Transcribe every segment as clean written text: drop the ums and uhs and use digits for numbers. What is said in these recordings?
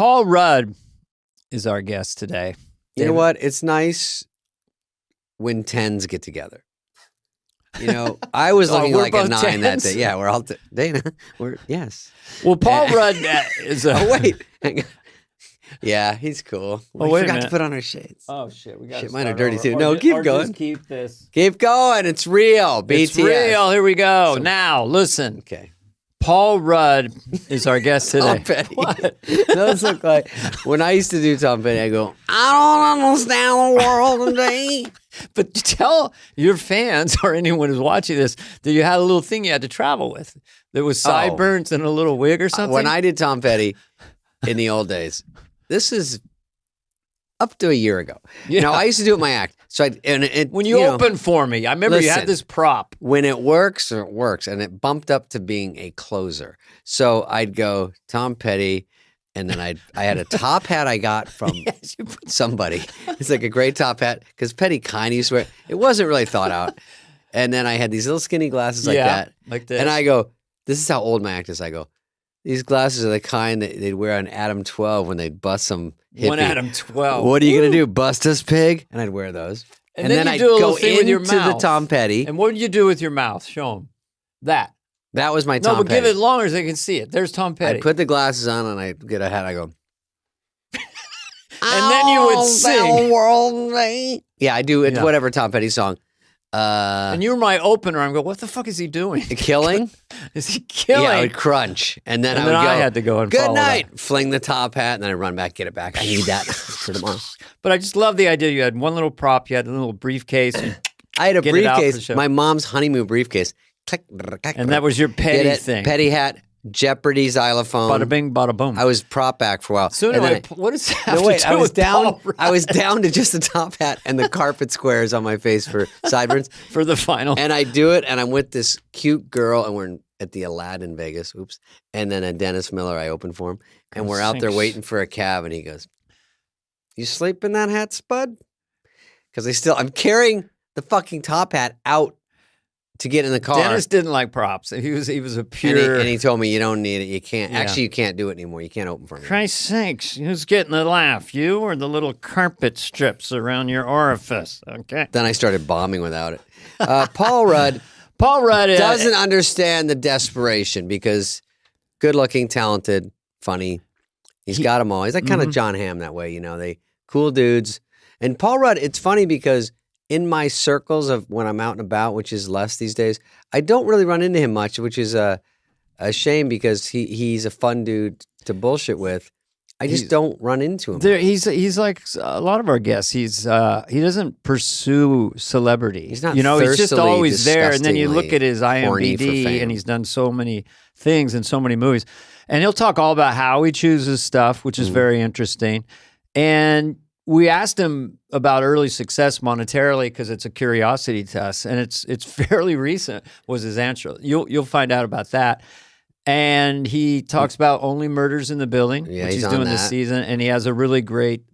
Paul Rudd is our guest today. You know what? It's nice when 10s get together. You know, I was looking like a 9 that day. Yeah, we're all Dana. Yes. Well, Paul Rudd is a. Oh wait, hang on. Yeah, he's cool. We forgot to put on our shades. Oh shit, we got. Shit, mine are dirty too. No, keep going. Just keep this. Keep going. It's real. BTS. It's real. Here we go. Now, listen. Okay. Paul Rudd is our guest today. Tom Petty. What? Those look like when I used to do Tom Petty. I go, I don't understand the world today. But tell your fans or anyone who's watching this that you had a little thing you had to travel with. There was sideburns and a little wig or something. When I did Tom Petty in the old days, this is up to a year ago. Yeah. Now I used to do it in my act. So when you opened for me, I remember you had this prop. When it works, it works, and it bumped up to being a closer. So I'd go Tom Petty, and then I had a top hat I got from somebody. It's like a great top hat because Petty kind of used to wear it. It wasn't really thought out. And then I had these little skinny glasses like that. Like this. And I go, this is how old my act is. I go, these glasses are the kind that they'd wear on Adam 12 when they'd bust some hippie. One Adam 12. What are you going to do? Bust us, pig? And I'd wear those. And then I'd do a go little thing with your into mouth. the Tom Petty. And what did you do with your mouth? Show them. That was my Tom Petty. No, but give it longer so they can see it. There's Tom Petty. I put the glasses on and I get a hat. I go. And then you would sing. World, yeah, I do. It's whatever Tom Petty song. And you were my opener. I'm going, what the fuck is he doing? Killing? Is he killing? Yeah, I would crunch. And then I had to go and good follow night. that. Fling the top hat, and then I'd run back, get it back. I need that for tomorrow. But I just love the idea. You had one little prop. You had a little briefcase. I had a briefcase. My mom's honeymoon briefcase. Click, and that was your Petty thing. Petty hat. Jeopardy xylophone. Bada bing, bada boom. I was prop back for a while. So anyway, what is that? No, wait, I was down to just the top hat and the carpet squares on my face for sideburns for the final. And I do it, and I'm with this cute girl, and we're at the Aladdin Vegas. Oops. And then Dennis Miller, I open for him, and we're out there waiting for a cab, and he goes, "You sleep in that hat, Spud?" Because I'm carrying the fucking top hat out to get in the car. Dennis didn't like props. He was a pure. And he told me, you don't need it. You can't. Yeah. Actually, you can't do it anymore. You can't open for me. Christ's sakes. Who's getting the laugh? You or the little carpet strips around your orifice? Okay. Then I started bombing without it. Paul Rudd. Paul Rudd doesn't understand the desperation because good-looking, talented, funny. He's got them all. He's like kind of John Hamm that way, They cool dudes. And Paul Rudd, it's funny because in my circles of when I'm out and about, which is less these days, I don't really run into him much, which is a shame because he's a fun dude to bullshit with. I just don't run into him. He's like a lot of our guests. He doesn't pursue celebrity. He's not. He's just always there. And then you look at his IMDb, and he's done so many things in so many movies. And he'll talk all about how he chooses stuff, which is very interesting. And we asked him about early success monetarily because it's a curiosity to us, and it's fairly recent. Was his answer? You'll find out about that. And he talks about Only Murders in the Building, which he's doing this season, and he has a really great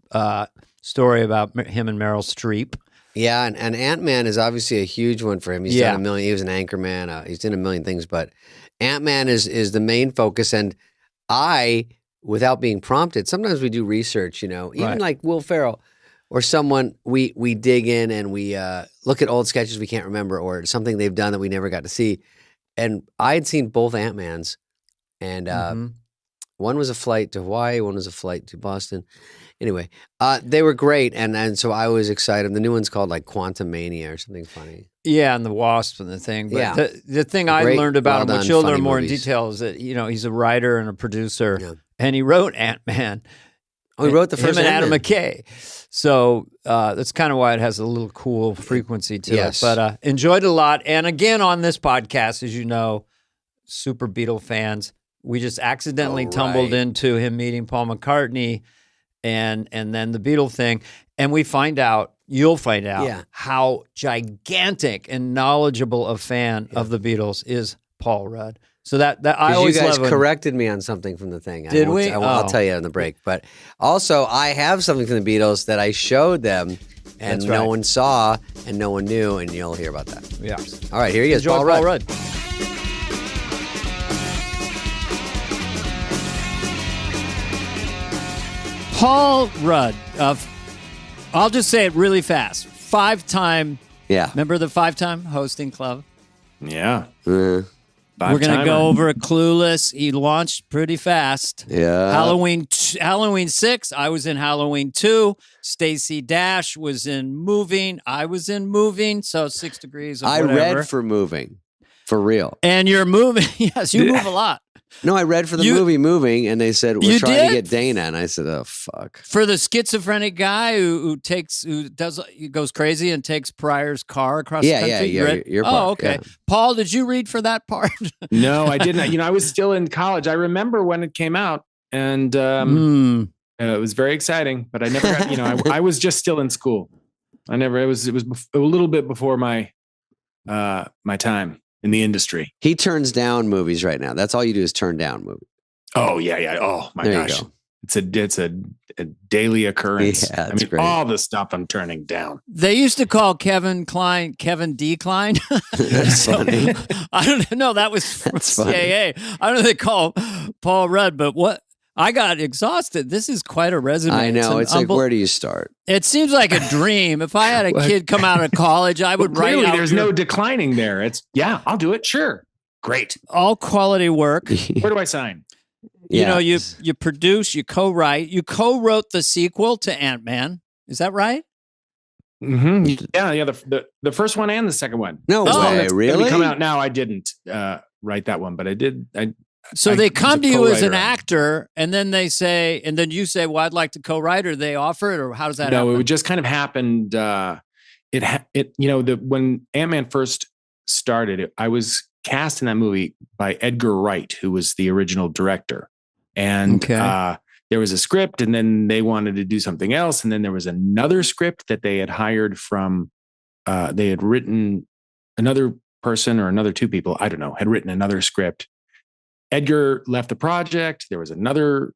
story about him and Meryl Streep. Yeah, and Ant-Man is obviously a huge one for him. He's done a million. He was an anchorman. He's done a million things, but Ant-Man is the main focus. And I, without being prompted, sometimes we do research. Even like Will Ferrell or someone, we dig in and we look at old sketches we can't remember or something they've done that we never got to see. And I had seen both Ant-Mans, and one was a flight to Hawaii, one was a flight to Boston. Anyway, they were great, and so I was excited. The new one's called like Quantum Mania or something funny. Yeah, and the Wasp and the thing. But the thing I learned about him, which you'll learn more in detail, is that he's a writer and a producer, and he wrote Ant-Man. Oh, he wrote the first him and Ant-Man. Adam McKay. So that's kind of why it has a little cool frequency to it. But enjoyed it a lot. And again, on this podcast, as you know, super Beatle fans, we just accidentally tumbled into him meeting Paul McCartney and then the Beatle thing. And you'll find out how gigantic and knowledgeable a fan of the Beatles is Paul Rudd. So that I always you guys love corrected me on something from the thing. Did we? I'll tell you in the break. But also, I have something from the Beatles that I showed them, and no one saw, and no one knew, and you'll hear about that. Yeah. All right, here he is, Paul Rudd. Paul Rudd. I'll just say it really fast. 5-time. Yeah. Remember the 5-time hosting club? Yeah. We're going to go over Clueless. He launched pretty fast. Yeah. Halloween 6, I was in Halloween 2. Stacey Dash was in Moving. I was in Moving. So 6 Degrees of whatever. I read for Moving. For real. And you're moving. Yes, you move a lot. No, I read for the movie Moving, and they said, we're trying to get Dana. And I said, oh, fuck. For the schizophrenic guy who goes crazy and takes Pryor's car across the country? Your part, oh, okay. Yeah. Paul, did you read for that part? No, I didn't. I was still in college. I remember when it came out, and it was very exciting, but I never got, I was just still in school. It was a little bit before my time in the industry. He turns down movies right now. That's all you do is turn down movies. Oh yeah. Oh my gosh. It's a daily occurrence. Yeah, great. All the stuff I'm turning down. They used to call Kevin D. Klein. That's funny. I don't know. That was from CAA. I don't know if they call Paul Rudd, but what? I got exhausted. This is quite a resume. I know. It's like, where do you start? It seems like a dream. If I had a kid come out of college, I would write out. There's no declining there. I'll do it. Sure. Great. All quality work. Where do I sign? You produce, you co-write. You co-wrote the sequel to Ant-Man. Is that right? Mm-hmm. Yeah. The first one and the second one. No way. Really? Come out now. I didn't write that one, but I did. So they come to you as an actor, and then they say, and then you say, "Well, I'd like to co-write," or they offer it, or how does that happen? No, it just kind of happened. When Ant-Man first started, I was cast in that movie by Edgar Wright, who was the original director, and there was a script, and then they wanted to do something else, and then there was another script that they had hired from. They had written another person or another two people, I don't know, had written another script. Edgar left the project. There was another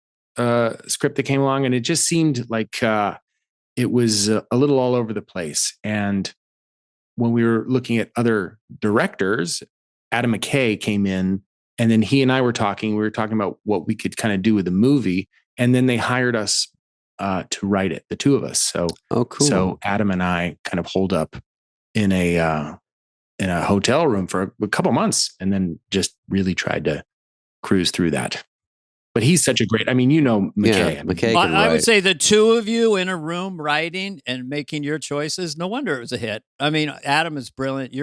script that came along, and it just seemed like it was a little all over the place. And when we were looking at other directors, Adam McKay came in, and then he and I were talking. We were talking about what we could kind of do with the movie, and then they hired us to write it, the two of us. So, cool. So Adam and I kind of holed up in a hotel room for a couple months, and then just really tried to cruise through that. But he's such a great, McKay. Yeah, McKay can I write. would say the two of you in a room writing and making your choices, no wonder it was a hit. Adam is brilliant.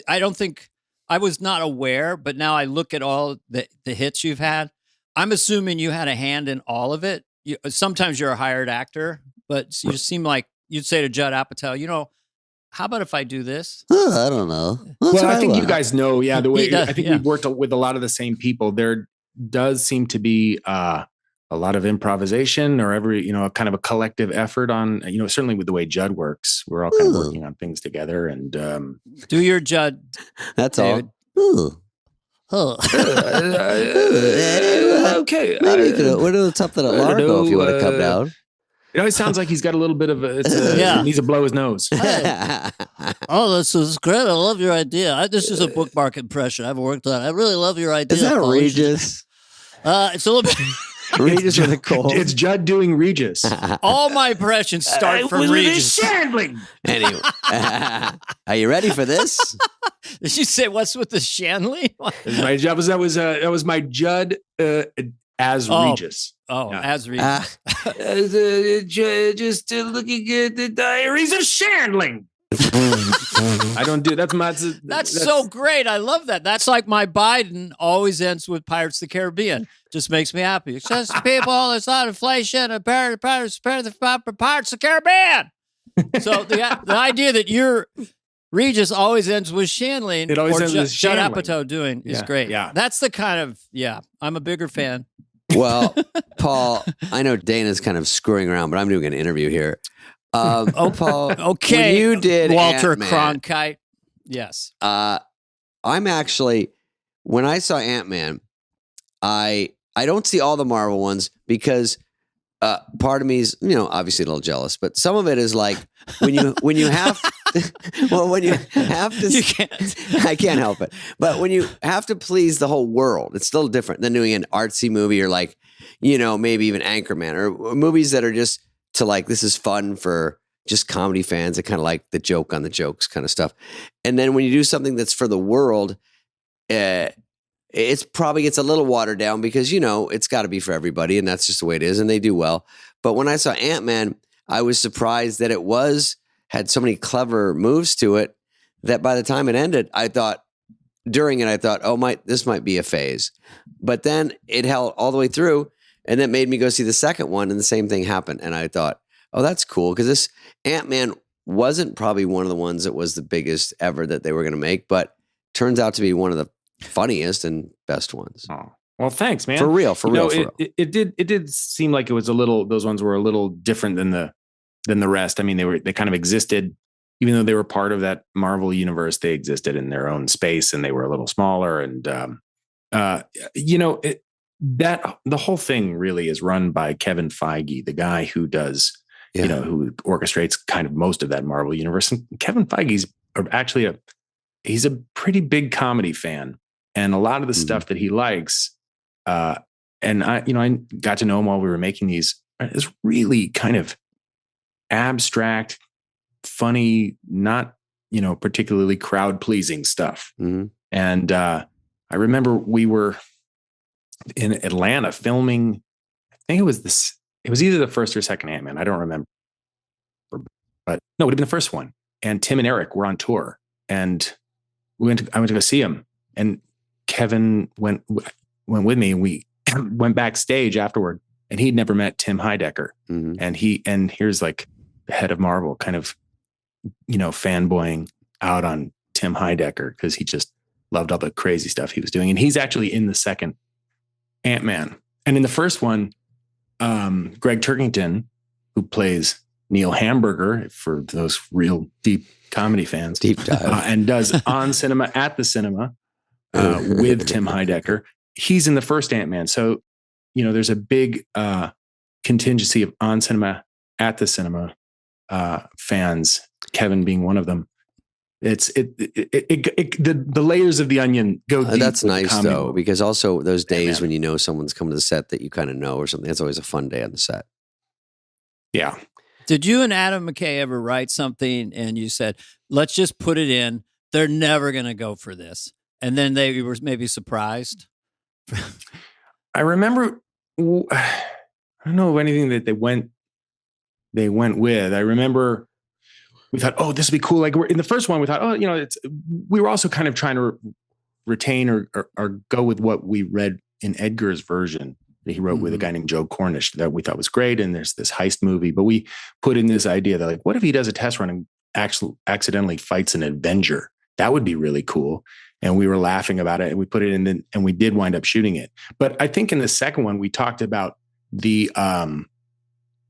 I don't think, I was not aware, but now I look at all the hits you've had. I'm assuming you had a hand in all of it. Sometimes you're a hired actor, but you just seem like you'd say to Judd Apatow, how about if I do this? I don't know. I think you guys know, the way I think we've worked with a lot of the same people. There does seem to be a lot of improvisation or a kind of a collective effort on, certainly with the way Judd works. We're all kind of working on things together and do your Judd. That's David. All. Okay. Maybe we're doing something at Largo if you want to come down. It always sounds like he's got a little bit of he needs to blow his nose. Oh, this is great. I love your idea. This is a bookmark impression I've worked on. I really love your idea. Is that Regis? It's a little bit. Regis with a cold. It's Judd doing Regis. All my impressions start from Regis. Anyway, are you ready for this? Did you say what's with the Shanley? My job was that was my Judd as Regis. As Regis. Just looking at the Diaries of Shandling. I don't do that's so great. I love that. That's like my Biden always ends with Pirates of the Caribbean. Just makes me happy. It's just people, it's not inflation, Pirates of the Caribbean. So the idea that your Regis always ends with Shanley, it always ends with Judd Shanley. Apatow doing is great. Yeah. That's the kind of I'm a bigger fan. Well, Paul, I know Dana's kind of screwing around, but I'm doing an interview here. Paul, okay, when you did Walter Ant-Man, Cronkite. Yes. I'm actually, when I saw Ant-Man, I don't see all the Marvel ones because part of me is, obviously a little jealous, but some of it is like when you have when you have to, you can't. I can't help it. But when you have to please the whole world, it's still different than doing an artsy movie or like maybe even Anchorman or movies that are just to like, this is fun for just comedy fans that kind of like the joke on the jokes kind of stuff. And then when you do something that's for the world, it's probably gets a little watered down because, it's got to be for everybody and that's just the way it is. And they do well. But when I saw Ant-Man, I was surprised that it had so many clever moves to it that by the time it ended, during it, I thought, this might be a phase. But then it held all the way through, and that made me go see the second one, and the same thing happened. And I thought, oh, that's cool, because this Ant-Man wasn't probably one of the ones that was the biggest ever that they were going to make, but turns out to be one of the funniest and best ones. Oh, well, thanks, man. For real. It did seem like it was those ones were a little different than the rest. I mean, they kind of existed. Even though they were part of that Marvel universe, they existed in their own space and they were a little smaller. And, the whole thing really is run by Kevin Feige, the guy who does, who orchestrates kind of most of that Marvel universe. And Kevin Feige's actually he's a pretty big comedy fan. And a lot of the stuff that he likes, and I got to know him while we were making these, is really kind of abstract, funny, not, particularly crowd pleasing stuff. Mm-hmm. And I remember we were in Atlanta filming, I think it was either the first or second Ant-Man. I don't remember, but no, it would have been the first one. And Tim and Eric were on tour and I went to go see him, and Kevin went with me, and we went backstage afterward, and he'd never met Tim Heidecker. Mm-hmm. And here's like the head of Marvel kind of, fanboying out on Tim Heidecker because he just loved all the crazy stuff he was doing. And he's actually in the second Ant-Man. And in the first one, Greg Turkington, who plays Neil Hamburger, for those real deep comedy fans, deep dive, and does On Cinema at the Cinema with Tim Heidecker. He's in the first Ant-Man. So, there's a big contingency of On Cinema at the Cinema fans, Kevin being one of them. The layers of the onion go deep. That's nice though, because also those days when someone's coming to the set that you kind of know or something, that's always a fun day on the set. Yeah. Did you and Adam McKay ever write something and you said, let's just put it in, they're never going to go for this, and then they were maybe surprised? I remember, I don't know of anything that they went with. I remember we thought, oh, this would be cool. Like, we're in the first one, we thought, oh, we were also kind of trying to retain or go with what we read in Edgar's version that he wrote with a guy named Joe Cornish that we thought was great. And there's this heist movie, but we put in this idea that, like, what if he does a test run and actually accidentally fights an Avenger? That would be really cool. And we were laughing about it, and we put it in, and we did wind up shooting it. But I think in the second one, we talked about the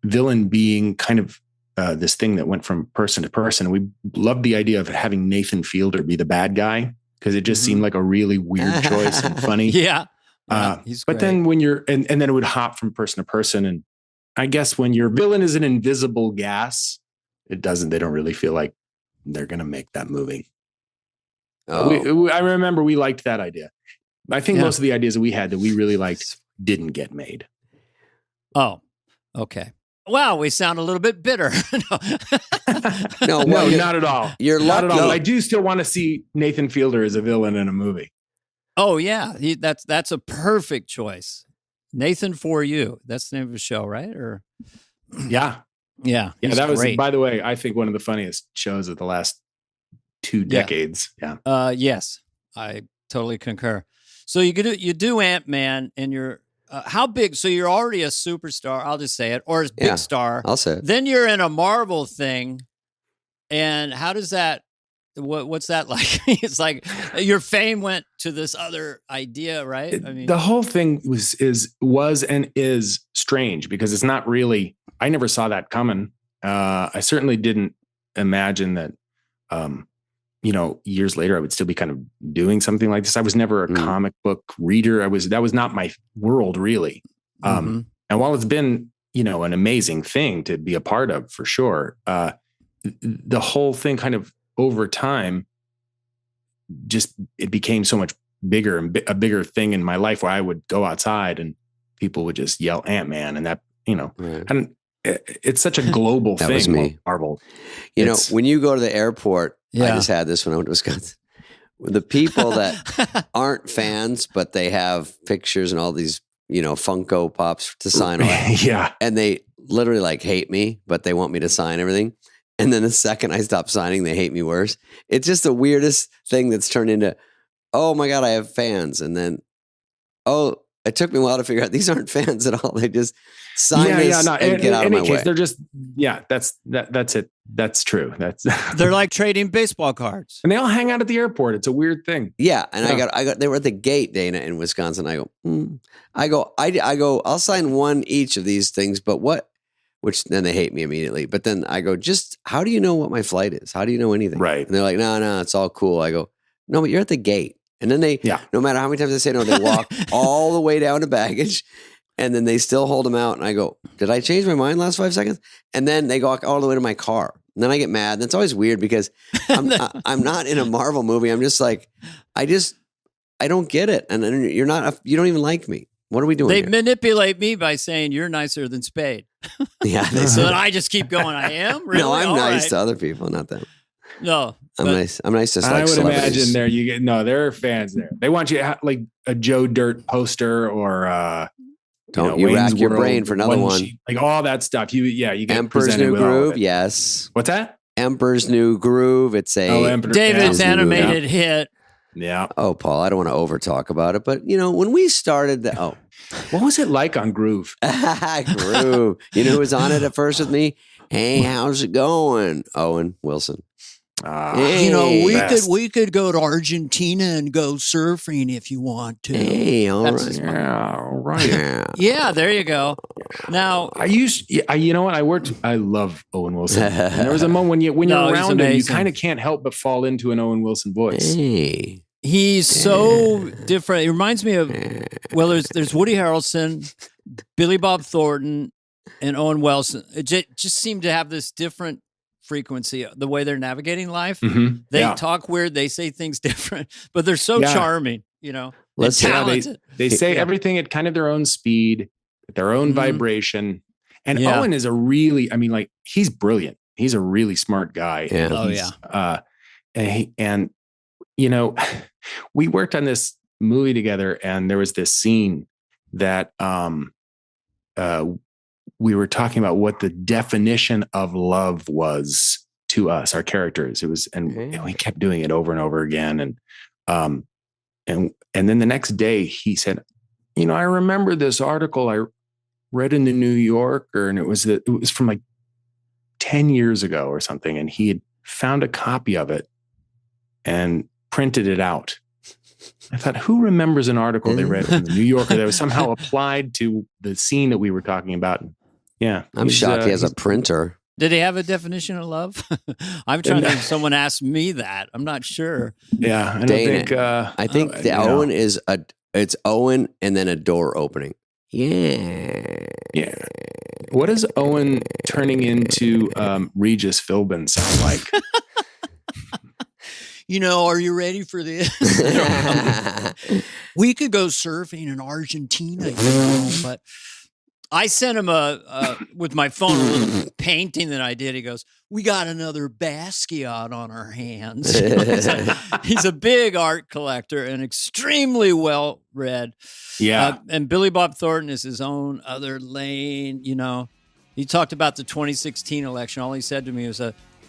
villain being kind of this thing that went from person to person. We loved the idea of having Nathan Fielder be the bad guy because it just seemed like a really weird choice and funny. Yeah. But then when you're, and then it would hop from person to person. And I guess when your villain is an invisible gas, they don't really feel like they're going to make that movie. Oh. I remember we liked that idea. I think most of the ideas that we had that we really liked didn't get made. Oh, okay. Wow, we sound a little bit bitter. No, not at all. You're not at all. I do still want to see Nathan Fielder as a villain in a movie. Oh yeah, that's a perfect choice. Nathan For You. That's the name of the show, right? Or yeah. That was great. By the way, I think one of the funniest shows of the last 2 decades. Yeah. Yes, I totally concur. So you do Ant-Man, and you're how big? So you're already a superstar. I'll just say it, or a big star. I'll say it. Then you're in a Marvel thing, and how does that? What's that like? It's like your fame went to this other idea, right? I mean, the whole thing was and is strange because it's not really. I never saw that coming. I certainly didn't imagine that. Years later, I would still be kind of doing something like this. I was never a comic book reader. That was not my world really. And while it's been, an amazing thing to be a part of for sure, the whole thing kind of over time, it became so much bigger and a bigger thing in my life where I would go outside and people would just yell Ant-Man, and that, and it's such a global thing. That was me. Marvel. When you go to the airport, I just had this when I went to Wisconsin. The people that aren't fans, but they have pictures and all these, Funko Pops to sign on. Yeah. And they literally like hate me, but they want me to sign everything. And then the second I stop signing, they hate me worse. It's just the weirdest thing that's turned into, oh my God, I have fans. And then, it took me a while to figure out these aren't fans at all. They just sign this and get out of my way. They're just, that's it. That's true. They're like trading baseball cards. And they all hang out at the airport. It's a weird thing. Yeah. And I got, they were at the gate, Dana, in Wisconsin. I go, I'll sign one each of these things, but what? Which then they hate me immediately. But then I go, how do you know what my flight is? How do you know anything? Right. And they're like, no, it's all cool. I go, no, but you're at the gate. And then no matter how many times they say no, they walk all the way down to baggage, and then they still hold them out. And I go, did I change my mind last 5 seconds? And then they go all the way to my car. And then I get mad. And it's always weird because I'm not in a Marvel movie. I'm just like, I don't get it. And then you don't even like me. What are we doing? They here? Manipulate me by saying you're nicer than Spade. Yeah. So that I just keep going. I am? Really? No, I'm all nice right. to other people, not them. No. I'm nice. I'm nice to I would celebrities. imagine there are fans there. They want you to have like a Joe Dirt poster or don't you rack your brain for another one. Like all that stuff. You get Emperor's New Groove. Yes. What's that? Emperor's New Groove. It's David's animated hit. Yeah. Oh, Paul, I don't want to over talk about it, but when we started what was it like on Groove? Groove. You know who was on it at first with me? Hey, how's it going? Owen Wilson. We could go to Argentina and go surfing if you want to. Hey, all right. Yeah, all right. Yeah, there you go. Now I love Owen Wilson. And there was a moment when you're around him, you kind of can't help but fall into an Owen Wilson voice. Hey. He's so different. It reminds me of, there's Woody Harrelson, Billy Bob Thornton, and Owen Wilson. It just seemed to have this different frequency, the way they're navigating life. Mm-hmm. They talk weird. They say things different, but they're so charming, talented. They say everything at kind of their own speed, at their own vibration. And Owen is he's brilliant. He's a really smart guy. Yeah. And we worked on this movie together, and there was this scene that we were talking about what the definition of love was to us, our characters. It was, and we kept doing it over and over again. And then the next day he said, I remember this article I read in the New Yorker, and it was from like 10 years ago or something. And he had found a copy of it and printed it out. I thought, who remembers an article they read in the New Yorker that was somehow applied to the scene that we were talking about? Yeah. I'm shocked he has a printer. Did he have a definition of love? I'm trying to think if someone asked me that. I'm not sure. Yeah. I think Owen is it's Owen and then a door opening. Yeah. Yeah. What does Owen turning into Regis Philbin sound like? Are you ready for this? We could go surfing in Argentina, but I sent him with my phone a little painting that I did. He goes, "We got another Basquiat on our hands." He's a big art collector and extremely well read. Yeah. And Billy Bob Thornton is his own other lane. He talked about the 2016 election. All he said to me was,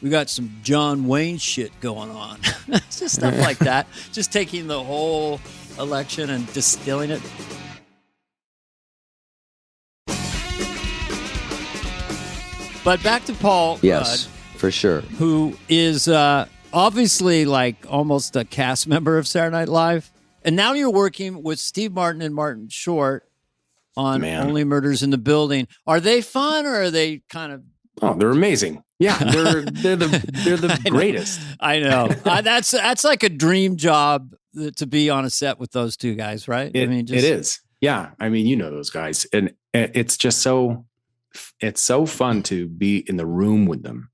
"We got some John Wayne shit going on." It's just stuff like that. Just taking the whole election and distilling it. But back to Paul Yes, Rudd, for sure. who is obviously like almost a cast member of Saturday Night Live. And now you're working with Steve Martin and Martin Short on Only Murders in the Building. Are they fun, or are they kind of... Oh, they're amazing. Yeah, they're the greatest. I know. That's like a dream job to be on a set with those two guys, right? It is. Yeah, those guys, and it's just so fun to be in the room with them,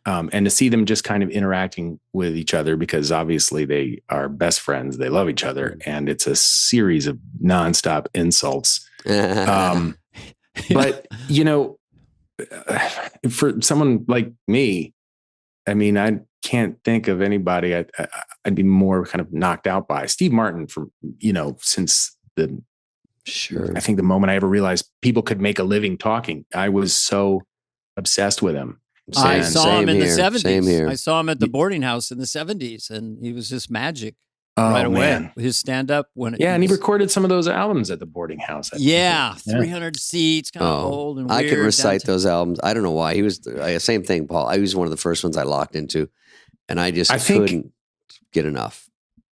and to see them just kind of interacting with each other, because obviously they are best friends. They love each other, and it's a series of nonstop insults. But, you know, for someone like me, I mean, I can't think of anybody I'd be more kind of knocked out by. Steve Martin, from, you know, since I think the moment I ever realized people could make a living talking, I was so obsessed with him. I saw him in the 70s. Same here. I saw him at the boarding house in the 70s, and he was just magic. Oh, right away. Man. His stand-up. And he recorded some of those albums at the boarding house. 300 seats, kind of old and weird. I could recite those albums. I don't know why. He was, same thing, Paul. I was one of the first ones I locked into, and I couldn't get enough.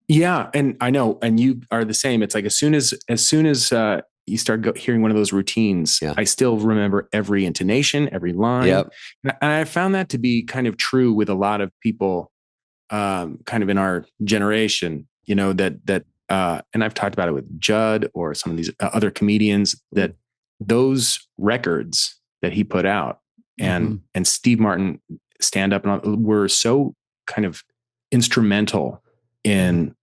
Yeah, and I know, and you are the same. It's like as soon as you start hearing one of those routines, I still remember every intonation, every line. Yep. And I found that to be kind of true with a lot of people kind of in our generation, you know, that and I've talked about it with Judd or some of these other comedians, that those records that he put out and Steve Martin stand up and were so kind of instrumental in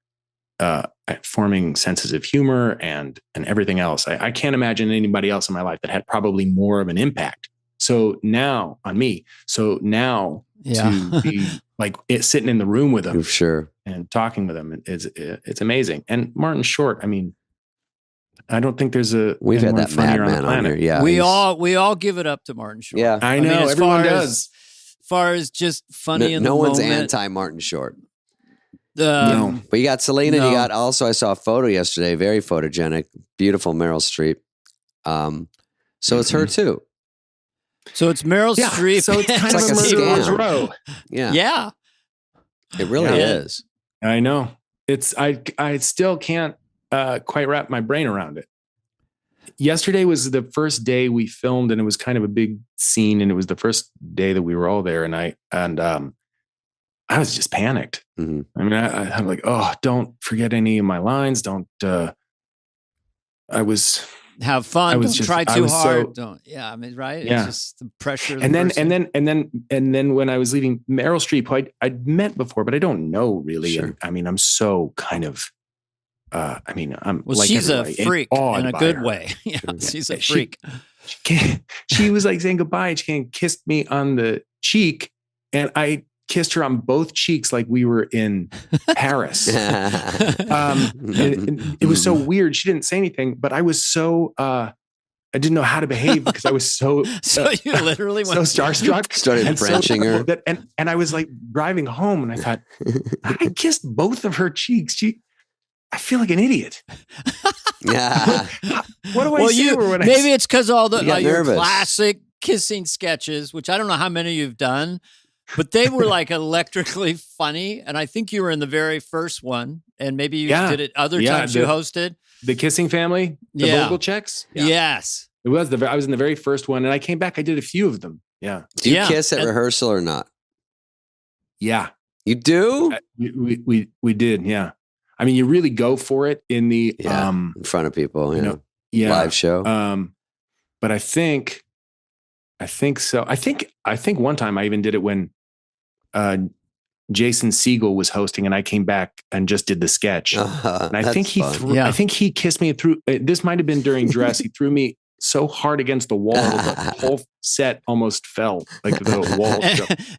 forming senses of humor and everything else. I can't imagine anybody else in my life that had probably more of an impact. So now on me, to be like sitting in the room with him, sure, and talking with him, it's amazing. And Martin Short, I mean, I don't think we've had that madman on here. Yeah, we all give it up to Martin Short. Yeah, I know, everyone does. As far as just funny in the moment. No one's anti Martin Short. No, but you got Selena. You got also. I saw a photo yesterday, very photogenic, beautiful Meryl Streep. So it's her too. So it's Meryl Streep. So it's kind of like a scam. Row. Yeah, it really is. I know. It's I still can't quite wrap my brain around it. Yesterday was the first day we filmed, and it was kind of a big scene, and it was the first day that we were all there, and I was just panicked. Mm-hmm. I mean, I'm like, oh, don't forget any of my lines. Don't. Have fun. Don't try too hard. Don't. Yeah, I mean, right? Yeah. It's just the pressure. Of and then when I was leaving Meryl Streep, who I'd met before, but I don't know really. Sure. And, I mean, I'm so kind of. I'm like she's a freak in a good way. Yeah, she's a freak. She was like saying goodbye, and she kissed me on the cheek, and I kissed her on both cheeks like we were in Paris. It was so weird. She didn't say anything, but I was so I didn't know how to behave because I was so so you literally went so starstruck. Started Frenching her. And I was like driving home, and I thought, I kissed both of her cheeks. I feel like an idiot. Yeah. What do I say? Maybe it's because all your classic kissing sketches, which I don't know how many you've done, but they were like electrically funny. And I think you were in the very first one, and maybe you did it other times you hosted. The Kissing Family, the Vogel checks. Yeah. Yes. It was I was in the very first one, and I came back. I did a few of them. Yeah. Do you kiss at rehearsal or not? Yeah. You do? We did. Yeah. I mean, you really go for it in the in front of people, live show. But I think so. I think one time I even did it when Jason Segel was hosting, and I came back and just did the sketch. And I think I think he kissed me through. This might have been during dress. He threw me so hard against the wall that the whole set almost fell, like the wall.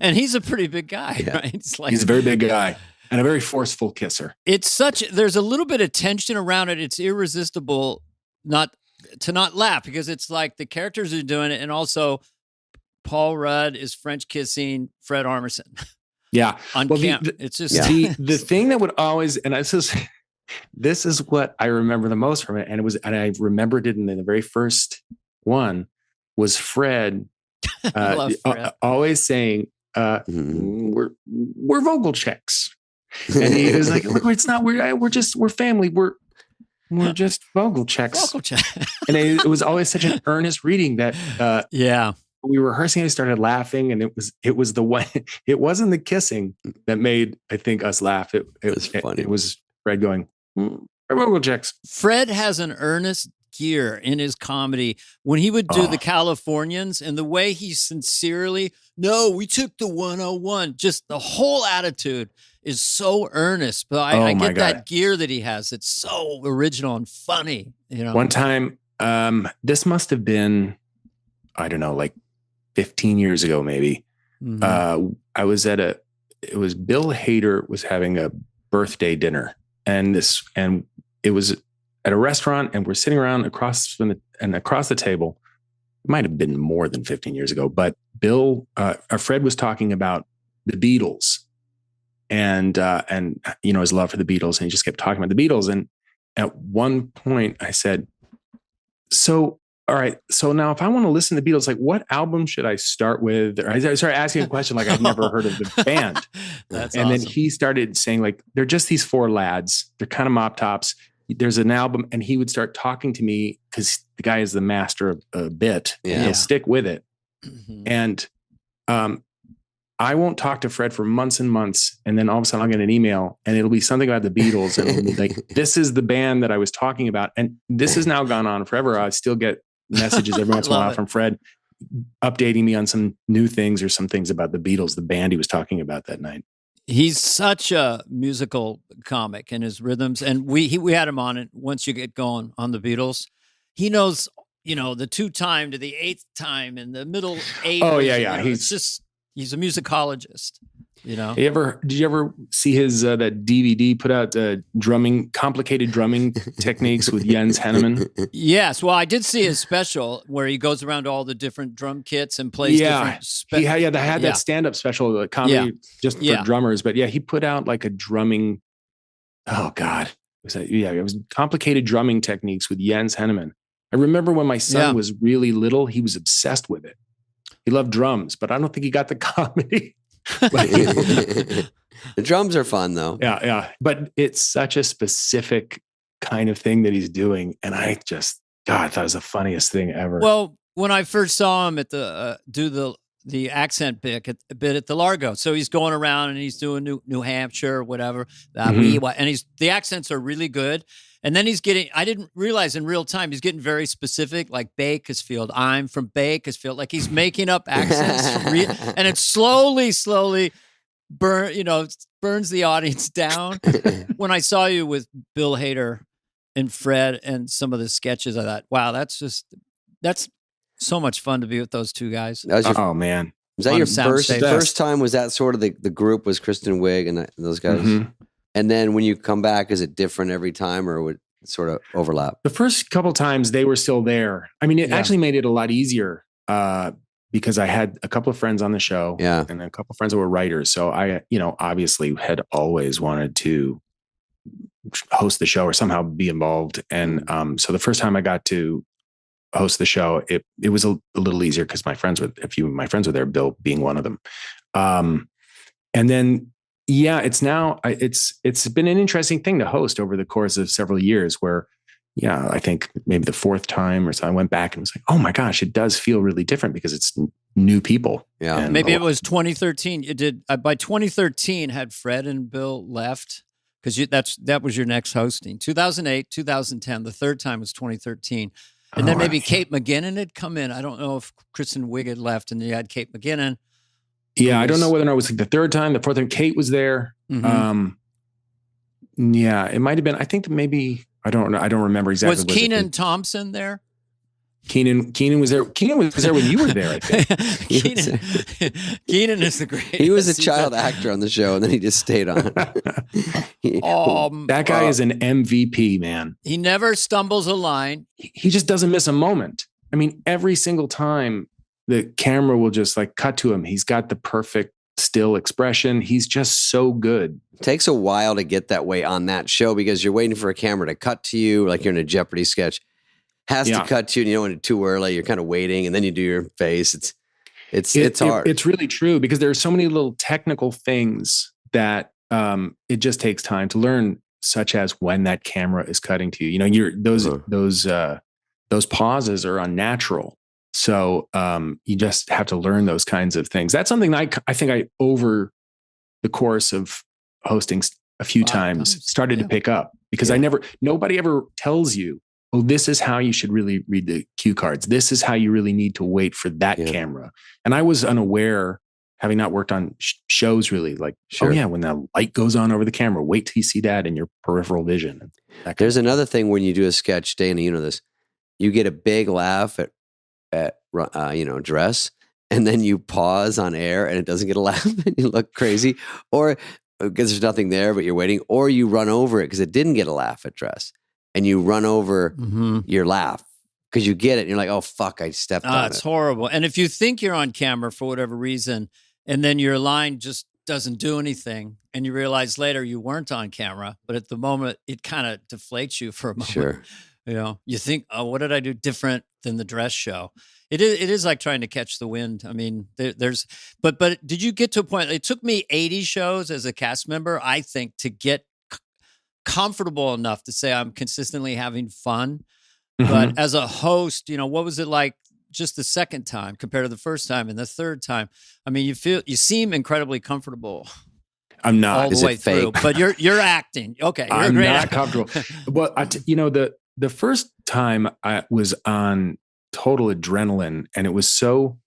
And he's a pretty big guy, right? He's a very big guy. And a very forceful kisser. There's a little bit of tension around it. It's irresistible not to laugh, because it's like the characters are doing it. And also Paul Rudd is French kissing Fred Armisen. Yeah. On camp. It's just the thing that would always, and this is what I remember the most from it. And I remembered it in the very first one was Fred, always saying, we're Vogel checks. And he was like, "Look, it's not. We're family. We're just Vogel checks." And it was always such an earnest reading that we were rehearsing. I started laughing, and it was the one. It wasn't the kissing that made, I think, us laugh. It was funny. It was Fred going, Vogel checks. Fred has an earnest gear in his comedy when he would do the Californians, and the way he sincerely, no, we took the 101. Just the whole attitude is so earnest, but I get that gear that he has. It's so original and funny. One time This must have been, I don't know, like 15 years ago, maybe. I was it was Bill Hader was having a birthday dinner, and it was at a restaurant, and we're sitting around across the table. It might have been more than 15 years ago, but Fred was talking about the Beatles and his love for the Beatles. And he just kept talking about the Beatles. And at one point I said, all right, so now if I want to listen to the Beatles, like what album should I start with? Or I started asking a question like I'd never heard of the band. That's and awesome. Then he started saying like, they're just these four lads. They're kind of mop tops. There's an album, and he would start talking to me because the guy is the master of a bit. Yeah. And he'll stick with it. Mm-hmm. And I won't talk to Fred for months and months. And then all of a sudden I'll get an email and it'll be something about the Beatles. And it'll be like, this is the band that I was talking about. And this has now gone on forever. I still get messages every once in a while from Fred updating me on some new things or some things about the Beatles, the band he was talking about that night. He's such a musical comic in his rhythms. And we had him on it. Once you get going on the Beatles, he knows, the 2 time to the 8th time and the middle 8. Oh yeah. He's a musicologist, Did you ever see his that DVD put out complicated drumming techniques with Jens Henneman? Yes. Well, I did see his special where he goes around to all the different drum kits and plays different. They had that stand-up special, comedy just for drummers. But he put out like a drumming. Oh God, it was complicated drumming techniques with Jens Henneman. I remember when my son was really little, he was obsessed with it. He loved drums, but I don't think he got the comedy. The drums are fun though. Yeah. But it's such a specific kind of thing that he's doing. And I thought it was the funniest thing ever. Well, when I first saw him at do the accent bit at the Largo. So he's going around and he's doing New Hampshire or whatever. And the accents are really good. And then I didn't realize in real time, he's getting very specific, like Bakersfield. I'm from Bakersfield. Like he's making up accents. And it slowly burns the audience down. When I saw you with Bill Hader and Fred and some of the sketches, I thought, wow, that's so much fun to be with those two guys. Oh man. Was that your first time? Was that sort of the group was Kristen Wiig and those guys? Mm-hmm. And then when you come back, is it different every time or would it sort of overlap? The first couple times they were still there. I mean, it actually made it a lot easier because I had a couple of friends on the show and a couple of friends that were writers. So I, obviously had always wanted to host the show or somehow be involved. And so the first time I got to host the show, it was a little easier because a few of my friends were there, Bill being one of them. And then, it's been an interesting thing to host over the course of several years where, I think maybe the 4th time or so I went back and was like, oh my gosh, it does feel really different because it's new people. Yeah. Maybe it was 2013. You did by 2013 had Fred and Bill left because that was your next hosting. 2008, 2010. The 3rd time was 2013. And then maybe Kate McGinnon had come in. I don't know if Kristen Wiig had left and you had Kate McGinnon. Yeah, I don't know whether or not it was like the 3rd time, the 4th time. Kate was there. Mm-hmm. It might have been. I think that maybe I don't know. I don't remember exactly. Was Kenan Thompson there? Keenan was there. Keenan was there when you were there, I think. Keenan is the greatest. He was a child actor on the show, and then he just stayed on. That guy is an MVP, man. He never stumbles a line. He just doesn't miss a moment. I mean, every single time the camera will just like cut to him. He's got the perfect still expression. He's just so good. It takes a while to get that way on that show because you're waiting for a camera to cut to you, like you're in a Jeopardy sketch. Has to cut to you, and you don't want it too early. You're kind of waiting, and then you do your face. It's hard. It's really true because there are so many little technical things that it just takes time to learn, such as when that camera is cutting to you. Those pauses are unnatural. So you just have to learn those kinds of things. That's something I think over the course of hosting a few times started to pick up because nobody ever tells you, oh, this is how you should really read the cue cards. This is how you really need to wait for that camera. And I was unaware, having not worked on shows really, like, when that light goes on over the camera, wait till you see that in your peripheral vision. There's another thing when you do a sketch, Dana, you know this. you get a big laugh at dress, and then you pause on air and it doesn't get a laugh and you look crazy, or because there's nothing there but you're waiting, or you run over it because it didn't get a laugh at dress, and you run over your laugh because you get it and you're like, oh fuck, I stepped on it. It's horrible. And if you think you're on camera for whatever reason, and then your line just doesn't do anything, and you realize later you weren't on camera, but at the moment it kind of deflates you for a moment. Sure. You think, oh, what did I do different than the dress show? It is like trying to catch the wind. I mean, but did you get to a point? It took me 80 shows as a cast member, I think, to get comfortable enough to say I'm consistently having fun. But as a host, what was it like just the second time compared to the first time and the third time? I mean, you seem incredibly comfortable. I'm not. All the way through, but you're acting. Okay, you're I'm a great not actor. comfortable. But the first time I was on total adrenaline, and it was so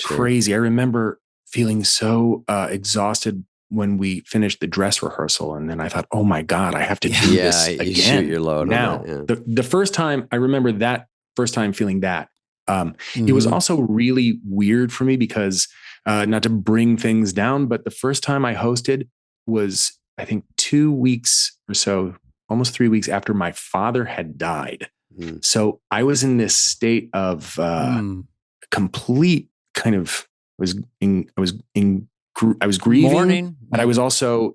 crazy. I remember feeling so exhausted when we finished the dress rehearsal, and then I thought, "Oh my God, I have to do this again." You shoot your load now. on that, the first time, I remember that first time feeling that. It was also really weird for me because not to bring things down, but the first time I hosted was, I think, 2 weeks or so, almost 3 weeks after my father had died. So I was in this state of complete kind of I was grieving, mourning, but I was also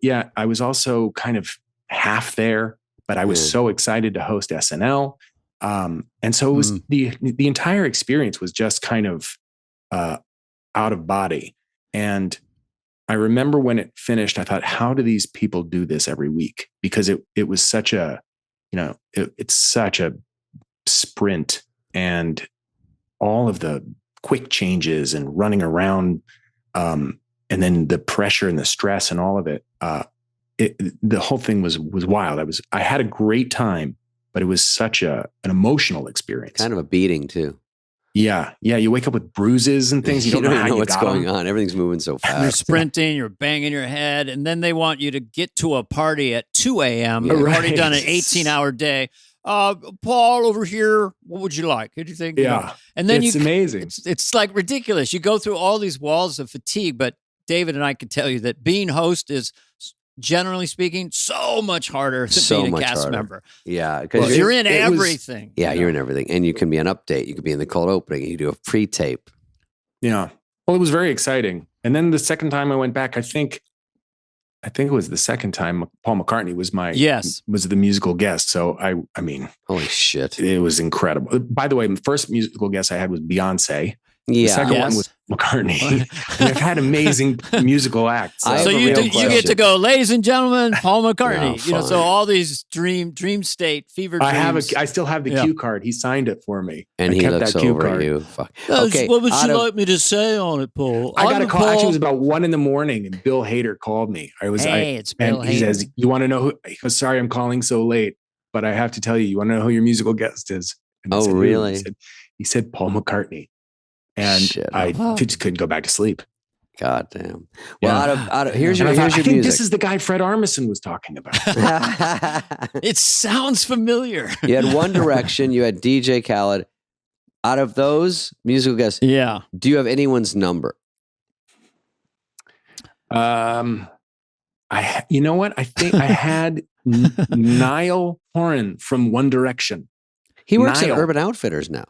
kind of half there. But I was so excited to host SNL, and so it was the entire experience was just kind of out of body. And I remember when it finished, I thought, how do these people do this every week? Because it was such a, it's such a sprint, and all of the quick changes and running around, and then the pressure and the stress and all of it. The whole thing was wild. I had a great time, but it was such an emotional experience. Kind of a beating too. Yeah. You wake up with bruises and things. You don't know what's going on. Everything's moving so fast. You're sprinting, you're banging your head, and then they want you to get to a party at 2 a.m. Yeah. You've already done an 18-hour day. Paul, over here, what would you like? What do you think? Yeah. And then it's amazing. It's like ridiculous. You go through all these walls of fatigue, but David and I can tell you that being host is, generally speaking, so much harder than being a cast member. Yeah. Because you're in everything. You're in everything. And you can be an update. You could be in the cold opening. You do a pre-tape. Yeah. Well, it was very exciting. And then the second time I went back, I think it was the second time Paul McCartney was was the musical guest. So I mean, holy shit. It was incredible. By the way, the first musical guest I had was Beyonce. The second one was McCartney. And I've had amazing musical acts. So you get to go, ladies and gentlemen, Paul McCartney. So all these dream state fever dreams. I still have the cue card. He signed it for me. And he looks over at you. Fuck. Okay. What would you like me to say on it, Paul? I got a call. Actually, it was about 1 a.m, and Bill Hader called me. It's Bill Hader. He says, "You want to know who?" He goes, "Sorry, I'm calling so late, but I have to tell you. You want to know who your musical guest is?" And I said, really? He said Paul McCartney. And I just couldn't go back to sleep. God damn. Well, out of here's your music. I think this is the guy Fred Armisen was talking about. It sounds familiar. You had One Direction. You had DJ Khaled. Out of those musical guests, do you have anyone's number? You know what? I think I had Niall Horan from One Direction. He works at Urban Outfitters now.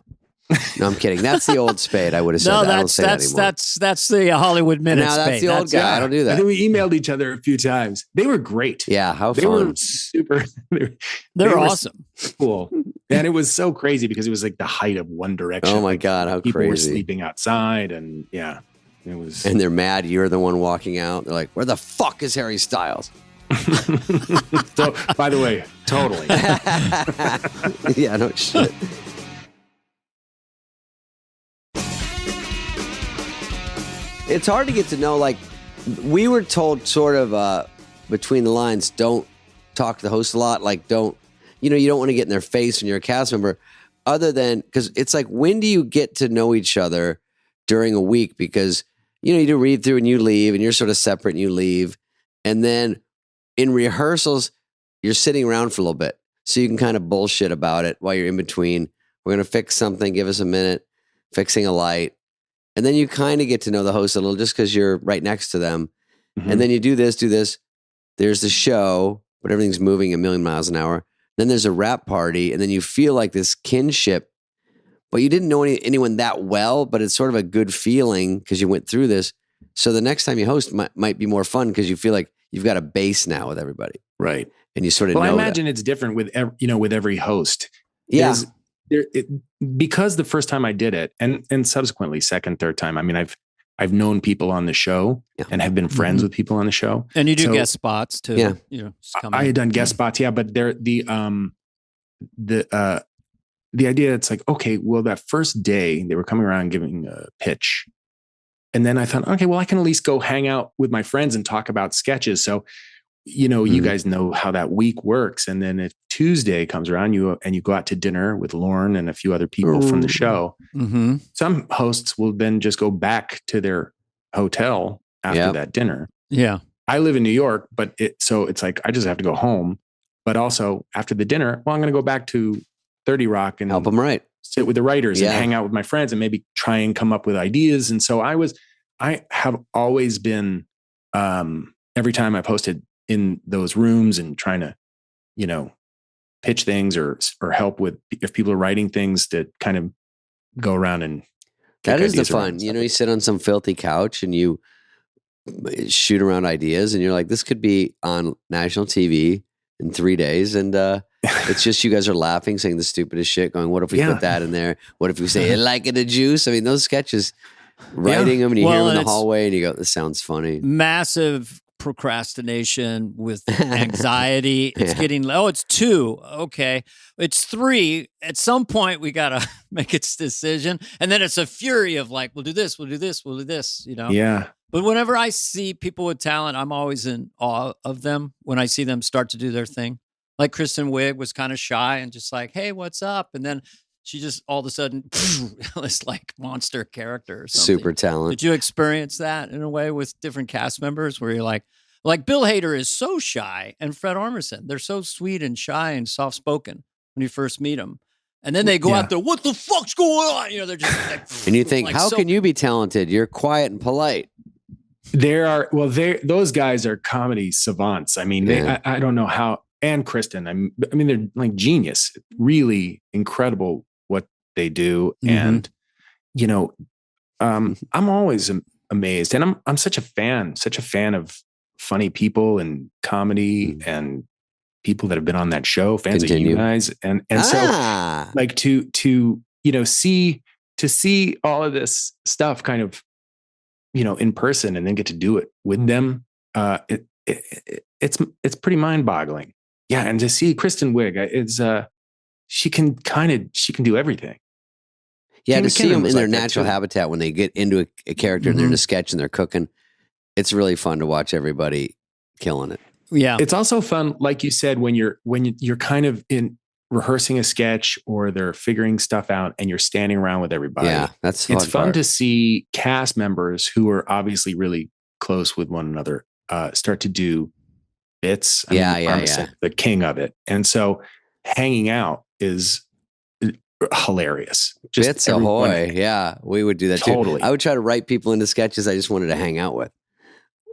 No, I'm kidding. That's the old Spade. I would have said that. I don't say that anymore. That's the Hollywood Minute Spade. Spade. That's the old guy. I don't do that. I think we emailed each other a few times. They were great. Yeah, how fun. They were super. They were awesome. Cool. And it was so crazy because it was like the height of One Direction. Oh my God, how People crazy. were sleeping outside, and it was. And they're mad you're the one walking out. They're like, where the fuck is Harry Styles? So, by the way, totally. Yeah, no shit. It's hard to get to know, like, we were told sort of between the lines, don't talk to the host a lot. Like, you don't want to get in their face when you're a cast member, other than, because it's like, when do you get to know each other during a week? Because, you do read through and you leave, and you're sort of separate and you leave. And then in rehearsals, you're sitting around for a little bit. So you can kind of bullshit about it while you're in between. We're going to fix something. Give us a minute. Fixing a light. And then you kind of get to know the host a little just because you're right next to them. Mm-hmm. And then you do this. There's the show, but everything's moving a million miles an hour. Then there's a wrap party. And then you feel like this kinship, but you didn't know anyone that well, but it's sort of a good feeling because you went through this. So the next time you host might be more fun because you feel like you've got a base now with everybody. Right. And you sort of know I imagine it's different with every host. Yeah. Because the first time I did it and subsequently second, third time, I mean, I've known people on the show and have been friends with people on the show. And you do guest spots too. Yeah. I had done guest spots. Yeah. But the idea, it's like, okay, well, that first day they were coming around giving a pitch. And then I thought, okay, well, I can at least go hang out with my friends and talk about sketches. So, you guys know how that week works. And then if Tuesday comes around, you go out to dinner with Lauren and a few other people from the show. Mm-hmm. Some hosts will then just go back to their hotel after that dinner. Yeah. I live in New York, but it's like, I just have to go home. But also after the dinner, well, I'm going to go back to 30 Rock and help them write. Sit with the writers and hang out with my friends and maybe try and come up with ideas. And so I have always been, every time I posted in those rooms and trying to, pitch things or help with if people are writing things to kind of go around and that is the fun. You sit on some filthy couch and you shoot around ideas and you're like, this could be on national TV in 3 days. And, it's just you guys are laughing, saying the stupidest shit, going, what if we put that in there? What if we say, like it a juice? I mean, those sketches, writing them and you hear them in the hallway and you go, this sounds funny. Massive procrastination with anxiety. It's getting, it's 2. Okay. It's 3. At some point, we got to make its decision. And then it's a fury of like, we'll do this, we'll do this, we'll do this, Yeah. But whenever I see people with talent, I'm always in awe of them when I see them start to do their thing. Like Kristen Wiig was kind of shy and just like, hey, what's up? And then she just all of a sudden, this like monster character or something. Super talent. Did you experience that in a way with different cast members where you're like Bill Hader is so shy and Fred Armisen, they're so sweet and shy and soft-spoken when you first meet them. And then they go out there, what the fuck's going on? They're just like, and you think, like, how can you be talented? You're quiet and polite. Those guys are comedy savants. I mean, I don't know how. And Kristen, I mean, they're like genius, really incredible what they do. Mm-hmm. And, I'm always amazed and I'm such a fan of funny people and comedy and people that have been on that show, fans of you guys. And so like to see all of this stuff kind of, in person and then get to do it with them. It's pretty mind boggling. Yeah. And to see Kristen Wiig, she can do everything. Yeah. To see them in their natural habitat when they get into a character and they're in a sketch and they're cooking, it's really fun to watch everybody killing it. Yeah. It's also fun, like you said, when you're kind of in rehearsing a sketch or they're figuring stuff out and you're standing around with everybody. Yeah. It's fun to see cast members who are obviously really close with one another, start to do bits. I'm the king of it. And so hanging out is hilarious. Just bits ahoy. Yeah. We would do that totally. Too. I would try to write people into sketches I just wanted to hang out with.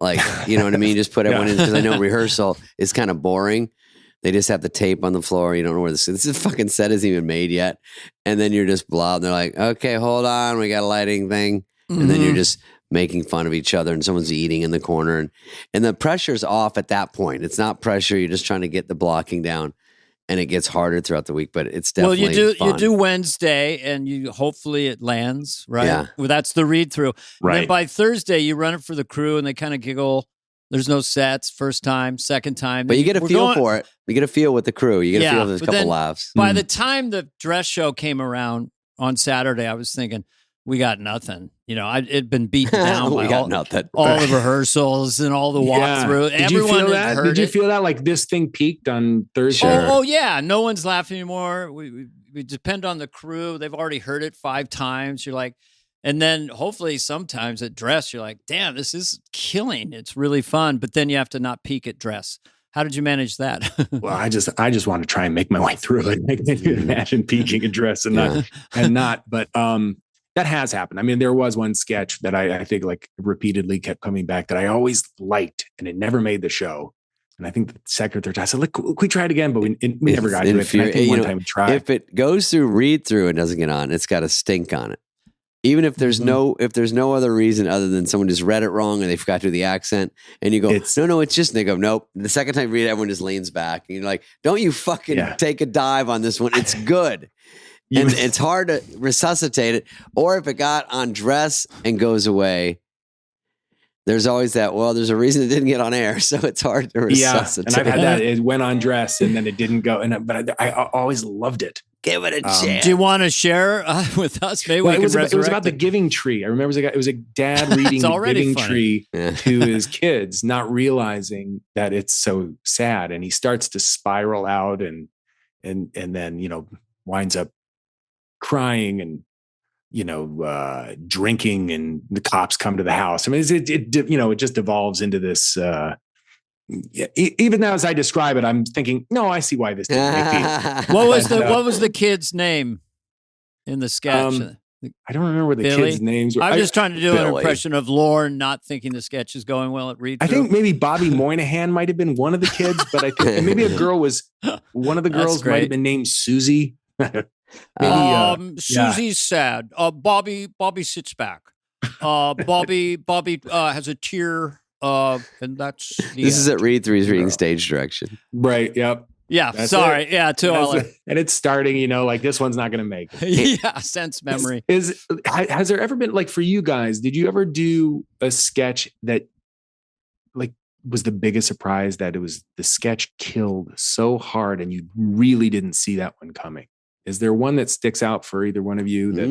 Like, you know what I mean? Just put everyone in because I know rehearsal is kind of boring. They just have the tape on the floor. You don't know where this fucking set isn't even made yet. And then you're just blah. And they're like, okay, hold on. We got a lighting thing. Mm-hmm. And then you're just making fun of each other and someone's eating in the corner. And the pressure's off at that point. It's not pressure. You're just trying to get the blocking down. And it gets harder throughout the week, but it's definitely fun. You do Wednesday and hopefully it lands, right? Yeah. Well, that's the read through. Right. And then by Thursday you run it for the crew and they kind of giggle. There's no sets, first time, second time. But you get a feel for it. You get a feel with the crew. You get a feel there's a couple laughs. By the time the dress show came around on Saturday, I was thinking, we got nothing. It'd been beaten down by all the rehearsals and all the walkthrough. Did you feel that? Did you feel that like this thing peaked on Thursday? Oh yeah. No one's laughing anymore. We depend on the crew. They've already heard it 5 times. You're like, and then hopefully sometimes at dress, you're like, damn, this is killing. It's really fun. But then you have to not peak at dress How did you manage that? Well, I just want to try and make my way through it. I can imagine peeking a dress and not. But that has happened. I mean, there was one sketch that I think like repeatedly kept coming back that I always liked, and it never made the show. And I think the second or third time I said, "Look, we tried again," but we never got to it. And I think one time we tried. If it goes through read through and doesn't get on, it's got a stink on it. Even if there's no other reason other than someone just read it wrong and they forgot to do the accent, and you go, no, it's just, and they go, nope. The second time you read it, everyone just leans back, and you're like, don't you fucking take a dive on this one? It's good. And it's hard to resuscitate it. Or if it got on dress and goes away, there's always that, well, there's a reason it didn't get on air, so it's hard to resuscitate. And I've had that. It went on dress and then it didn't go. But I always loved it. Give it a chance. Do you want to share with us? Maybe we can resurrect it was about the Giving Tree. I remember it was a dad reading the Giving Tree to his kids, not realizing that it's so sad. And he starts to spiral out and then, winds up crying and, drinking, and the cops come to the house. I mean, it just devolves into this, even now as I describe it, I'm thinking, no, I see why this didn't make it. What was the kid's name in the sketch? I don't remember what the kids' names were. I'm just trying to do an impression of Lorne not thinking the sketch is going well at read. I think maybe Bobby Moynihan might have been one of the kids, but I think maybe a girl was one of the girls might have been named Susie. Susie's sad. Bobby sits back. Bobby has a tear. And that's this is at read through. He's reading stage direction. Right. Yep. Yeah. That's sorry. It. Yeah. And it's starting. Like this one's not going to make it. Yeah. Sense memory. Has there ever been, like, for you guys? Did you ever do a sketch that like was the biggest surprise, that it was the sketch killed so hard and you really didn't see that one coming? Is there one that sticks out for either one of you? That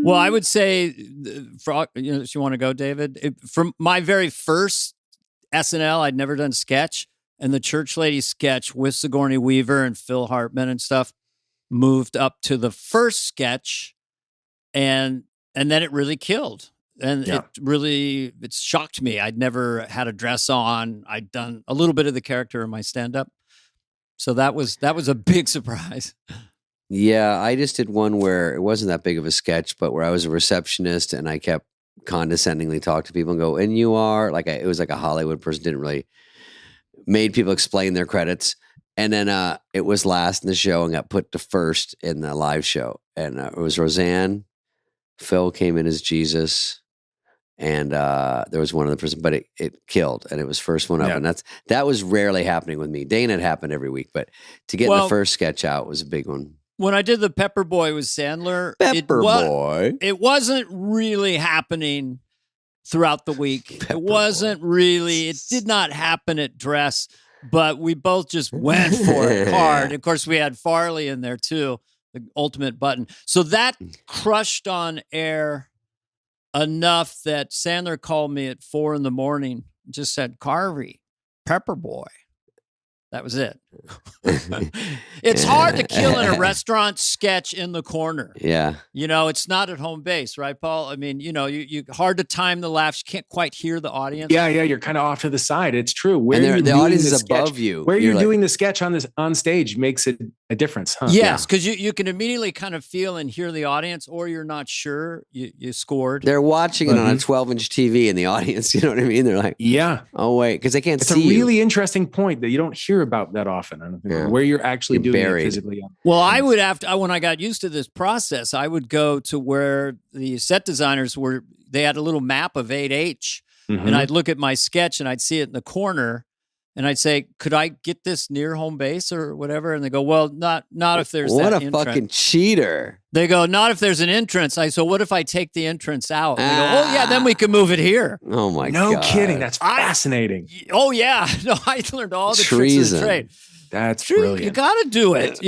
Well, I would say, if you want to go, David, from my very first SNL, I'd never done sketch, and the Church Lady sketch with Sigourney Weaver and Phil Hartman and stuff moved up to the first sketch, and then it really killed. And it shocked me. I'd never had a dress on. I'd done a little bit of the character in my stand-up. So that was a big surprise. Yeah, I just did one where it wasn't that big of a sketch, but where I was a receptionist and I kept condescendingly talk to people and go, and you are, like, it was like a Hollywood person, didn't really, made people explain their credits. And then it was last in the show and got put to first in the live show. And it was Roseanne. Phil came in as Jesus. And there was one other person, but it killed, and it was first one up. And that was rarely happening with me. Dana, it happened every week, but to get the first sketch out was a big one. When I did the Pepper Boy with Sandler, it wasn't really happening throughout the week. It did not happen at dress, but we both just went for it hard. Of course, we had Farley in there too, the ultimate button. So that crushed on air enough that Sandler called me at 4 a.m, just said, Carvey, Pepper Boy. That was it. It's hard to kill in a restaurant sketch in the corner. Yeah. It's not at home base, right, Paul? I mean, you hard to time the laughs. You can't quite hear the audience. Yeah. You're kind of off to the side. It's true. Where the audience is above you. Where you're doing the sketch on stage makes it a difference, huh? Yes, because you can immediately kind of feel and hear the audience, or you're not sure you scored. They're watching it on a 12-inch TV in the audience. You know what I mean? They're like, oh, wait, because they can't see you. It's a really interesting point that you don't hear about that often. I don't think where you're actually doing it physically. Well, I would have to, when I got used to this process, I would go to where the set designers were. They had a little map of 8H, and I'd look at my sketch and I'd see it in the corner, and I'd say, "Could I get this near home base or whatever?" And they go, "Well, not if there's what that a entrance." Fucking cheater. They go, "Not if there's an entrance." I so what if I take the entrance out? And they go, "Oh yeah, then we can move it here." Oh my god! No kidding. That's fascinating. Oh yeah, no, I learned all the tricks of the trade. That's brilliant. You got to do it,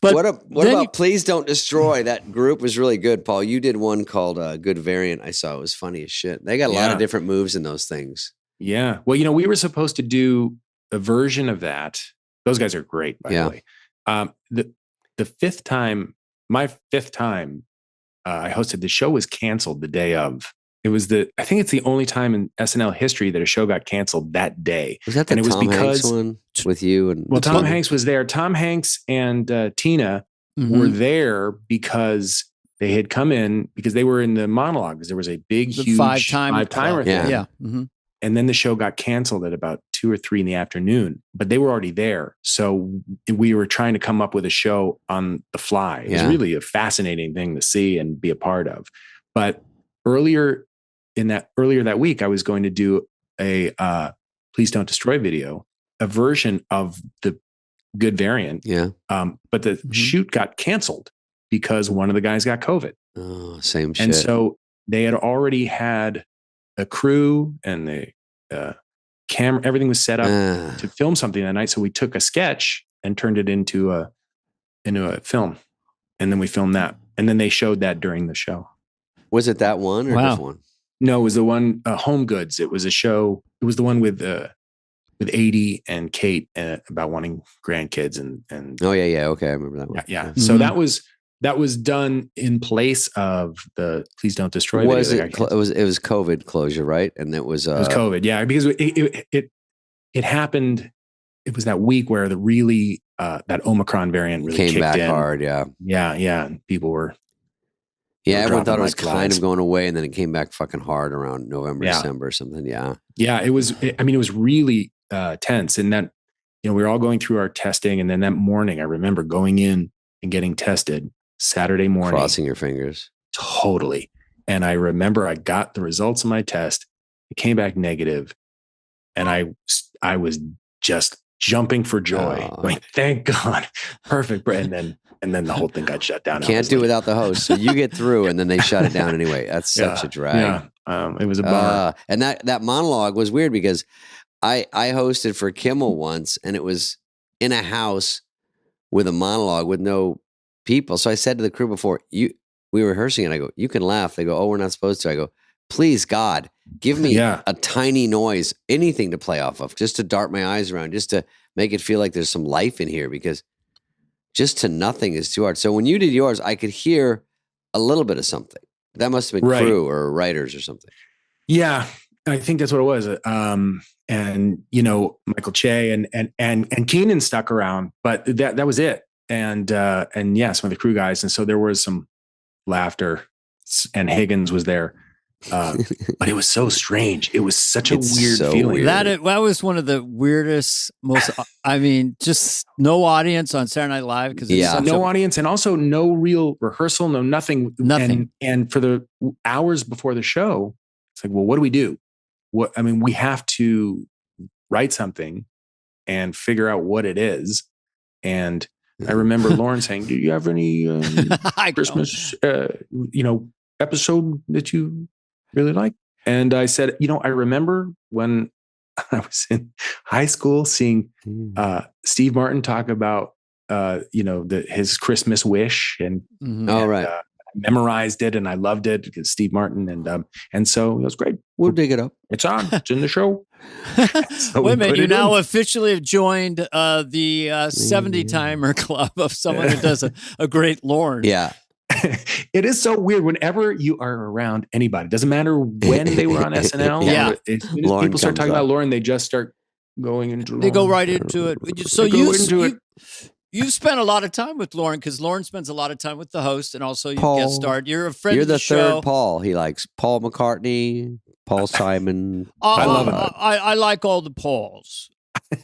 But what about Please Don't Destroy? That group was really good, Paul. You did one called Good Variant. I saw it was funny as shit. They got a lot of different moves in those things. Yeah. Well, we were supposed to do a version of that. Those guys are great, by the way. The fifth time I hosted, the show was canceled the day of. I think it's the only time in SNL history that a show got canceled that day. Was that the Tom Hanks one with you? And well, Tom Hanks was there. Tom Hanks and Tina were there because they had come in because they were in the monologue because there was a big, huge five-timer thing. Yeah. Mm-hmm. And then the show got canceled at about 2 or 3 in the afternoon, but they were already there. So we were trying to come up with a show on the fly. It was really a fascinating thing to see and be a part of. But earlier that week, I was going to do a Please Don't Destroy video, a version of the good variant. Yeah. But the shoot got canceled because one of the guys got COVID. Oh, same shit. And so they had already had a crew and the camera, everything was set up to film something that night. So we took a sketch and turned it into a film. And then we filmed that. And then they showed that during the show. Was it that one or this one? No, it was the one, Home Goods. It was a show. It was the one with Adie and Kate about wanting grandkids and. Oh yeah. Okay. I remember that one. Yeah. Mm-hmm. So that was done in place of the Please Don't Destroy. It was COVID closure, right? And it was COVID. Yeah. Because it happened. It was that week where the really, that Omicron variant really came kicked back in. hard. Yeah. Yeah. And people were. Yeah, everyone thought it was kind of going away, and then it came back fucking hard around November, December or something. Yeah. Yeah, it was really tense. And that, we were all going through our testing. And then that morning, I remember going in and getting tested Saturday morning. Crossing your fingers. Totally. And I remember I got the results of my test. It came back negative. And I was just jumping for joy. Going, thank God. Perfect. And then the whole thing got shut down. Can't do without the host. So you get through and then they shut it down anyway. That's such a drag. Yeah. It was a bummer. And that monologue was weird because I hosted for Kimmel once and it was in a house with a monologue with no people. So I said to the crew before, we were rehearsing and I go, you can laugh. They go, oh, we're not supposed to. I go, please, God, give me a tiny noise, anything to play off of, just to dart my eyes around, just to make it feel like there's some life in here because just to nothing is too hard. So when you did yours, I could hear a little bit of something. That must have been crew or writers or something. Yeah, I think that's what it was. And Michael Che and Keenan stuck around, but that was it. And some of the crew guys. And so there was some laughter, and Higgins was there. But it was so strange. It was such a weird feeling. That was one of the weirdest, most. I mean, just no audience on Saturday Night Live because no audience, and also no real rehearsal, no nothing. And for the hours before the show, it's like, well, what do we do? We have to write something and figure out what it is. And I remember Lauren saying, "Do you have any Christmas, episode that you really like?" And I said, I remember when I was in high school seeing Steve Martin talk about his Christmas wish, and I memorized it and I loved it because Steve Martin, and so it was great. We'll dig it up. It's on. It's in the show. So wait a minute, you now officially have joined the 70 timer club of someone who does a great Lorne. Yeah. It is so weird whenever you are around anybody. Doesn't matter when they were on SNL. Yeah. As soon as people start talking about Lauren, they just start going into Lauren. They go right into it. So you spent a lot of time with Lauren because Lauren spends a lot of time with the host and also you guest starred. You're a friend of the show. You're the third Paul. He likes Paul McCartney, Paul Simon. I love him. I like all the Pauls.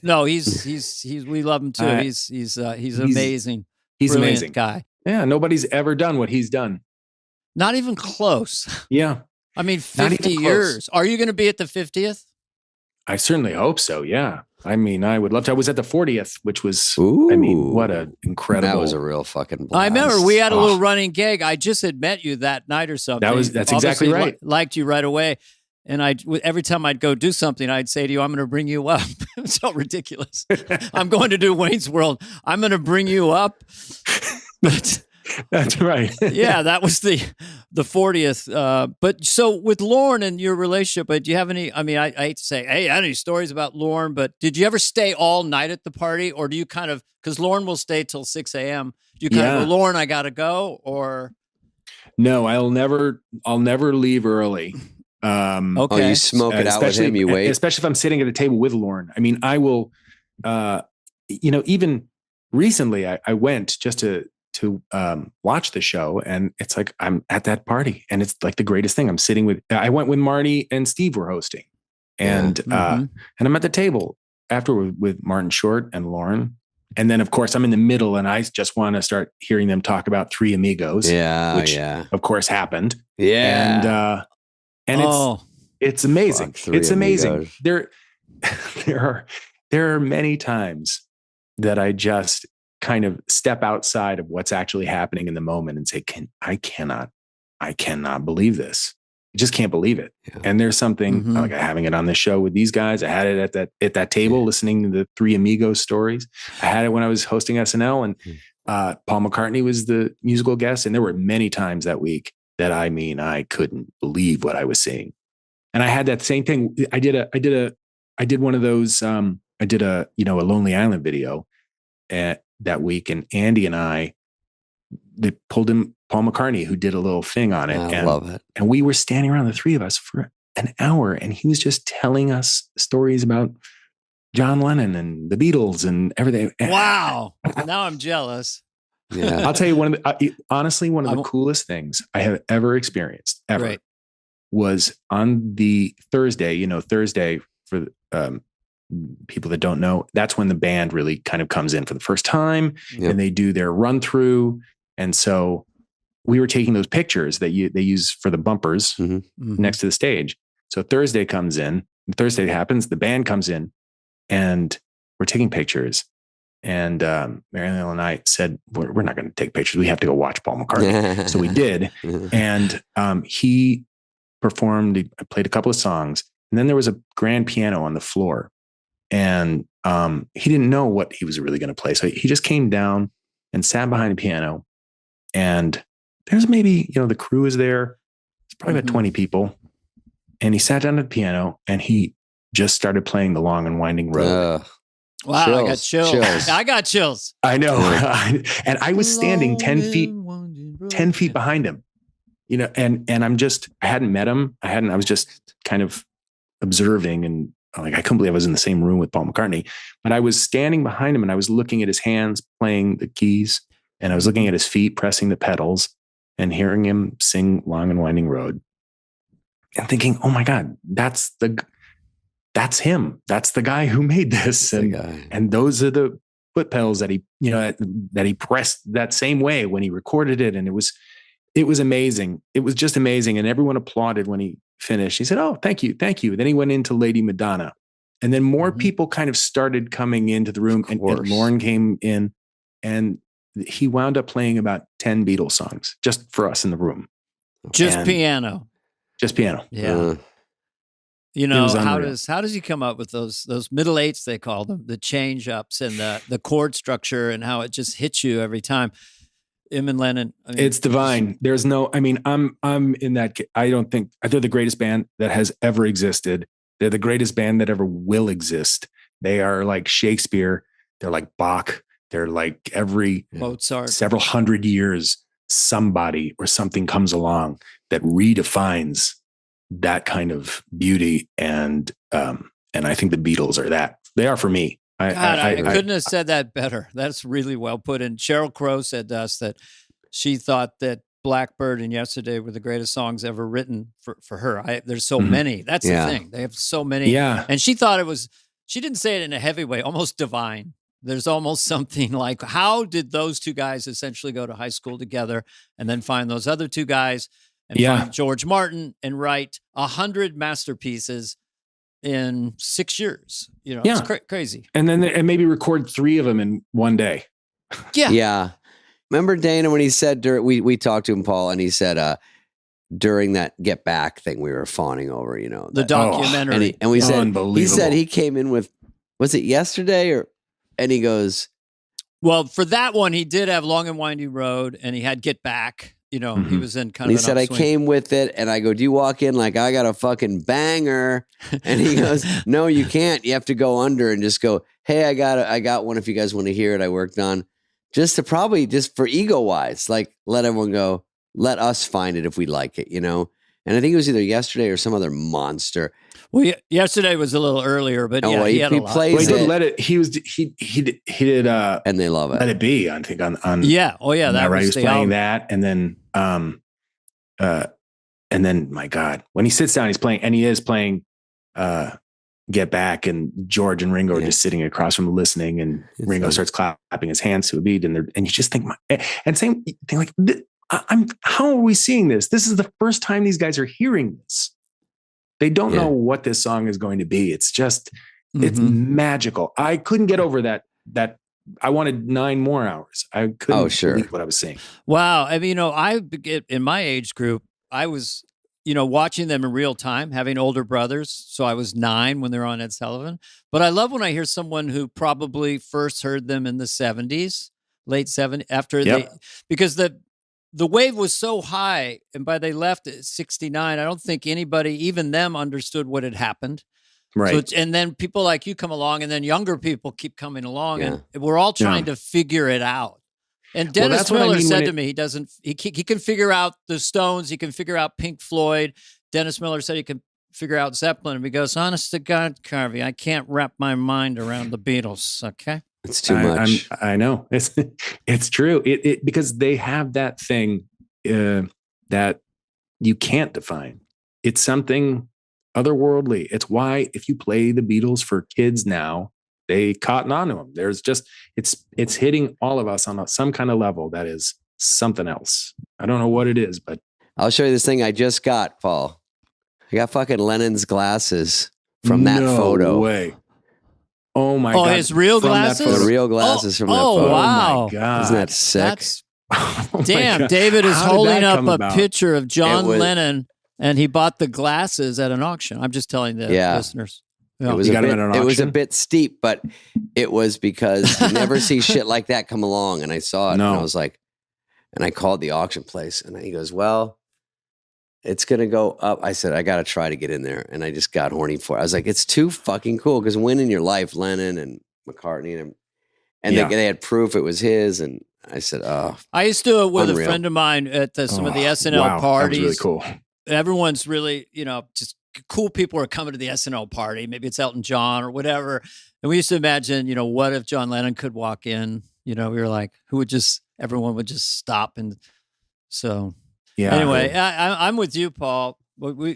No, he's we love him too. He's amazing. He's amazing guy. Yeah, nobody's ever done what he's done. Not even close. Yeah. I mean, 50 years. Are you going to be at the 50th? I certainly hope so, yeah. I mean, I would love to. I was at the 40th, which was, what an incredible. That was a real fucking blast. I remember we had a little running gag. I just had met you that night or something. That's exactly right. Liked you right away. And every time I'd go do something, I'd say to you, I'm going to bring you up. It's so ridiculous. I'm going to do Wayne's World. I'm going to bring you up. But that's right. Yeah, that was the 40th. But so with Lorne and your relationship, do you have any, I hate to say, hey, I have any stories about Lorne, but did you ever stay all night at the party? Or do you kind of, because Lorne will stay till 6 a.m. Do you kind of go, Lorne, I got to go? Or? No, I'll never leave early. Oh, you smoke it out with him. You wait, especially if I'm sitting at a table with Lorne. I mean, I will. Even recently, I went just to watch the show, and it's like I'm at that party, and it's like the greatest thing. I went with Marty and Steve were hosting, and and I'm at the table after with Martin Short and Lorne. And then, of course, I'm in the middle, and I just want to start hearing them talk about Three Amigos, which, of course, happened. Yeah, and it's amazing. It's amazing. There are many times that I just kind of step outside of what's actually happening in the moment and say, I cannot believe this. I just can't believe it. Yeah. And there's something like having it on the show with these guys. I had it at that table listening to the Three Amigos stories. I had it when I was hosting SNL, and Paul McCartney was the musical guest. And there were many times that week that I couldn't believe what I was seeing. And I had that same thing. I did one of those. I did a Lonely Island video that week, and Andy and they pulled in Paul McCartney, who did a little thing on it. I love it. And we were standing around, the three of us, for an hour, and he was just telling us stories about John Lennon and the Beatles and everything. Wow. Now I'm jealous. Yeah. I'll tell you, honestly, one of the coolest things I have ever experienced was on the Thursday. Thursday, for people that don't know, that's when the band really kind of comes in for the first time, and they do their run through. And so we were taking those pictures that they use for the bumpers next to the stage. So Thursday comes in, Thursday happens, the band comes in, and we're taking pictures. And Marilyn and I said, we're not going to take pictures. We have to go watch Paul McCartney. So we did. And he performed, I played a couple of songs, and then there was a grand piano on the floor. And he didn't know what he was really going to play. So he just came down and sat behind the piano. And there's maybe, the crew is there. It's probably about 20 people. And he sat down at the piano, and he just started playing The Long and Winding Road. Wow, chills, I got chills. I got chills. I know. And I was standing 10 feet behind him, and I hadn't met him. I was just kind of observing, and I couldn't believe I was in the same room with Paul McCartney, but I was standing behind him, and I was looking at his hands playing the keys, and I was looking at his feet pressing the pedals, and hearing him sing Long and Winding Road, and thinking, oh my God, that's him. That's the guy who made this. And those are the foot pedals that he pressed that same way when he recorded it. And it was amazing. It was just amazing. And everyone applauded when he finished. He said, oh, thank you. Thank you. Then he went into Lady Madonna, and then more people kind of started coming into the room, and Lorne came in, and he wound up playing about 10 Beatles songs just for us in the room. Just piano. Yeah. How does he come up with those middle eights, they call them, the change ups and the chord structure, and how it just hits you every time? Him and Lennon, it's divine. There's no, I'm in that. I don't think they're the greatest band that has ever existed. They're the greatest band that ever will exist. They are like Shakespeare. They're like Bach. They're like every Mozart. Several hundred years, somebody or something comes along that redefines that kind of beauty. And I think the Beatles are that. They are for me. I couldn't have said that better. That's really well put. And Sheryl Crow said to us that she thought that Blackbird and Yesterday were the greatest songs ever written for her. There's so many. That's the thing. They have so many. Yeah. And she thought she didn't say it in a heavy way, almost divine. There's almost something like, how did those two guys essentially go to high school together and then find those other two guys and find George Martin and write 100 masterpieces in 6 years? It's crazy. And then and maybe record 3 of them in one day. Yeah. Remember Dana when he said we talked to him, Paul, and he said during that Get Back thing we were fawning over, the documentary, and we said he said he came in with, was it Yesterday and he goes, well, for that one he did have Long and Winding Road, and he had Get Back. He was in kind of. He said, I came with it, and I go, do you walk in like I got a fucking banger? And he goes, no, you can't. You have to go under and just go, hey, I got one. If you guys want to hear it, I worked on, just to probably just for ego wise, like let everyone go, let us find it if we like it, And I think it was either yesterday or some other monster. Well, yesterday was a little earlier, but he had a lot. Plays he did Let It. He did. And they love it. Let It Be. I think on. Yeah. Oh yeah. That right. He was playing album. that, and then my God, when he sits down, he's playing, and he is playing. Get Back, and George and Ringo are just sitting across from him listening, and Ringo starts clapping his hands to a beat, and you just think, and same thing, like, how are we seeing this? This is the first time these guys are hearing this. They don't know what this song is going to be. It's just, it's magical. I couldn't get over that I wanted 9 more hours. I couldn't believe what I was seeing. Wow. I mean, in my age group, I was, watching them in real time, having older brothers. So I was 9 when they were on Ed Sullivan. But I love when I hear someone who probably first heard them in the 70s, late 70s, because the wave was so high, and by they left at 69, I don't think anybody, even them, understood what had happened. Right. So and then people like you come along, and then younger people keep coming along, and we're all trying to figure it out. And Dennis Miller said to me, he can figure out the Stones. He can figure out Pink Floyd. Dennis Miller said he can figure out Zeppelin. And he goes, honest to God, Carvey, I can't wrap my mind around the Beatles. Okay. It's too much. I know. It's true. Because they have that thing that you can't define. It's something otherworldly. It's why if you play the Beatles for kids now, they cotton on to them. There's just, it's hitting all of us on some kind of level that is something else. I don't know what it is, but I'll show you this thing I just got, Paul. I got fucking Lennon's glasses from that photo. No way. Oh my God. Oh, his real glasses? The real glasses from that photo. Oh, wow. Oh my God. Isn't that sick? Damn, David is holding up a picture of John Lennon, and he bought the glasses at an auction. I'm just telling the listeners. It was a bit steep, but it was because you never see shit like that come along. And I saw it, and I was like, and I called the auction place, and he goes, well, it's going to go up. I said, I got to try to get in there. And I just got horny for it. I was like, it's too fucking cool. Because when in your life, Lennon and McCartney and they had proof it was his. And I said, oh, I used to do it with a friend of mine at some of the SNL parties. That was really cool. Everyone's really, just cool people are coming to the SNL party. Maybe it's Elton John or whatever. And we used to imagine, what if John Lennon could walk in? We were like, everyone would just stop. And so, anyway, I'm with you, Paul.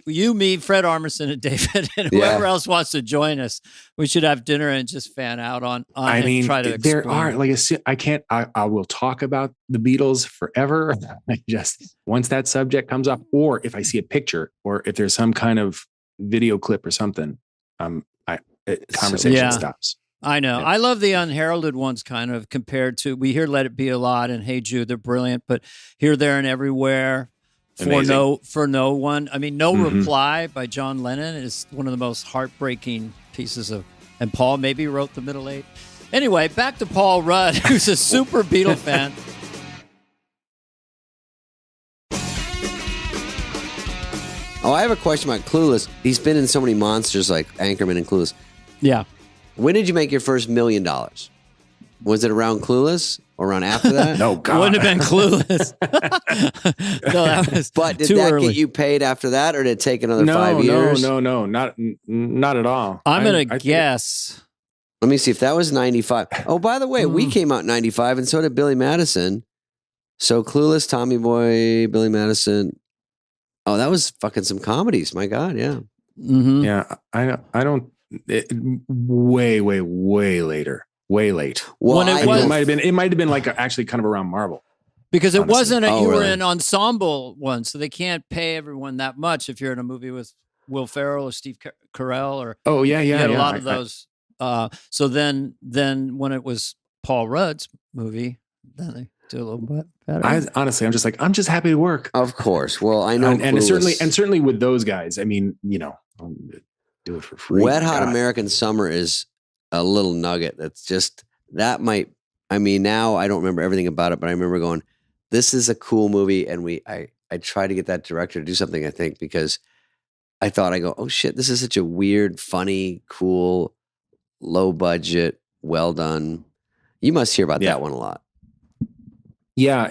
You, me, Fred Armisen, and David, and whoever else wants to join us, we should have dinner and just fan out on I mean, try to explain. There are I will talk about the Beatles forever. I just, once that subject comes up, or if I see a picture, or if there's some kind of video clip or something, conversation stops. I know. I love the unheralded ones kind of compared to, we hear Let It Be a lot and Hey Jude, they're brilliant, but Here, There, and Everywhere. For no one. I mean, No Reply by John Lennon is one of the most heartbreaking pieces of, and Paul maybe wrote The Middle Eight. Anyway, back to Paul Rudd, who's a super Beatle fan. Oh, I have a question about Clueless. He's been in so many monsters like Anchorman and Clueless. Yeah. When did you make your first $1 million? Was it around Clueless or around after that? No, God. Wouldn't have been Clueless. No, that was But did too that early. get you paid after that, or did it take another 5 years? No, not at all. I'm going to guess. Let me see if that was 95. Oh, by the way, we came out in 95, and so did Billy Madison. So Clueless, Tommy Boy, Billy Madison. Oh, that was fucking some comedies. My God, yeah. Mm-hmm. Yeah, I don't. Way later. Way late. Well, it might have been like actually kind of around Marvel. Because it wasn't you were really? an ensemble one, so they can't pay everyone that much if you're in a movie with Will Ferrell or Steve Carell or you had a lot of those. So then when it was Paul Rudd's movie, then they do a little bit better. I'm just happy to work. Of course. Well, I know, and certainly with those guys. I mean, I'll do it for free. Wet Hot American Summer is a little nugget. That's just now I don't remember everything about it, but I remember going, this is a cool movie. And I tried to get that director to do something, I think, because I thought, oh shit, this is such a weird, funny, cool, low budget, well done. You must hear about that one a lot. Yeah,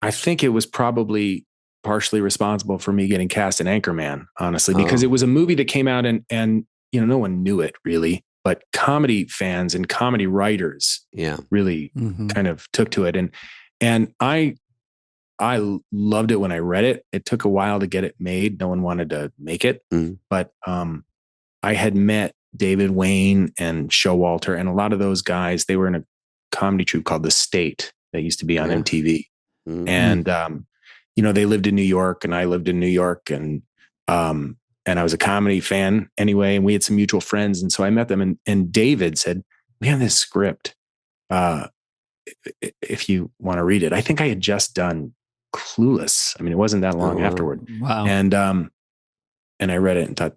I think it was probably partially responsible for me getting cast in Anchorman, honestly, because it was a movie that came out and no one knew it really, but comedy fans and comedy writers really kind of took to it. And I loved it when I read it. It took a while to get it made. No one wanted to make it, but I had met David Wayne and Showalter and a lot of those guys. They were in a comedy troupe called The State that used to be on MTV. And, they lived in New York and I lived in New York and I was a comedy fan anyway. And we had some mutual friends. And so I met them and David said, we have this script. If you want to read it, I think I had just done Clueless. I mean, it wasn't that long afterward. Wow. And I read it and thought,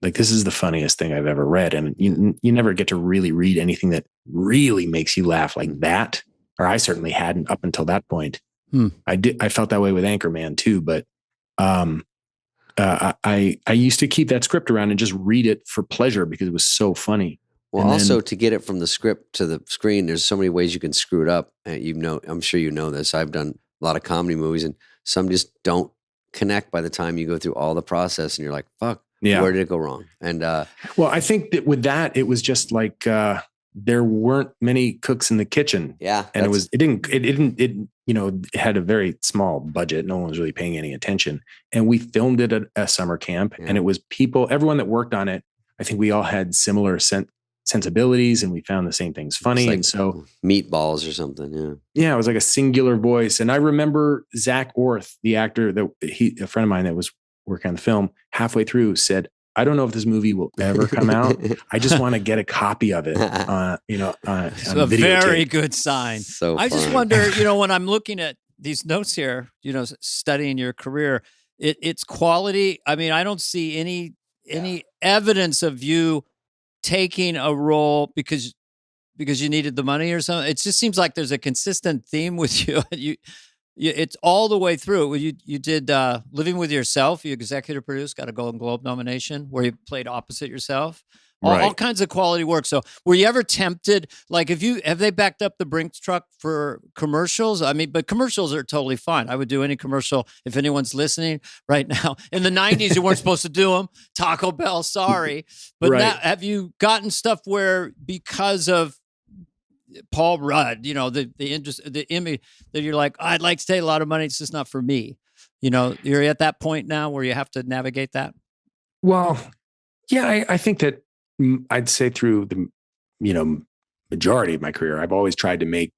this is the funniest thing I've ever read. And you never get to really read anything that really makes you laugh like that. Or I certainly hadn't up until that point. I felt that way with Anchorman too, but I used to keep that script around and just read it for pleasure because it was so funny. Well, and also to get it from the script to the screen, there's so many ways you can screw it up. I'm sure you know this. I've done a lot of comedy movies and some just don't connect by the time you go through all the process and you're like, fuck, where did it go wrong? And well, I think that with that, it was just like there weren't many cooks in the kitchen. Yeah. And it had a very small budget. No one was really paying any attention. And we filmed it at a summer camp and it was everyone that worked on it. I think we all had similar sensibilities and we found the same things funny. Like and so meatballs or something. Yeah. It was like a singular voice. And I remember Zach Orth, the actor a friend of mine that was working on the film, halfway through said, I don't know if this movie will ever come out. I just want to get a copy of it. It's a very good sign. So I just wonder, when I'm looking at these notes here, studying your career, it's quality. I mean, I don't see any evidence of you taking a role because you needed the money or something. It just seems like there's a consistent theme with you. It's all the way through. You did Living with Yourself. You executive produced, got a Golden Globe nomination where you played opposite yourself. All kinds of quality work. So were you ever tempted? Like, have they backed up the Brinks truck for commercials? I mean, but commercials are totally fine. I would do any commercial if anyone's listening right now. In the 90s, you weren't supposed to do them. Taco Bell, sorry. But now, have you gotten stuff where because of Paul Rudd, the image that you're like, I'd like to take a lot of money. It's just not for me. You're at that point now where you have to navigate that. Well, yeah, I think that I'd say through the, majority of my career, I've always tried to make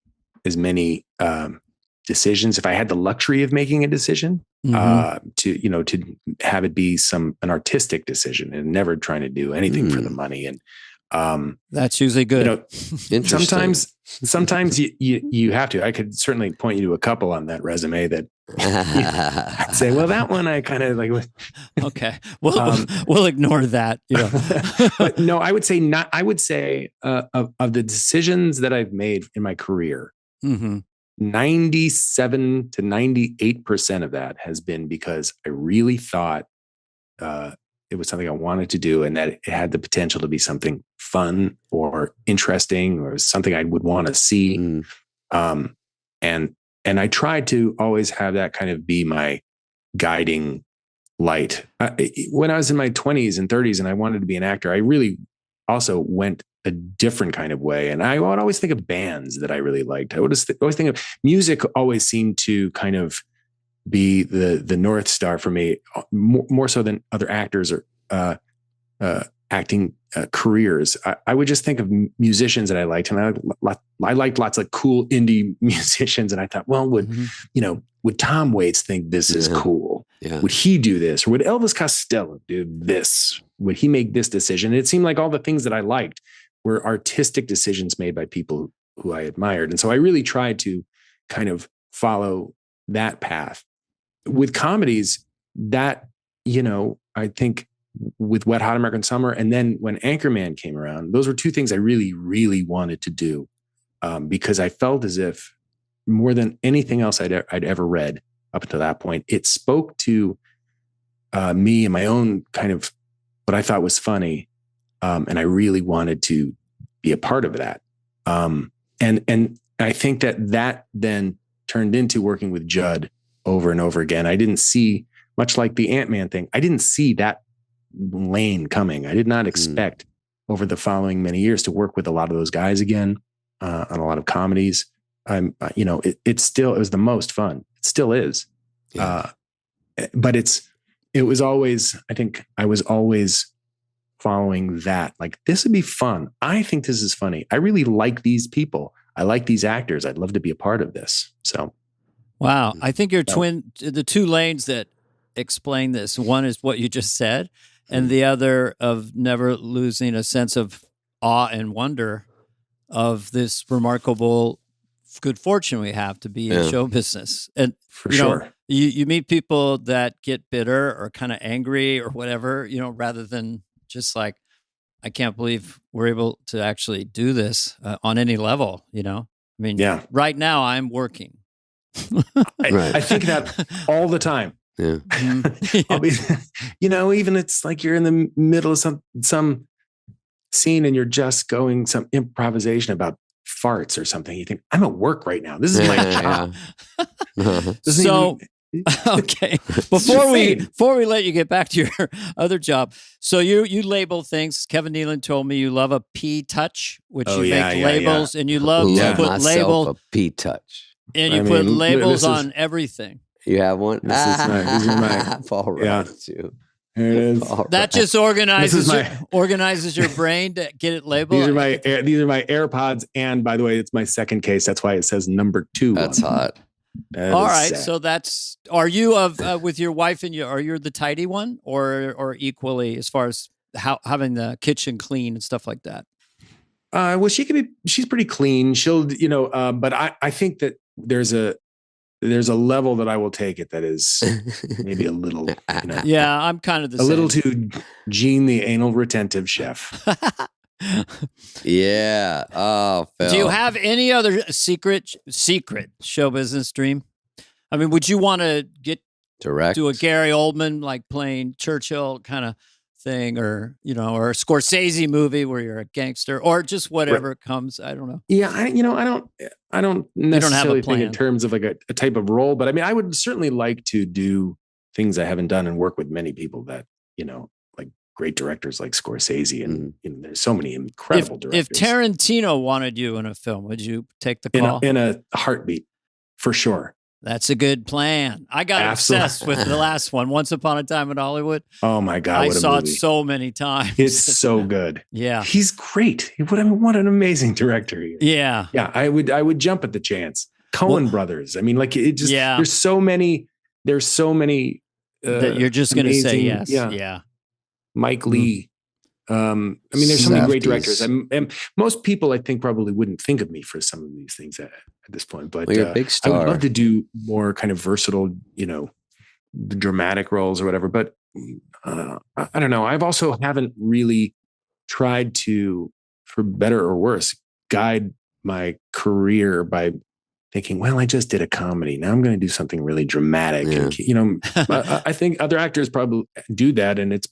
as many decisions. If I had the luxury of making a decision, to have it be an artistic decision and never trying to do anything for the money. And that's usually good. Sometimes you have to. I could certainly point you to a couple on that resume that I'd say, well, that one I kind of like. Okay, we'll ignore that. But no, I would say not. I would say of the decisions that I've made in my career, 97 to 98% of that has been because I really thought it was something I wanted to do and that it had the potential to be something fun or interesting or something I would want to see. And I tried to always have that kind of be my guiding light. When I was in my 20s and 30s and I wanted to be an actor, I really also went a different kind of way. And I would always think of bands that I really liked. I would always think of music always seemed to kind of be the North Star for me, more so than other actors or acting careers. I would just think of musicians that I liked, and I liked lots of cool indie musicians. And I thought, well, would Tom Waits think this is cool? Yeah. Would he do this? Or would Elvis Costello do this? Would he make this decision? And it seemed like all the things that I liked were artistic decisions made by people who I admired. And so I really tried to kind of follow that path. With comedies, that, I think with Wet Hot American Summer, and then when Anchorman came around, those were two things I really, really wanted to do because I felt as if more than anything else I'd ever read up until that point, it spoke to me and my own kind of what I thought was funny, and I really wanted to be a part of that. And I think that then turned into working with Judd over and over again. I didn't see, much like the Ant-Man thing, I didn't see that lane coming. I did not expect over the following many years to work with a lot of those guys again on a lot of comedies. It was the most fun. It still is. Yeah. But it was always, I think I was always following that. Like, this would be fun. I think this is funny. I really like these people. I like these actors. I'd love to be a part of this. So. Wow. I think the two lanes that explain this, one is what you just said, and the other of never losing a sense of awe and wonder of this remarkable good fortune we have to be in show business. And for sure, you meet people that get bitter or kind of angry or whatever, rather than just like, I can't believe we're able to actually do this on any level. I mean, right now I'm working. I think that all the time. Yeah. I'll be, even it's like you're in the middle of some scene and you're just going some improvisation about farts or something. You think, I'm at work right now. This is my job. Okay. Before we let you get back to your other job, so you label things. Kevin Nealon told me you love a P touch, which you make labels, and you love to put labels. A P touch. And you put labels on everything. You have one? These are my Paul Rudd, too. Here it is. That just organizes your brain to get it labeled. These are my AirPods, and by the way, it's my second case. That's why it says number 2. That's hot. All right, so that's. Are you with your wife and you? Are you the tidy one, or equally as far as having the kitchen clean and stuff like that? Well, she's pretty clean. She'll, but I think that there's a level that I will take it that is maybe a little, Yeah, I'm kind of the same. Little too Gene the anal retentive chef. Yeah. Oh, Phil. Do you have any other secret show business dream? I mean, would you want to get direct do a Gary Oldman, like playing Churchill kind of thing, or or a Scorsese movie where you're a gangster, or just whatever comes? I don't know. Yeah, I don't necessarily think in terms of like a type of role, but I mean, I would certainly like to do things I haven't done and work with many people that like great directors like Scorsese, and there's so many incredible directors. If Tarantino wanted you in a film, would you take the call? In a heartbeat, for sure. That's a good plan. I got obsessed with the last one, Once Upon a Time in Hollywood. Oh my God. I saw it so many times. It's so good. Yeah. He's great. What an amazing director he is. Yeah. Yeah. I would jump at the chance. Coen brothers. I mean, like, it just, there's so many that you're just going to say yes. Yeah. Mike Lee. I mean, there's so many great directors. And most people, I think, probably wouldn't think of me for some of these things at this point. But you're a big star. I would love to do more kind of versatile, dramatic roles or whatever. But I don't know. I've also haven't really tried to, for better or worse, guide my career by thinking, well, I just did a comedy. Now I'm going to do something really dramatic. Yeah. And, I think other actors probably do that, and it's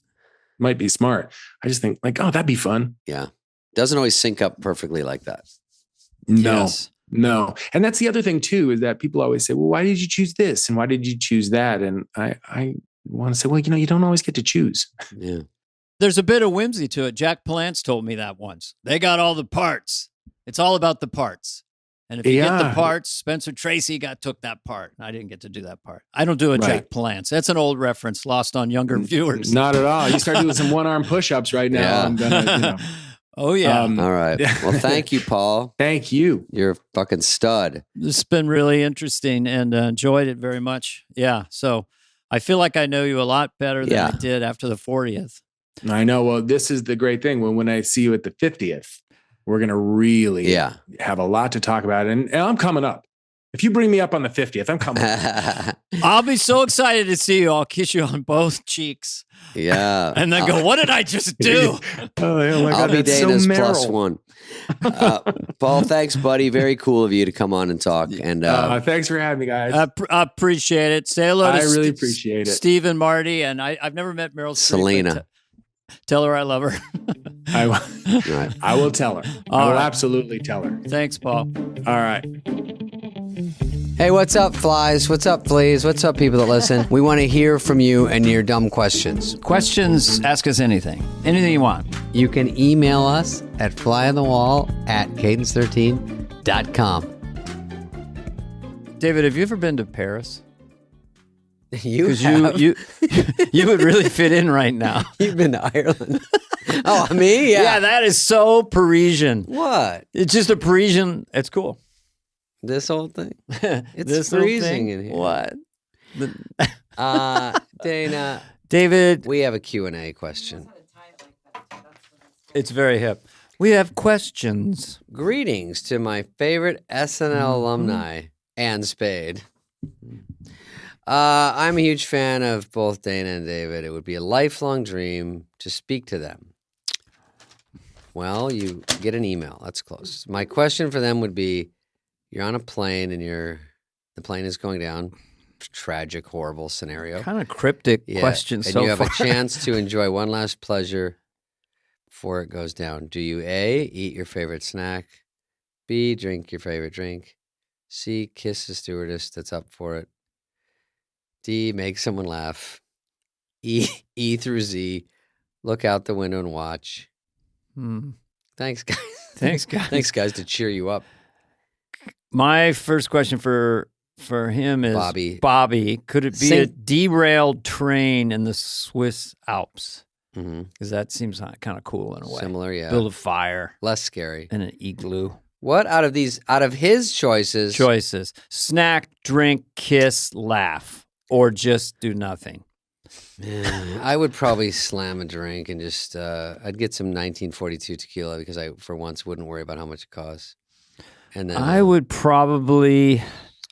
might be smart. I just think like, oh, that'd be fun. Yeah. Doesn't always sync up perfectly like that. No. And that's the other thing too, is that people always say, well, why did you choose this? And why did you choose that? And I want to say, well, you don't always get to choose. Yeah. There's a bit of whimsy to it. Jack Palance told me that once. They got all the parts. It's all about the parts. And if you get the parts, Spencer Tracy took that part. I didn't get to do that part. I don't do a Jack Palance. That's an old reference lost on younger viewers. Not at all. You start doing some one-arm push-ups right now. Yeah. I'm gonna, Oh, yeah. All right. Well, thank you, Paul. Thank you. You're a fucking stud. This has been really interesting and enjoyed it very much. Yeah. So I feel like I know you a lot better than I did after the 40th. I know. Well, this is the great thing. When I see you at the 50th, we're going to really have a lot to talk about. And I'm coming up. If you bring me up on the 50th, I'm coming up. I'll be so excited to see you. I'll kiss you on both cheeks. Yeah. And then go, what did I just do? Oh my God, I'll be Dana's plus one. Paul, thanks, buddy. Very cool of you to come on and talk. And thanks for having me, guys. I appreciate it. Say hello to really appreciate it. Steve and Marty. And I've never met Meryl Streep. Selena. Tell her I love her. I will tell her. I will absolutely tell her. Thanks, Paul. All right. Hey, what's up, flies? What's up, fleas? What's up, people that listen? We want to hear from you and your dumb questions. Questions, ask us anything. Anything you want. You can email us at flyonthewall@cadence13.com. David, have you ever been to Paris? You would really fit in right now. You've been to Ireland. Oh, me? Yeah. Yeah, that is so Parisian. What? It's just a Parisian. It's cool. This whole thing? It's this freezing in here. What? Dana. David. We have a Q&A question. It's very hip. We have questions. Greetings to my favorite SNL alumni and Spade. I'm a huge fan of both Dana and David. It would be a lifelong dream to speak to them. Well, you get an email. That's close. My question for them would be, you're on a plane and the plane is going down. Tragic, horrible scenario. Kind of cryptic question so far. And you have a chance to enjoy one last pleasure before it goes down. Do you A, eat your favorite snack, B, drink your favorite drink, C, kiss the stewardess that's up for it, D, make someone laugh, E through Z, look out the window and watch. Thanks, guys. Thanks, guys. Thanks, guys, to cheer you up. My first question for him is, Bobby, could it be a derailed train in the Swiss Alps? Because that seems kind of cool in a way. Similar, yeah. Build a fire. Less scary. And an igloo. What out of his choices? Snack, drink, kiss, laugh, or just do nothing. Man, I would probably slam a drink and just, I'd get some 1942 tequila because I, for once, wouldn't worry about how much it costs. And then I would probably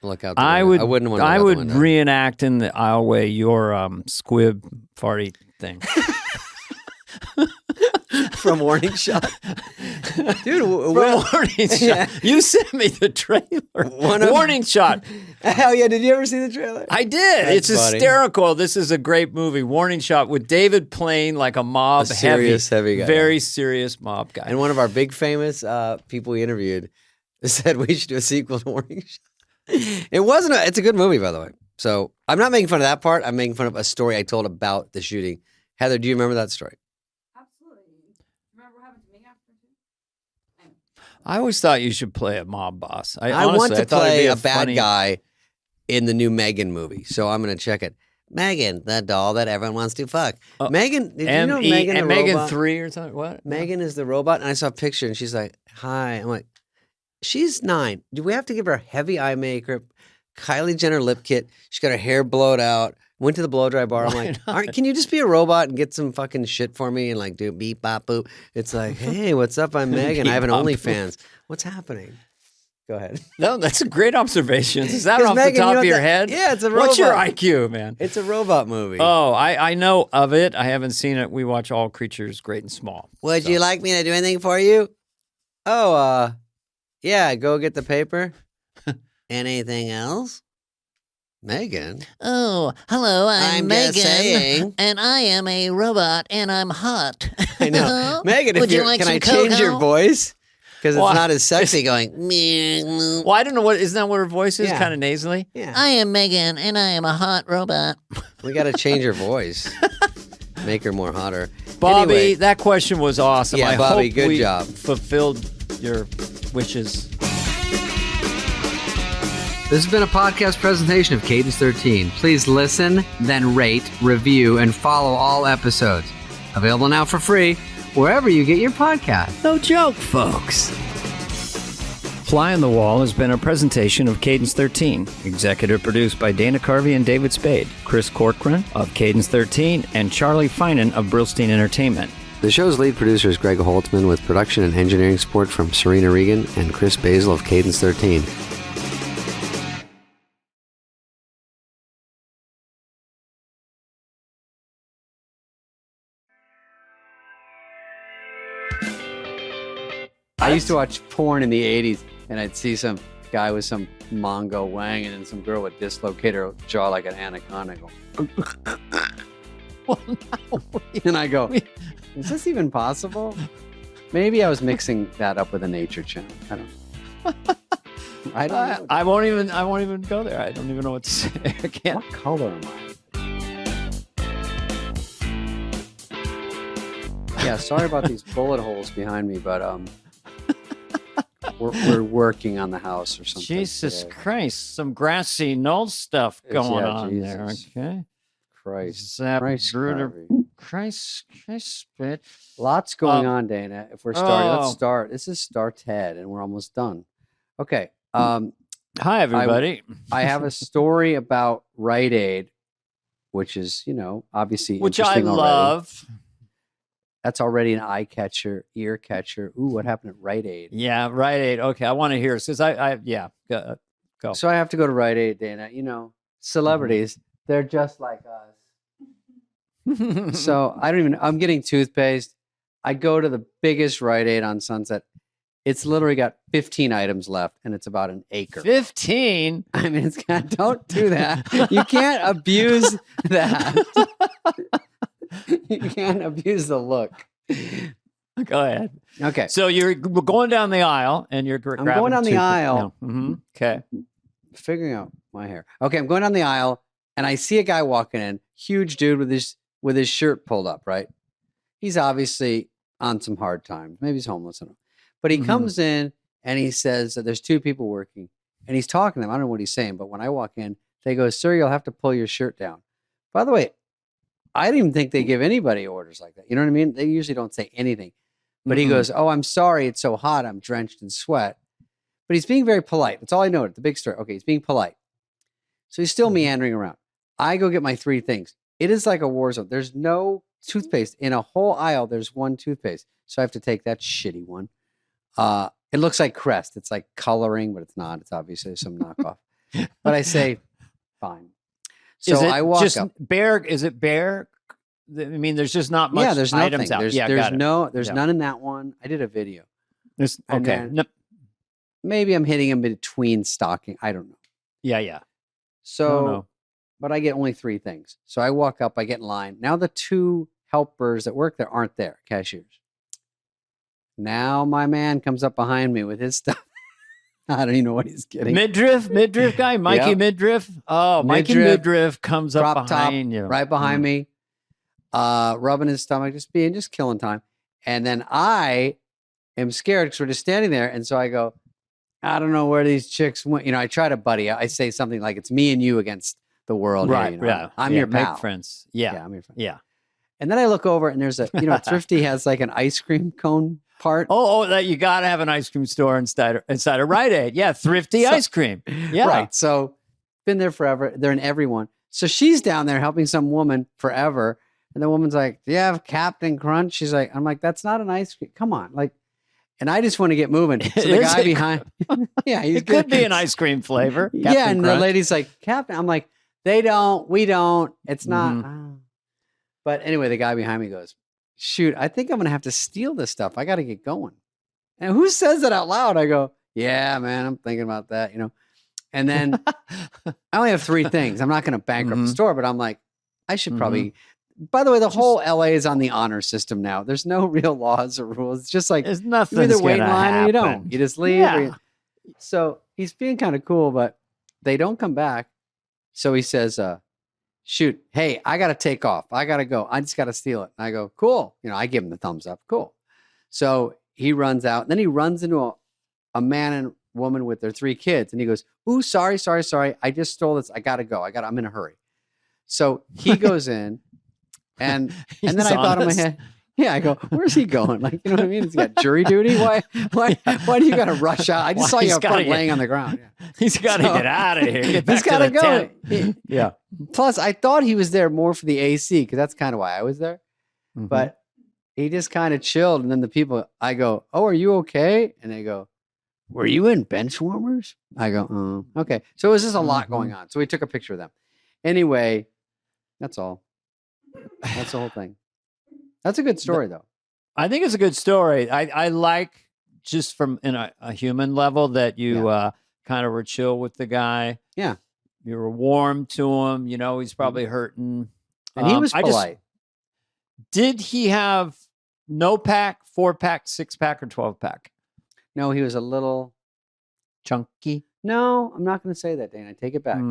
look out the window. I would reenact in the aisleway your squib farty thing. From Warning Shot. Dude, Warning Shot. Yeah. You sent me the trailer. Warning Shot. Hell yeah, did you ever see the trailer? I did. It's hysterical. This is a great movie. Warning Shot with David playing like a mob heavy guy. Very serious mob guy. And one of our big famous people we interviewed said we should do a sequel to Warning Shot. It's a good movie, by the way. So I'm not making fun of that part. I'm making fun of a story I told about the shooting. Heather, do you remember that story? I always thought you should play a mob boss. I want to play a bad guy in the new Megan movie, so I'm going to check it. Megan, the doll that everyone wants to fuck. Megan, did you know Megan the Megan robot? 3 or something? What? Megan is the robot, and I saw a picture, and she's like, hi. I'm like, she's 9. Do we have to give her heavy eye makeup, Kylie Jenner lip kit? She's got her hair blowed out. Went to the blow dry bar. I'm like, can you just be a robot and get some fucking shit for me and like do beep bop boop? It's like, hey, what's up? I'm Megan. I have an OnlyFans. What's happening? Go ahead. No, that's a great observation. Is that off Megan, the top of your head? Yeah, it's a robot. What's your IQ, man? It's a robot movie. Oh, I know of it. I haven't seen it. We watch All Creatures Great and Small. Would you like me to do anything for you? Oh, yeah, go get the paper. Anything else? Megan? Oh, hello, I'm Megan, and I am a robot, and I'm hot. I know. Megan, can I change your voice? Because it's not as sexy going, well, I don't know, isn't that what her voice is? Yeah. Kind of nasally? Yeah. I am Megan, and I am a hot robot. We got to change her voice. Make her more hotter. Bobby, anyway, that question was awesome. Yeah, Bobby, good job. Fulfilled your wishes. This has been a podcast presentation of Cadence 13. Please listen, then rate, review, and follow all episodes. Available now for free wherever you get your podcast. No joke, folks. Fly on the Wall has been a presentation of Cadence 13. Executive produced by Dana Carvey and David Spade, Chris Corcoran of Cadence 13, and Charlie Finan of Brillstein Entertainment. The show's lead producer is Greg Holtzman with production and engineering support from Serena Regan and Chris Basil of Cadence 13. I used to watch porn in the 80s, and I'd see some guy with some Mongo wang and then some girl with dislocated her jaw like an anaconda go. And I go, is this even possible? Maybe I was mixing that up with a nature channel. I don't know. I don't know. I won't even go there. I don't even know what to say. I can't. What color am I? Yeah, sorry about these bullet holes behind me, but we're working on the house or something. Jesus Christ, some grassy knoll stuff going on there. Okay. Christ. Christ, Spade. Lots going on, Dana. If we're starting, let's start. This is Star Ted, and we're almost done. Okay. Hi, everybody. I have a story about Rite Aid, which is, obviously interesting I love. Already. That's already an eye catcher, ear catcher. Ooh, what happened at Rite Aid? Yeah, Rite Aid. Okay, I want to hear because go. So I have to go to Rite Aid, Dana. Celebrities, they're just like us. So I'm getting toothpaste. I go to the biggest Rite Aid on Sunset. It's literally got 15 items left, and it's about an acre. 15? I mean, don't do that. You can't abuse that. You can't abuse the look. Go ahead. Okay. So you're going down the aisle, and you're grabbing. I'm going down the aisle. Yeah. Mm-hmm. Okay. Figuring out my hair. Okay, I'm going down the aisle, and I see a guy walking in, huge dude with his shirt pulled up. Right. He's obviously on some hard times. Maybe he's homeless. I don't know. But he comes in and he says that there's two people working, and he's talking to them. I don't know what he's saying, but when I walk in, they go, "Sir, you'll have to pull your shirt down." By the way, I didn't even think they give anybody orders like that. You know what I mean? They usually don't say anything. But he goes, "Oh, I'm sorry. It's so hot. I'm drenched in sweat." But he's being very polite. That's all I noted. The big story. Okay, he's being polite. So he's still meandering around. I go get my 3 things. It is like a war zone. There's no toothpaste. In a whole aisle, there's one toothpaste. So I have to take that shitty one. It looks like Crest. It's like coloring, but it's not. It's obviously some knockoff. But I say, fine. So I walk up. Is it bare? I mean, there's just not much. Yeah, there's items nothing. out. There's none in that one. I did a video. Okay. Maybe I'm hitting him between stocking. I don't know. Yeah. So, but I get only 3 things. So I walk up, I get in line. Now the 2 helpers that work there aren't there, cashiers. Now my man comes up behind me with his stuff. I don't even know what he's getting. Midriff guy, Mikey Yep. Midriff. Oh, Mikey Midriff comes up behind you, right behind me, rubbing his stomach, just killing time. And then I am scared because we're just standing there, and so I go, I don't know where these chicks went. I try to buddy. I say something like, "It's me and you against the world." Right? Here, Yeah, I'm your pal. Make friends. Yeah, I'm your friend. Yeah. And then I look over, and there's Thrifty has like an ice cream cone part. Oh, that you got to have an ice cream store inside a Rite Aid. Yeah, Thrifty ice cream. Yeah. Right. So been there forever. They're in everyone. So she's down there helping some woman forever. And the woman's like, "Do you have Captain Crunch?" She's like, I'm like, "That's not an ice cream. Come on." And I just want to get moving. So the guy behind, it could be an ice cream flavor. Captain and Crunch. The lady's like, "Captain." I'm like, we don't. It's not. But anyway, the guy behind me goes, "Shoot, I think I'm going to have to steal this stuff. I got to get going." And who says that out loud? I go, "Yeah, man, I'm thinking about that, And then I only have 3 things. I'm not going to bankrupt the store, but I'm like, I should probably. By the way, the whole LA is on the honor system now. There's no real laws or rules. It's just like there's nothing. You either wait in line or you don't. You just leave. Yeah. So he's being kind of cool, but they don't come back. So he says, "Shoot, hey, I got to take off. I got to go. I just got to steal it." And I go, "Cool." I give him the thumbs up. Cool. So he runs out. Then he runs into a man and woman with their 3 kids. And he goes, "Ooh, sorry. I just stole this. I got to go. I'm in a hurry." So he goes in. And then I thought in my head, I go, "Where's he going?" You know what I mean? He's got jury duty. Why do you got to rush out? I just saw you up front laying on the ground. Yeah. He's got to get out of here. He's got to go. Yeah. Plus, I thought he was there more for the AC because that's kind of why I was there. But he just kind of chilled. And then the people, I go, "Oh, are you okay?" And they go, "Were you in bench warmers?" I go, "Okay." So it was just a lot going on. So we took a picture of them. Anyway, that's all. That's the whole thing. That's a good story, though. I think it's a good story. I like just from in a human level that you kind of were chill with the guy. Yeah. You were warm to him. He's probably hurting. And he was polite. Did he have no pack, 4-pack, 6-pack, or 12-pack? No, he was a little chunky. No, I'm not going to say that, Dana. Take it back.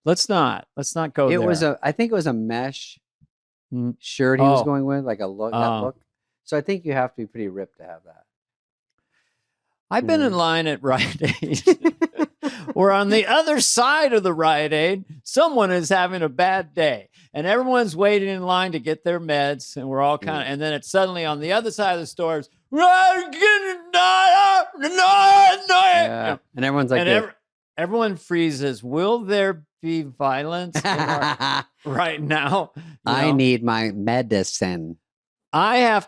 Let's not go there. I think it was a mesh shirt he was going with, like that look. So I think you have to be pretty ripped to have that. I've been in line at Rite Aid. Or on the other side of the Rite Aid, someone is having a bad day. And everyone's waiting in line to get their meds. And we're all kind of, and then it's suddenly on the other side of the stores. Yeah. And everyone's like, everyone freezes. Will there be violence right now? I need my medicine. I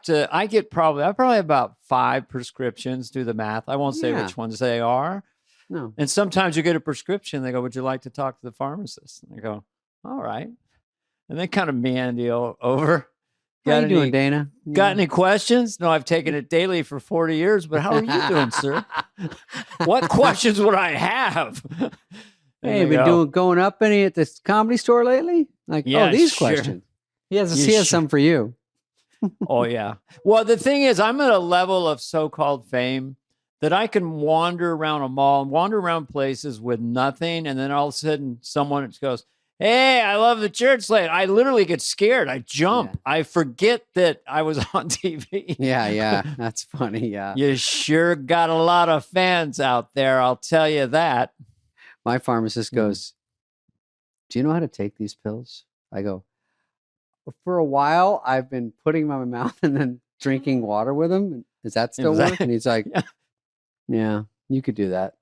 probably about 5 prescriptions. Do the math. I won't say which ones they are. No. And sometimes you get a prescription. They go, would you like to talk to the pharmacist? And I go, all right. And they kind of meander over. How are you doing, Dana? Got any questions? No, I've taken it daily for 40 years, but how are you doing, sir? What questions would I have? Hey, been going up any at this comedy store lately? Like, these questions. He has some for you. Oh, yeah. Well, the thing is, I'm at a level of so-called fame that I can wander around a mall and wander around places with nothing. And then all of a sudden someone just goes, hey, I love the church slate. I literally get scared. I jump. Yeah. I forget that I was on TV. Yeah. That's funny. Yeah. You sure got a lot of fans out there. I'll tell you that. My pharmacist goes, do you know how to take these pills? I go, for a while, I've been putting them in my mouth and then drinking water with them. Does that still work? And he's like, yeah, you could do that.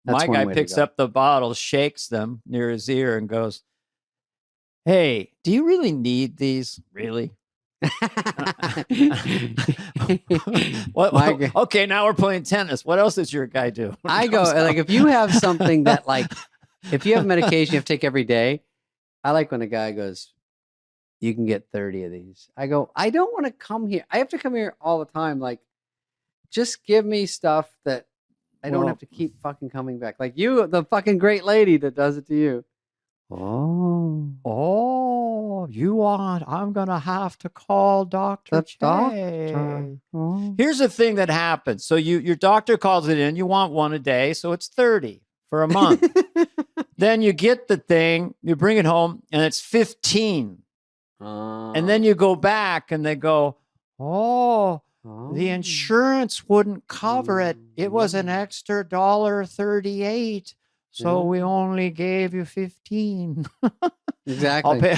That's my guy picks up the bottle, shakes them near his ear and goes, hey, do you really need these? Really? Okay, now we're playing tennis. What else does your guy do? I go, like, if you have something that, like, if you have medication you have to take every day, I like when a guy goes, you can get 30 of these. I go, I don't want to come here. I have to come here all the time. Like, just give me stuff that I don't have to keep fucking coming back. Like you, the fucking great lady that does it to you. Oh, you want, I'm going to have to call Dr. J. Here's the thing that happens. So your doctor calls it in. You want one a day. So it's 30 for a month. Then you get the thing, you bring it home and it's 15. And then you go back and they go, the insurance wouldn't cover it. It was an extra $1.38. So we only gave you 15. Exactly.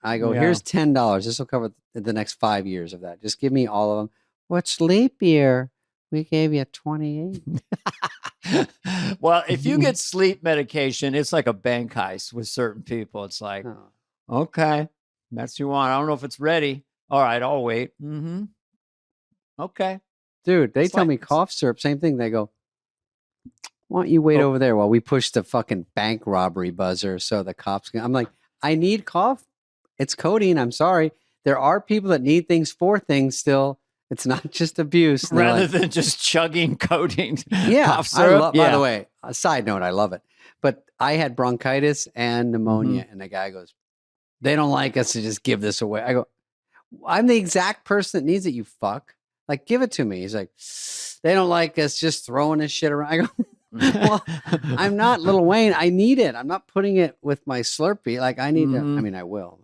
I go, here's $10. This will cover the next 5 years of that. Just give me all of them. What's leap year? We gave you 28. Well, if you get sleep medication, it's like a bank heist with certain people. It's like, okay, that's what you want. I don't know if it's ready. All right, I'll wait. Mm-hmm. Okay. Dude, they tell me cough syrup, same thing. They go, why don't you wait over there while we push the fucking bank robbery buzzer so the cops can... I'm like, I need cough. It's codeine. I'm sorry. There are people that need things for things still. It's not just abuse. Rather than just chugging codeine. Yeah. Cough syrup. By the way, a side note, I love it. But I had bronchitis and pneumonia, and the guy goes, they don't like us to just give this away. I go, I'm the exact person that needs it, you fuck. Like, give it to me. He's like, they don't like us just throwing this shit around. I go, well, I'm not Lil Wayne. I need it. I'm not putting it with my Slurpee. Like, I need to. I mean, I will.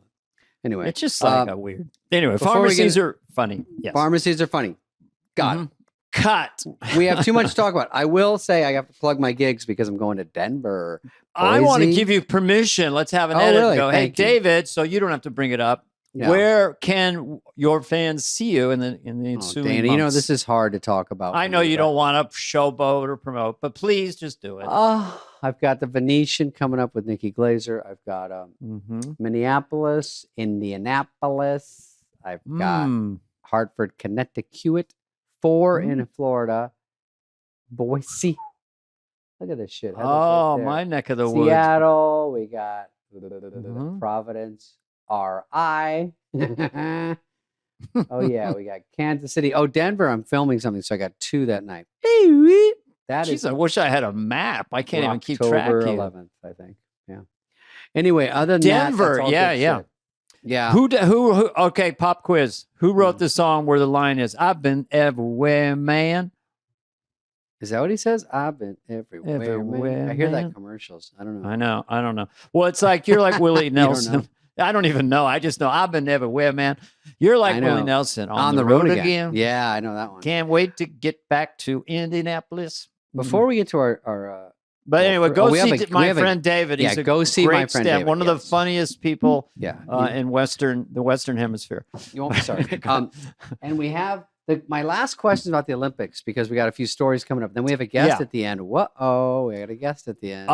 Anyway. It's just like a weird. Anyway, pharmacies are funny. Yes. Pharmacies are funny. Got it. Cut. We have too much to talk about. I will say I have to plug my gigs because I'm going to Denver. I want to give you permission. Let's have an edit and go, hey, David, so you don't have to bring it up. Yeah. Where can your fans see you in the ensuing Dana, months? you know, this is hard to talk about. I know you don't want to showboat or promote, but please just do it. I've got the Venetian coming up with Nikki Glazer. I've got Minneapolis, Indianapolis. I've got Hartford, Connecticut, 4 in Florida, Boise. Look at this shit. My neck of the woods. Seattle. We got Providence. R.I. Oh, yeah. We got Kansas City. Oh, Denver. I'm filming something, so I got 2 that night. I wish I had a map. I can't even keep track of October 11th, I think. Yeah. Anyway, other than Denver. Denver. Yeah. Who? Okay, pop quiz. Who wrote the song where the line is, I've been everywhere, man? Is that what he says? I've been everywhere, man. I hear that in commercials. I don't know. I don't know. Well, it's like you're like Willie Nelson. I don't even know. I just know I've been everywhere, man. You're like Willie Nelson on the road again. Yeah, I know that one. Can't wait to get back to Indianapolis. Before we get to our but anyway, go see my friend David. He's go see my friend David. One of the funniest people in the Western Hemisphere. You won't be sorry. And we have my last question about the Olympics because we got a few stories coming up. Then we have a guest at the end. Whoa, we got a guest at the end.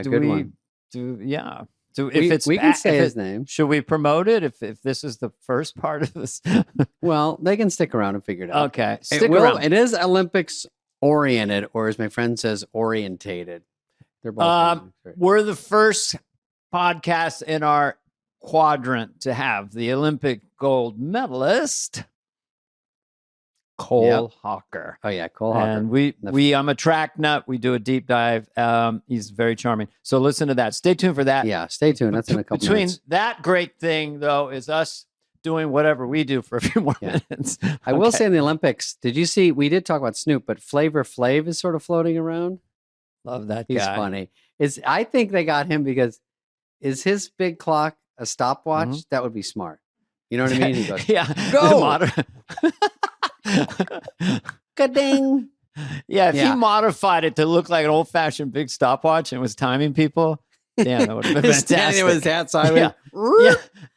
Good one. We can say his name. Should we promote it if this is the first part of this? Well, they can stick around and figure it out. Okay, stick around. It is Olympics oriented, or as my friend says, orientated. They're both. We're the first podcast in our quadrant to have the Olympic gold medalist, Cole Hawker. Oh yeah, Cole Hawker. And I'm a track nut. We do a deep dive. He's very charming. So listen to that. Stay tuned for that. Yeah, stay tuned. That's in a couple minutes. Between that great thing though is us doing whatever we do for a few more minutes. I will say in the Olympics, did you see? We did talk about Snoop, but Flavor Flav is sort of floating around. Love that guy. He's funny. I think they got him because is his big clock a stopwatch? Mm-hmm. That would be smart. You know what I mean? He goes, go. Ka-ding. Yeah, if he modified it to look like an old-fashioned big stopwatch and was timing people, damn, that would have been fantastic. Standing with his hat sideways.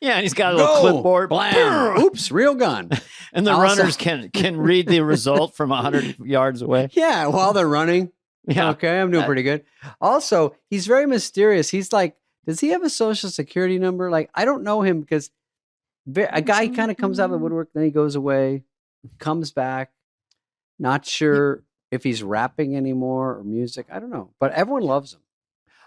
Yeah, and he's got a little clipboard. Blam. Oops, real gun. And the runners can read the result from 100 yards away. Yeah, while they're running. Yeah. Okay, I'm doing pretty good. Also, he's very mysterious. He's like, does he have a social security number? Like, I don't know him because a guy kind of comes out of the woodwork, then he goes away, comes back. Not sure if he's rapping anymore or music. I don't know. But everyone loves him.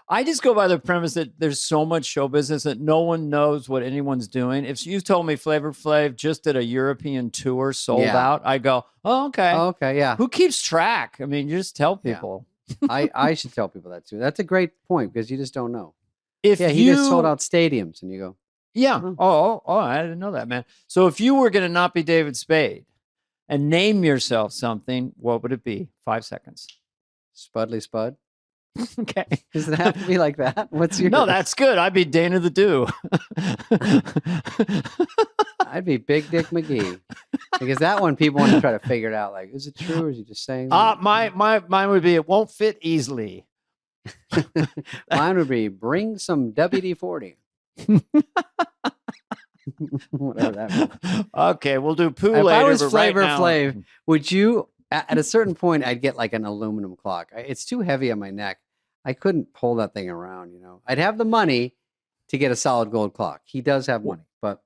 I just go by the premise that there's so much show business that no one knows what anyone's doing. If you told me Flavor Flav just did a European tour sold out, I go, oh, okay. Oh, okay, yeah. Who keeps track? I mean, you just tell people. Yeah. I should tell people that too. That's a great point because you just don't know. He just sold out stadiums and you go. Yeah. Oh, I didn't know that, man. So if you were going to not be David Spade and name yourself something, what would it be? 5 seconds. Spudly Spud. Okay. Does it have to be like that? What's your? No, that's good. I'd be Dana the Dew. I'd be Big Dick McGee because that one people want to try to figure it out. Like, is it true or is he just saying? Mine would be it won't fit easily. Mine would be bring some WD-40. Whatever that means. Okay, we'll do poo later. If I was Flavor Flav, would you? At a certain point, I'd get like an aluminum clock. It's too heavy on my neck. I couldn't pull that thing around, you know. I'd have the money to get a solid gold clock. He does have money, but...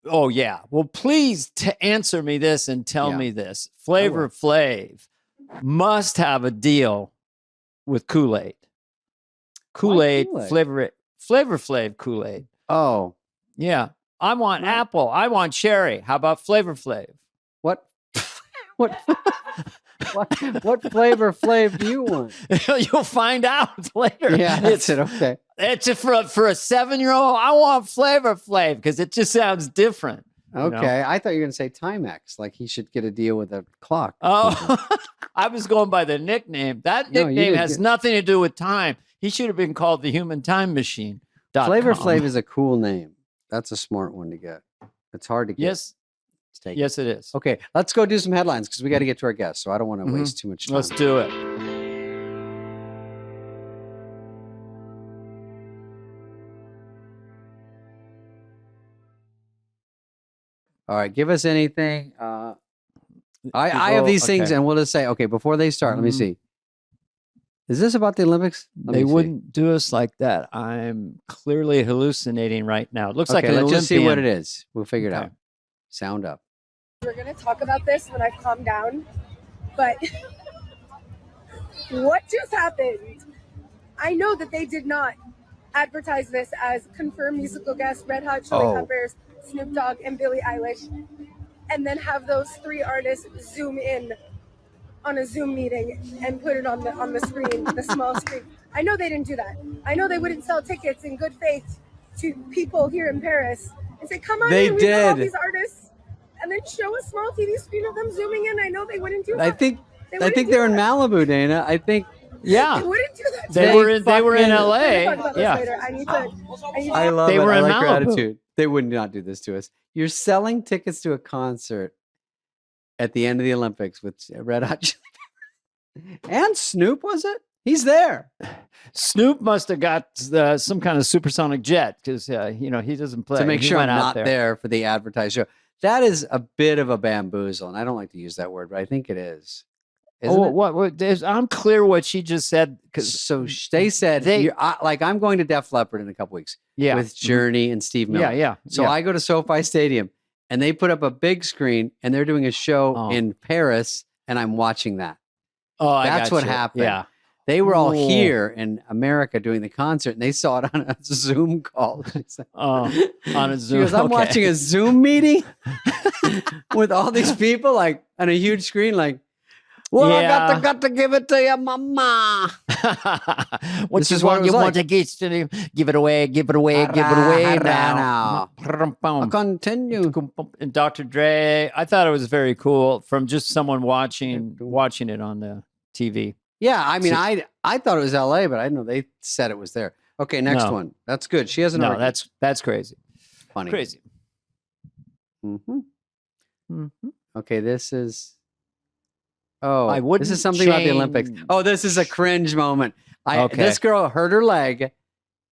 Oh, yeah. Well, please answer me this and tell me this. Flavor Flav must have a deal with Kool-Aid. Kool-Aid, Flavor Flav Kool-Aid. Oh. Yeah. I want apple. I want cherry. How about Flavor Flav? What? What Flavor Flav do you want? You'll find out later. Yeah, that's it. Okay. It's for a 7-year-old. I want Flavor Flav because it just sounds different. Okay. I thought you were going to say Timex, like he should get a deal with a clock. Oh, I was going by the nickname. That nickname has nothing to do with time. He should have been called the Human Time Machine. Flavor Flav is a cool name. That's a smart one to get. It's hard to get. Yes, it is. Okay, let's go do some headlines because we got to get to our guests. So I don't want to waste too much time. Let's do it. All right, give us anything. I have these things, and we'll just say, okay, before they start, let me see. Is this about the Olympics? They wouldn't do us like that. I'm clearly hallucinating right now. It looks like an let's Olympian. Just see what it is. We'll figure it out. Sound up. We're going to talk about this when I calm down, but what just happened? I know that they did not advertise this as confirmed musical guest, Red Hot Chili Peppers, Snoop Dogg, and Billie Eilish, and then have those 3 artists zoom in on a Zoom meeting and put it on the screen, the small screen. I know they didn't do that. I know they wouldn't sell tickets in good faith to people here in Paris and say, come on in, we know all these artists. And then show a small TV screen of them zooming in. I know they wouldn't do that. I think I think they're in Malibu, Dana. I think. Yeah, they wouldn't do that. They were in L.A. Yeah, I love they it. Were I in like Malibu. your attitude. They would not do this to us. You're selling tickets to a concert at the end of the Olympics with Red Hot Chili Peppers. And Snoop, was it? He's there. Snoop must have got some kind of supersonic jet because he doesn't play. To make sure I'm not there. there for the advertised show. That is a bit of a bamboozle, and I don't like to use that word, but I think it is. What? I'm clear what she just said. So they said, I'm going to Def Leppard in a couple weeks. Yeah, with Journey and Steve Miller. Yeah. So I go to SoFi Stadium, and they put up a big screen, and they're doing a show in Paris, and I'm watching that. Oh, that's what happened. Yeah. They were all here in America doing the concert, and they saw it on a Zoom call. On a Zoom. Because I'm watching a Zoom meeting with all these people, like on a huge screen, like, well, I got to give it to you, mama. This is what you want to get to do. Give it away now. I'll continue. And Dr. Dre, I thought it was very cool from just someone watching it on the TV. Yeah, I mean, I thought it was LA, but I didn't know they said it was there. Okay, next one. That's good. She hasn't. No, that's crazy. Funny. Crazy. Okay, this is. Oh, this is something about the Olympics. Oh, this is a cringe moment. This girl hurt her leg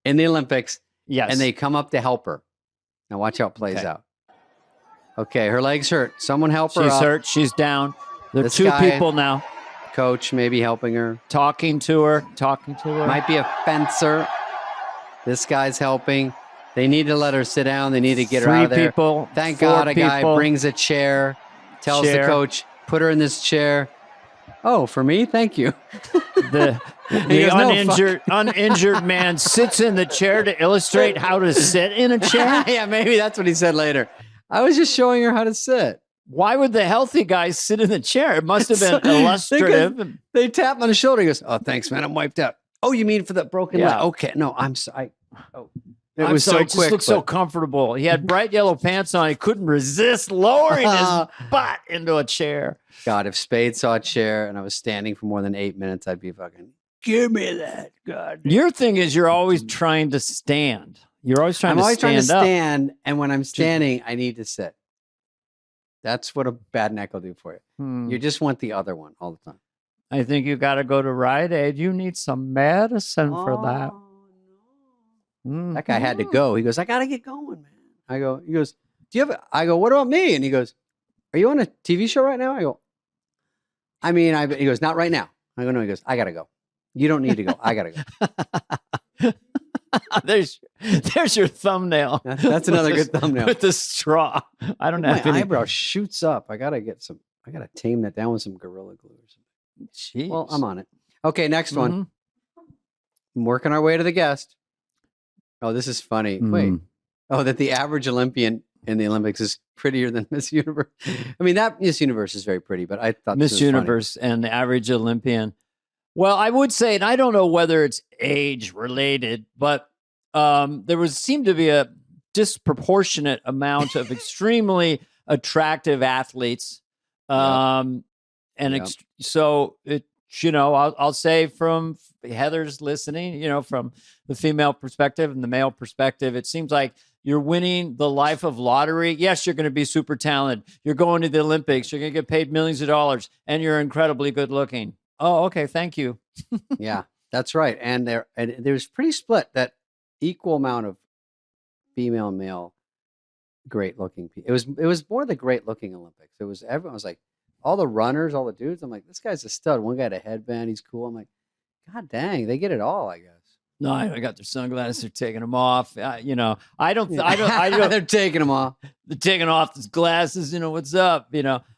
in the Olympics. Yes. And they come up to help her. Now watch how it plays out. Okay, her leg's hurt. Someone help her up. She's hurt. She's down. There are two people now. Coach maybe helping her. Talking to her. Might be a fencer. This guy's helping. They need to let her sit down. They need to get her out of there. Thank God a guy brings a chair, tells the coach, put her in this chair. Oh, for me? Thank you. The uninjured man sits in the chair to illustrate how to sit in a chair? Yeah, maybe that's what he said later. I was just showing her how to sit. Why would the healthy guy sit in the chair? It must have been illustrative. They tap on the shoulder. He goes, oh, thanks, man. I'm wiped out. Oh, you mean for the broken leg? Okay. No, I'm sorry. It was so quick. It just looked so comfortable. He had bright yellow pants on. He couldn't resist lowering his butt into a chair. God, if Spade saw a chair and I was standing for more than 8 minutes, I'd be fucking, give me that. God. Your thing is you're always trying to stand. You're always trying to stand up. I'm always trying to stand, and when I'm standing, I need to sit. That's what a bad neck will do for you. You just want the other one all the time. I think you got to go to Rite Aid. You need some medicine for that. No. That guy had to go. He goes, I got to get going, man. He goes, do you have I go, what about me? And he goes, are you on a TV show right now? I go, he goes, not right now. I go, no. He goes, I got to go. You don't need to go. I got to go. There's your thumbnail. That's another good thumbnail. With the straw. I don't have my eyebrow shoots up. I got to tame that down with some Gorilla Glue or something. Jeez. Well, I'm on it. Okay, next one. I'm working our way to the guest. Oh, this is funny. Wait. Oh, that the average Olympian in the Olympics is prettier than Miss Universe. I mean, that Miss Universe is very pretty, but I thought Miss Universe and the average Olympian. Well, I would say, and I don't know whether it's age related, but there seemed to be a disproportionate amount of extremely attractive athletes. So it, I'll say from Heather's listening, from the female perspective and the male perspective, it seems like you're winning the life of lottery. Yes, you're going to be super talented. You're going to the Olympics. You're going to get paid millions of dollars, and you're incredibly good looking. Oh, okay. Thank you. Yeah, that's right. And there's pretty split, that equal amount of female and male great looking people. It was more the great looking Olympics. It was, everyone was like, all the runners, all the dudes. I'm like, this guy's a stud. One guy had a headband. He's cool. I'm like, God dang, they get it all, I guess. No, I got their sunglasses. They're taking them off. I don't. They're taking them off. They're taking off his glasses. What's up?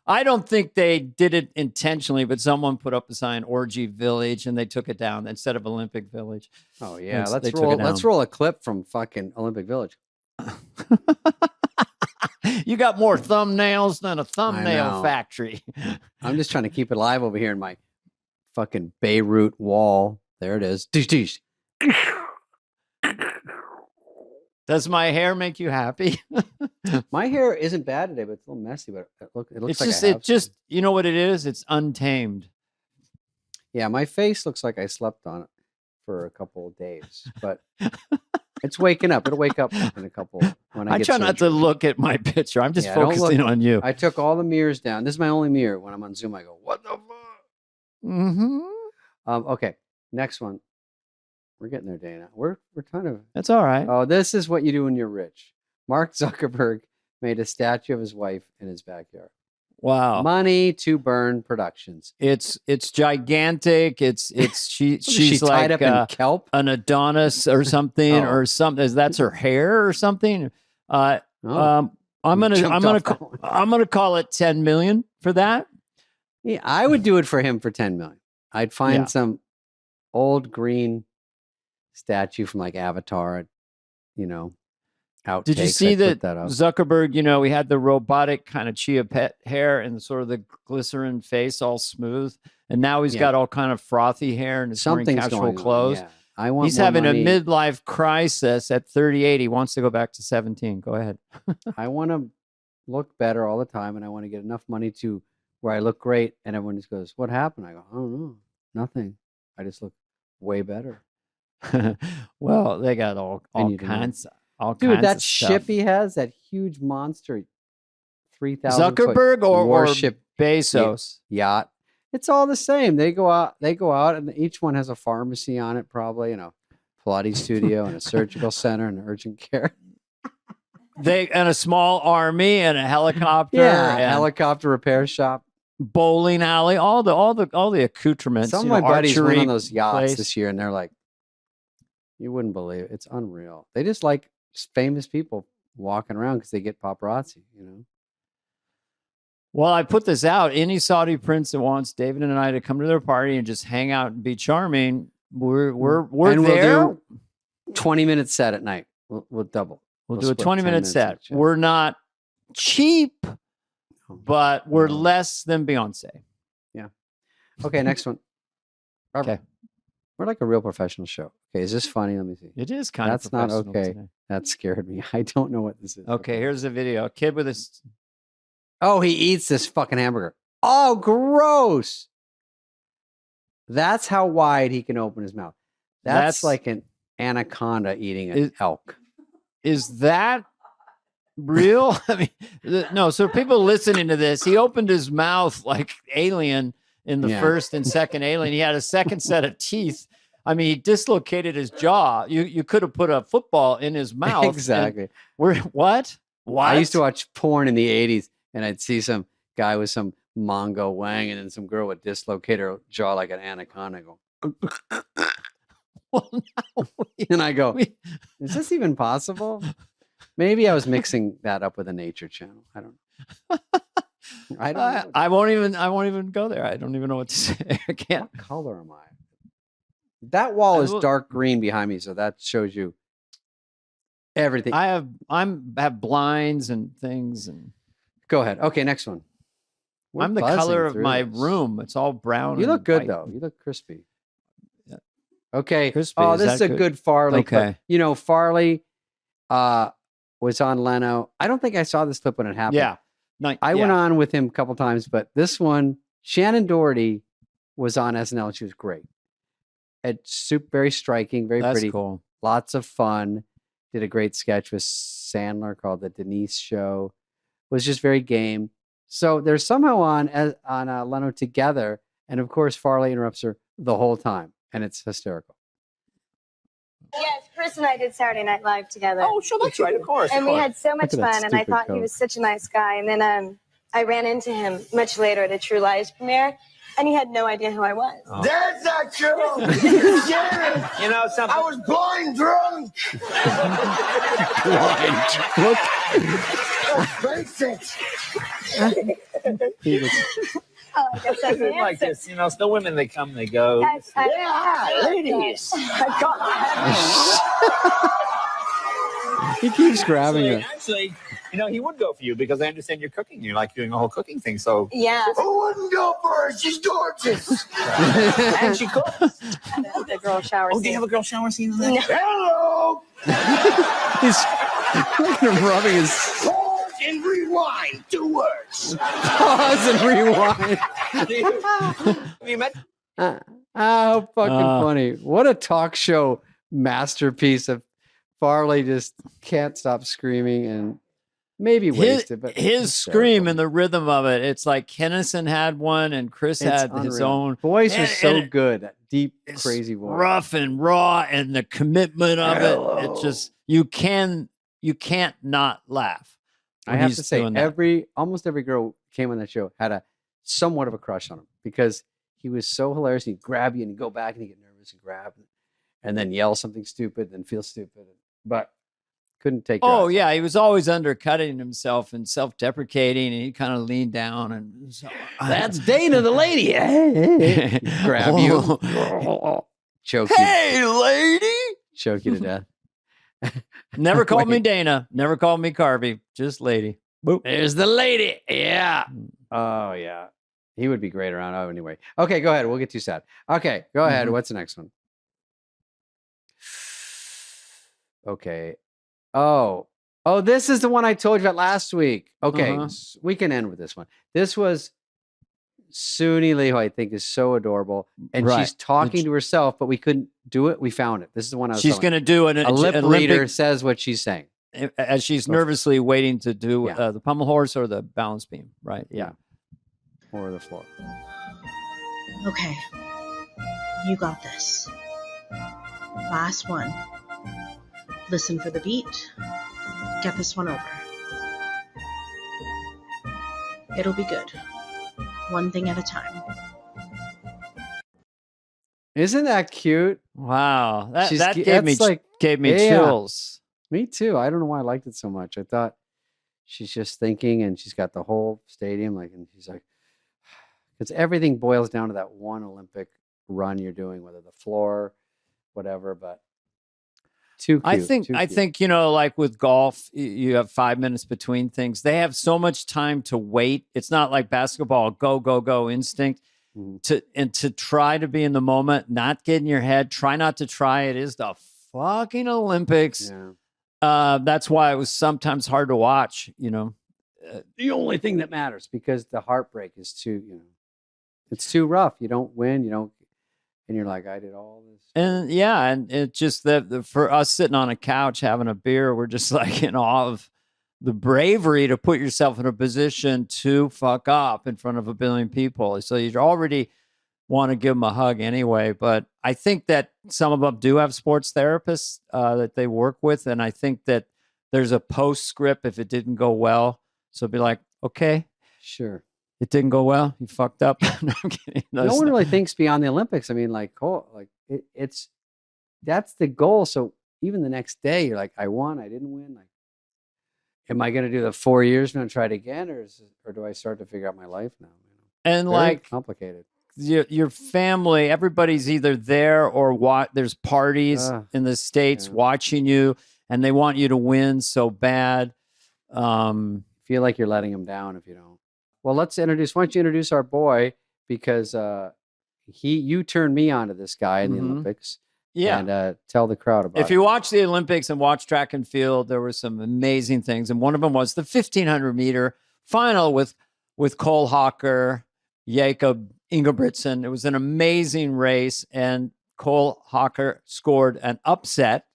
I don't think they did it intentionally, but someone put up a sign, Orgy Village, and they took it down instead of Olympic Village. Oh yeah, let's roll a clip from fucking Olympic Village. You got more thumbnails than a thumbnail factory. I'm just trying to keep it alive over here in my fucking Beirut wall. There it is. Does my hair make you happy? My hair isn't bad today, but it's a little messy. But it looks like you know what it is? It's untamed. Yeah, my face looks like I slept on it for a couple of days, but it's waking up. It'll wake up in a couple. When I try not to look at my picture. I'm just focusing on you. I took all the mirrors down. This is my only mirror. When I'm on Zoom, I go, "What the fuck?" Mm-hmm. Okay, next one. We're getting there, Dana. We're kind of. That's all right. Oh, this is what you do when you're rich. Mark Zuckerberg made a statue of his wife in his backyard. Wow. Money to Burn Productions. It's gigantic. She's tied like up in kelp, an Adonis or something or something. That's her hair or something. I'm gonna call it 10 million for that. Yeah, I would do it for him for 10 million. I'd find some old green statue from like Avatar, outtakes. Did you see that Zuckerberg, we had the robotic kind of Chia Pet hair and sort of the glycerin face all smooth. And now he's got all kind of frothy hair and is wearing casual clothes. Yeah. He's having a midlife crisis at 38. He wants to go back to 17. Go ahead. I want to look better all the time, and I want to get enough money to where I look great. And everyone just goes, "What happened?" I go, "I don't know. Nothing. I just look way better." Well, they got all kinds of Dude, that stuff. ship he has, that huge monster, 3,000 Zuckerberg or warship Bezos yacht. It's all the same. They go out, and each one has a pharmacy on it, probably, a Pilates studio and a surgical center and urgent care. And a small army and a helicopter, and a helicopter repair shop, bowling alley, all the accoutrements. Some of my buddies went on those yachts this year, and they're like, you wouldn't believe it. It's unreal. They just like famous people walking around because they get paparazzi, Well, I put this out. Any Saudi prince that wants David and I to come to their party and just hang out and be charming, we're there. We'll do 20-minute set at night. We'll double. We'll do a 20-minute set. We're not cheap, but we're less than Beyonce. Yeah. Okay, next one. Okay. We're like a real professional show. Okay, is this funny? Let me see. It is kind of professional. That's not okay. Today. That scared me. I don't know what this is. Okay, here's the video. A kid with his... Oh, he eats this fucking hamburger. Oh, gross. That's how wide he can open his mouth. That's like an anaconda eating an elk. Is that real? I mean, no. So people listening to this, he opened his mouth like Alien in the first and second Alien. He had a second set of teeth. I mean, he dislocated his jaw. You could have put a football in his mouth. Exactly. What? I used to watch porn in the 80s, and I'd see some guy with some Mongo wang, and then some girl would dislocate her jaw like an anaconda. Go. Well, no, and I go, is this even possible? Maybe I was mixing that up with a nature channel. I don't know. I don't know. I won't even go there. I don't even know what to say. I can't. What color am I? That wall is dark green behind me, so that shows you everything. I have blinds and things and go ahead. Okay, next one. I'm the color of my room. It's all brown. You look good white. though. You look crispy. Yeah. Okay. Crispy. Oh, this is a good Farley. Okay. But, Farley was on Leno. I don't think I saw this clip when it happened. Yeah. I went on with him a couple times, but this one, Shannon Doherty was on SNL. She was great. It's very striking, very pretty. Cool. Lots of fun. Did a great sketch with Sandler called The Denise Show. Was just very game. So they're somehow on Leno together, and of course Farley interrupts her the whole time, and it's hysterical. Yes, Chris and I did Saturday Night Live together. Oh, sure, that's right, of course. And we had so much fun, and I thought he was such a nice guy. And then I ran into him much later at a True Lies premiere, and he had no idea who I was. Oh. That's not true. You're serious. You know something? I was blind drunk. Blind drunk. Let's face it. Oh, I guess that's the answer. Like this, still women, they come, they go. Ladies. He keeps grabbing it. Actually, he would go for you because I understand you're cooking. You like doing the whole cooking thing, so. Yeah. Who wouldn't go for her? She's gorgeous. And she cooks. The girl shower scene. Oh, do you have a girl shower scene in that? No. Hello. He's rubbing his... Pause and rewind. 2 words. Pause and rewind. Have you met? How fucking funny. What a talk show masterpiece of Farley just can't stop screaming and maybe wasted, but his scream and the rhythm of it. It's like Kennison had one and Chris had his own voice was so good. That deep, crazy voice. Rough and raw and the commitment of it. It's just you can't not laugh. I have to say, almost every girl who came on that show had a somewhat of a crush on him because he was so hilarious. He'd grab you and he'd go back and he'd get nervous and grab and then yell something stupid and feel stupid. But couldn't take your eyes yeah, he was always undercutting himself and self-deprecating, and he kind of leaned down and so, that's Dana the lady. Grab you, choke you. Hey, lady, choke you to death. Never called me Dana. Never called me Carvey. Just lady. Boop. There's the lady. Yeah. Oh yeah. He would be great around. Oh, anyway. Okay, go ahead. We'll get too sad. Okay, go ahead. What's the next one? Okay. Oh, this is the one I told you about last week. Okay, we can end with this one. This was Suni Lee, who I think is so adorable. And she's talking to herself, but we couldn't do it. We found it. This is the one I was She's going to do a lip reader says what she's saying. As she's nervously waiting to do the pommel horse or the balance beam, right? Yeah. Or the floor. Okay. You got this. Last one. Listen for the beat. Get this one over. It'll be good. One thing at a time. Isn't that cute? Wow. That gave me chills. Me too. I don't know why I liked it so much. I thought she's just thinking and she's got the whole stadium and she's like, because everything boils down to that one Olympic run you're doing, whether the floor, whatever, but too cute. I think, like with golf, you have 5 minutes between things. They have so much time to wait. It's not like basketball, go instinct. To try to be in the moment, not get in your head, try not to try. It is the fucking Olympics. Yeah. That's why it was sometimes hard to watch, the only thing that matters because the heartbreak is too, it's too rough. You don't win, and you're like, I did all this. And and it's just that for us sitting on a couch having a beer, we're just like in awe of the bravery to put yourself in a position to fuck up in front of 1 billion people. So you already want to give them a hug anyway. But I think that some of them do have sports therapists that they work with. And I think that there's a postscript if it didn't go well. So be like, okay, sure. It didn't go well. You fucked up. No, I'm kidding. No one really thinks beyond the Olympics. I mean, that's the goal. So even the next day, you're like, I won. I didn't win. Like, am I going to do the 4 years and try it again, or do I start to figure out my life now? And very complicated. Your family, everybody's either there or there's parties in the States watching you, and they want you to win so bad. Feel like you're letting them down if you don't. Well, why don't you introduce our boy, because you turned me on to this guy in the Olympics. Yeah. And tell the crowd about it. If you watch the Olympics and watch track and field, there were some amazing things. And one of them was the 1,500 meter final with Cole Hawker, Jakob Ingebrigtsen. It was an amazing race. And Cole Hawker scored an upset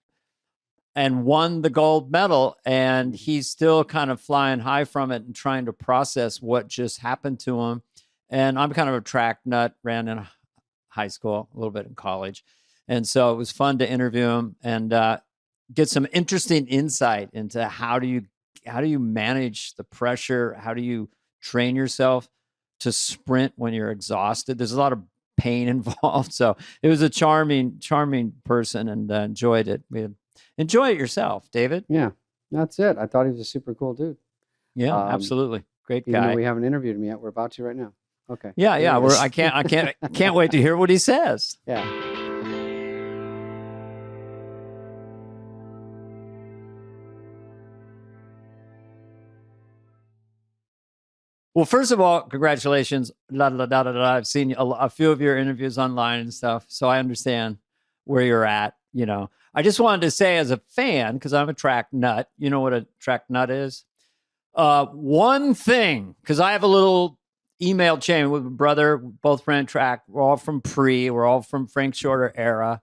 and won the gold medal. And he's still kind of flying high from it and trying to process what just happened to him. And I'm kind of a track nut, ran in high school, a little bit in college. And so it was fun to interview him and get some interesting insight into how do you manage the pressure? How do you train yourself to sprint when you're exhausted? There's a lot of pain involved. So it was a charming person, and enjoyed it. Enjoy it yourself, David. Yeah, that's it. I thought he was a super cool dude. Yeah, absolutely. Great guy. Even though we haven't interviewed him yet, we're about to right now. Okay. Yeah. I can't wait to hear what he says. Yeah. Well, first of all, congratulations. I've seen a few of your interviews online and stuff, so I understand where you're at. I just wanted to say, as a fan, because I'm a track nut, you know what a track nut is? One thing, because I have a little email chain with my brother, both ran track. We're all from we're all from Frank Shorter era.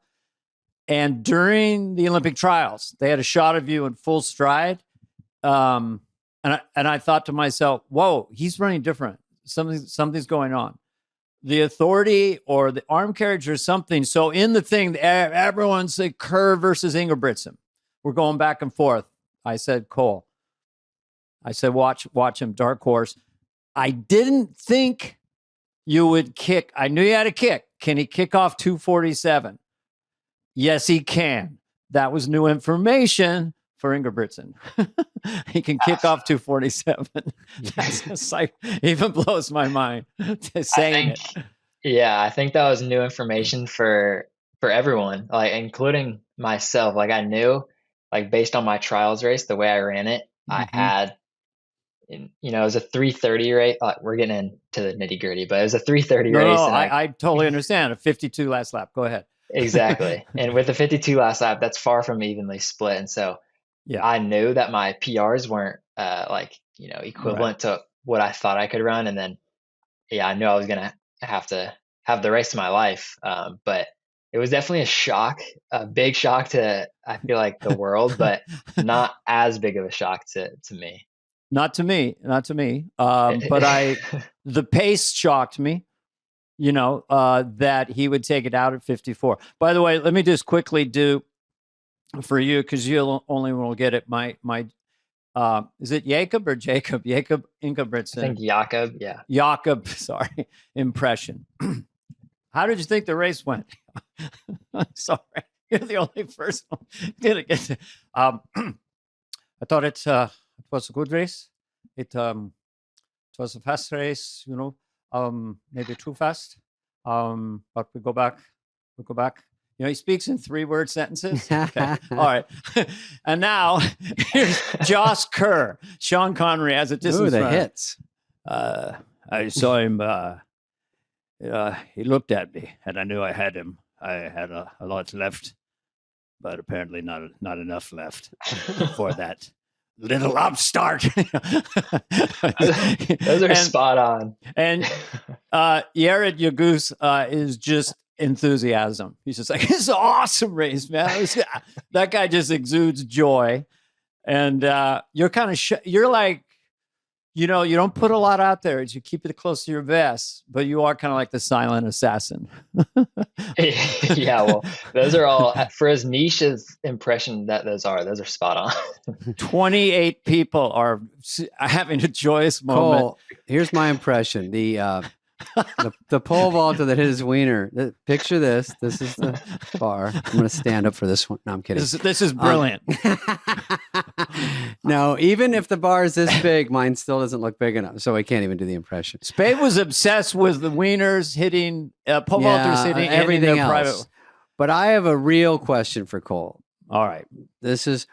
And during the Olympic trials, they had a shot of you in full stride. And I thought to myself, whoa, he's running different. Something's going on. The authority or the arm carriage or something. So in the thing, everyone's like Kerr versus Ingebrigtsen. We're going back and forth. I said, Cole. I said, watch him, dark horse. I didn't think you would kick. I knew you had a kick. Can he kick off 247? Yes, he can. That was new information for Ingebrigtsen. He can kick off 247. That's just like, even blows my mind to saying it. Yeah, I think that was new information for everyone, like including myself. Like I knew, like based on my trials race, the way I ran it, I had, it was a 3:30 race. We're getting into the nitty gritty, but it was a 3:30 race. No, I totally understand. A 52 last lap. Go ahead. Exactly. And with the 52 last lap, that's far from evenly split. And so I knew that my PRs weren't equivalent to what I thought I could run. And then, I knew I was going to have the race of my life. But it was definitely a shock, a big shock to, I feel like, the world, but not as big of a shock to me. Not to me. But the pace shocked me. That he would take it out at 54. By the way, let me just quickly do for you, because you only will get it. My is it Jakob or Jacob? Jakob Ingebrigtsen. I think Jakob, yeah. Jakob, sorry, impression. How did you think the race went? Sorry, you're the only person gonna get to. I thought it was a good race. It was a fast race, maybe too fast. But we go back. He speaks in 3-word sentences. Okay. All right. And now here's Josh Kerr. Sean Connery as a distance runner. Hits. I saw him. He looked at me, and I knew I had him. I had a lot left, but apparently not enough left for that little upstart. Those are spot on. And Yared Yaguz is just enthusiasm. He's just like, it's an awesome race, man. That guy just exudes joy. And you're kind of, you're like, you don't put a lot out there. You keep it close to your vest, but you are kind of like the silent assassin. Yeah, well, those are all, for as niche as impression that those are spot on. 28 people are having a joyous moment. Cole, here's my impression. The pole vaulter that hit his wiener. Picture this. This is the bar. I'm going to stand up for this one. No, I'm kidding. This is brilliant. No, even if the bar is this big, mine still doesn't look big enough, so I can't even do the impression. Spade was obsessed with the wieners hitting, pole vaulters hitting everything else. Private. But I have a real question for Cole. All right.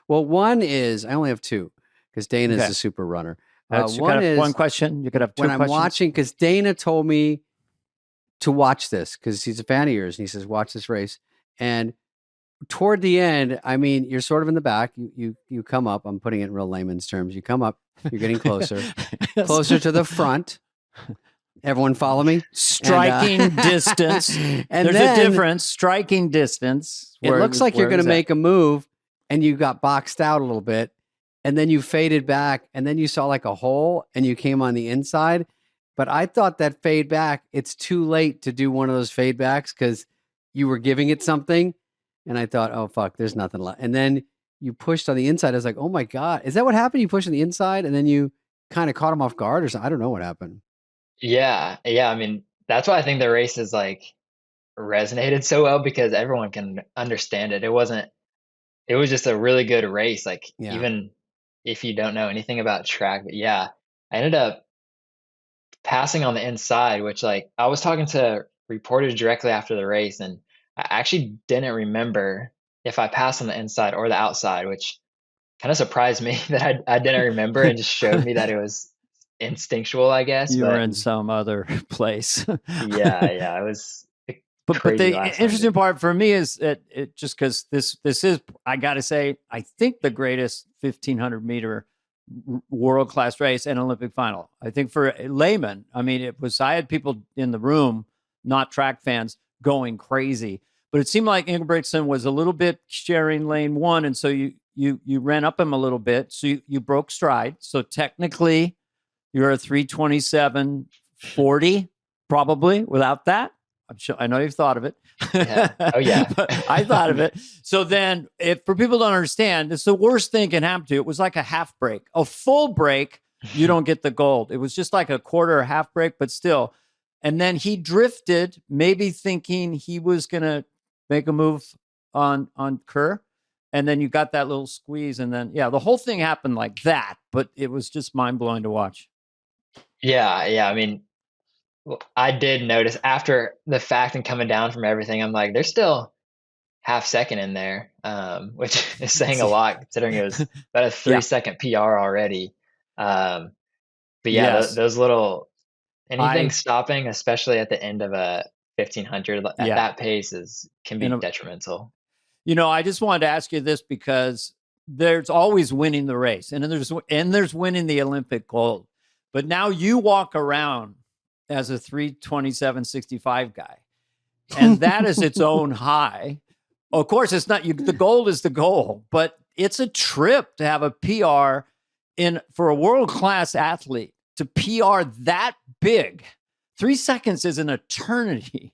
One is, I only have two, because Dana's a super runner. One question. You could have two when questions. I'm watching, because Dana told me to watch this, because he's a fan of yours, and he says, watch this race. And toward the end, I mean, you're sort of in the back. You come up. I'm putting it in real layman's terms. You come up. You're getting closer, closer to the front. Everyone follow me? Striking distance. And there's a difference. Striking distance. It looks like you're going to make a move, and you got boxed out a little bit. And then you faded back, and then you saw like a hole, and you came on the inside. But I thought that fade back, it's too late to do one of those fade backs because you were giving it something. And I thought, oh, fuck, there's nothing left. And then you pushed on the inside. I was like, oh, my God. Is that what happened? You pushed on the inside, and then you kind of caught him off guard or something? I don't know what happened. Yeah. I mean, that's why I think the race is like resonated so well, because everyone can understand it. It was just a really good race. Like even if you don't know anything about track, but I ended up passing on the inside, which like I was talking to reporters directly after the race, and I actually didn't remember if I passed on the inside or the outside, which kind of surprised me that I didn't remember, and just showed me that it was instinctual, I guess. You were in some other place. It was. But the interesting part for me is that it just because this is, I got to say, I think the greatest 1,500 meter world-class race and Olympic final. I think for a layman, I mean, I had people in the room, not track fans, going crazy. But it seemed like Ingebrigtsen was a little bit sharing lane one, and so you ran up him a little bit. So you broke stride. So technically, you're a 3:27.40 probably without that. I'm sure I know you've thought of it. Yeah. Oh yeah, I thought of it. So then, if for people to understand, it's the worst thing can happen to you. It was like a half break, a full break. You don't get the gold. It was just like a quarter or half break, but still. And then he drifted, maybe thinking he was gonna make a move on Kerr. And then you got that little squeeze. And then, the whole thing happened like that. But it was just mind blowing to watch. Yeah. Yeah. I mean, I did notice after the fact and coming down from everything, I'm like, there's still half second in there, which is saying a lot considering it was about a 3-second PR already. But yeah, those little, anything stopping, especially at the end of a 1500 at that pace can be detrimental. I just wanted to ask you this because there's always winning the race and there's winning the Olympic gold. But now you walk around as a 3:27.65 guy. And that is its own high. Of course, it's not the gold is the goal, but it's a trip to have a PR for a world-class athlete to PR that big. 3 seconds is an eternity.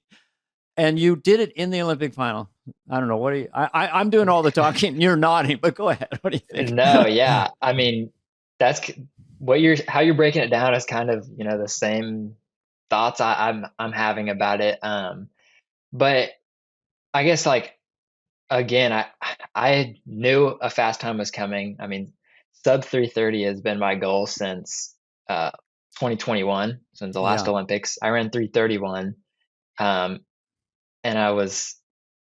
And you did it in the Olympic final. I don't know. I'm doing all the talking. You're nodding, but go ahead. What do you think? No, yeah. I mean, that's how you're breaking it down is kind of, the same thoughts I'm having about it. But I guess again, I knew a fast time was coming. I mean, sub 3:30 has been my goal since 2021, since the last Olympics. I ran 3:31. And I was,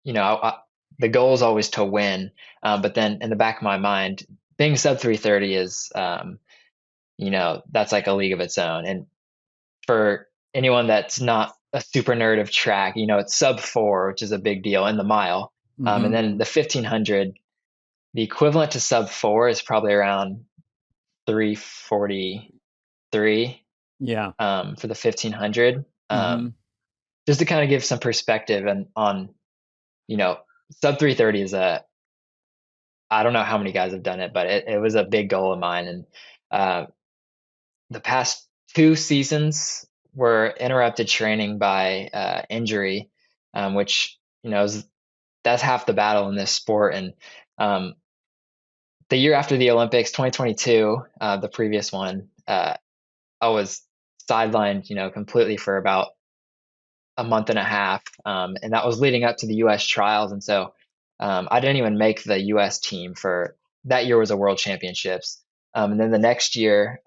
the goal is always to win. But then in the back of my mind, being sub 3:30 is, that's like a league of its own. And for anyone that's not a super nerd of track, it's sub 4, which is a big deal in the mile. Mm-hmm. And then the 1500, the equivalent to sub 4 is probably around 3:43. Yeah. For the 1500. Mm-hmm. Just to kind of give some perspective on, sub 3:30 is I don't know how many guys have done it, but it was a big goal of mine. And the past 2 seasons were interrupted training by injury, which, that's half the battle in this sport. And the year after the Olympics, 2022, the previous one, I was sidelined, completely for about a month and a half. And that was leading up to the US trials. And so I didn't even make the US team for that year. Was a world championships. And then the next year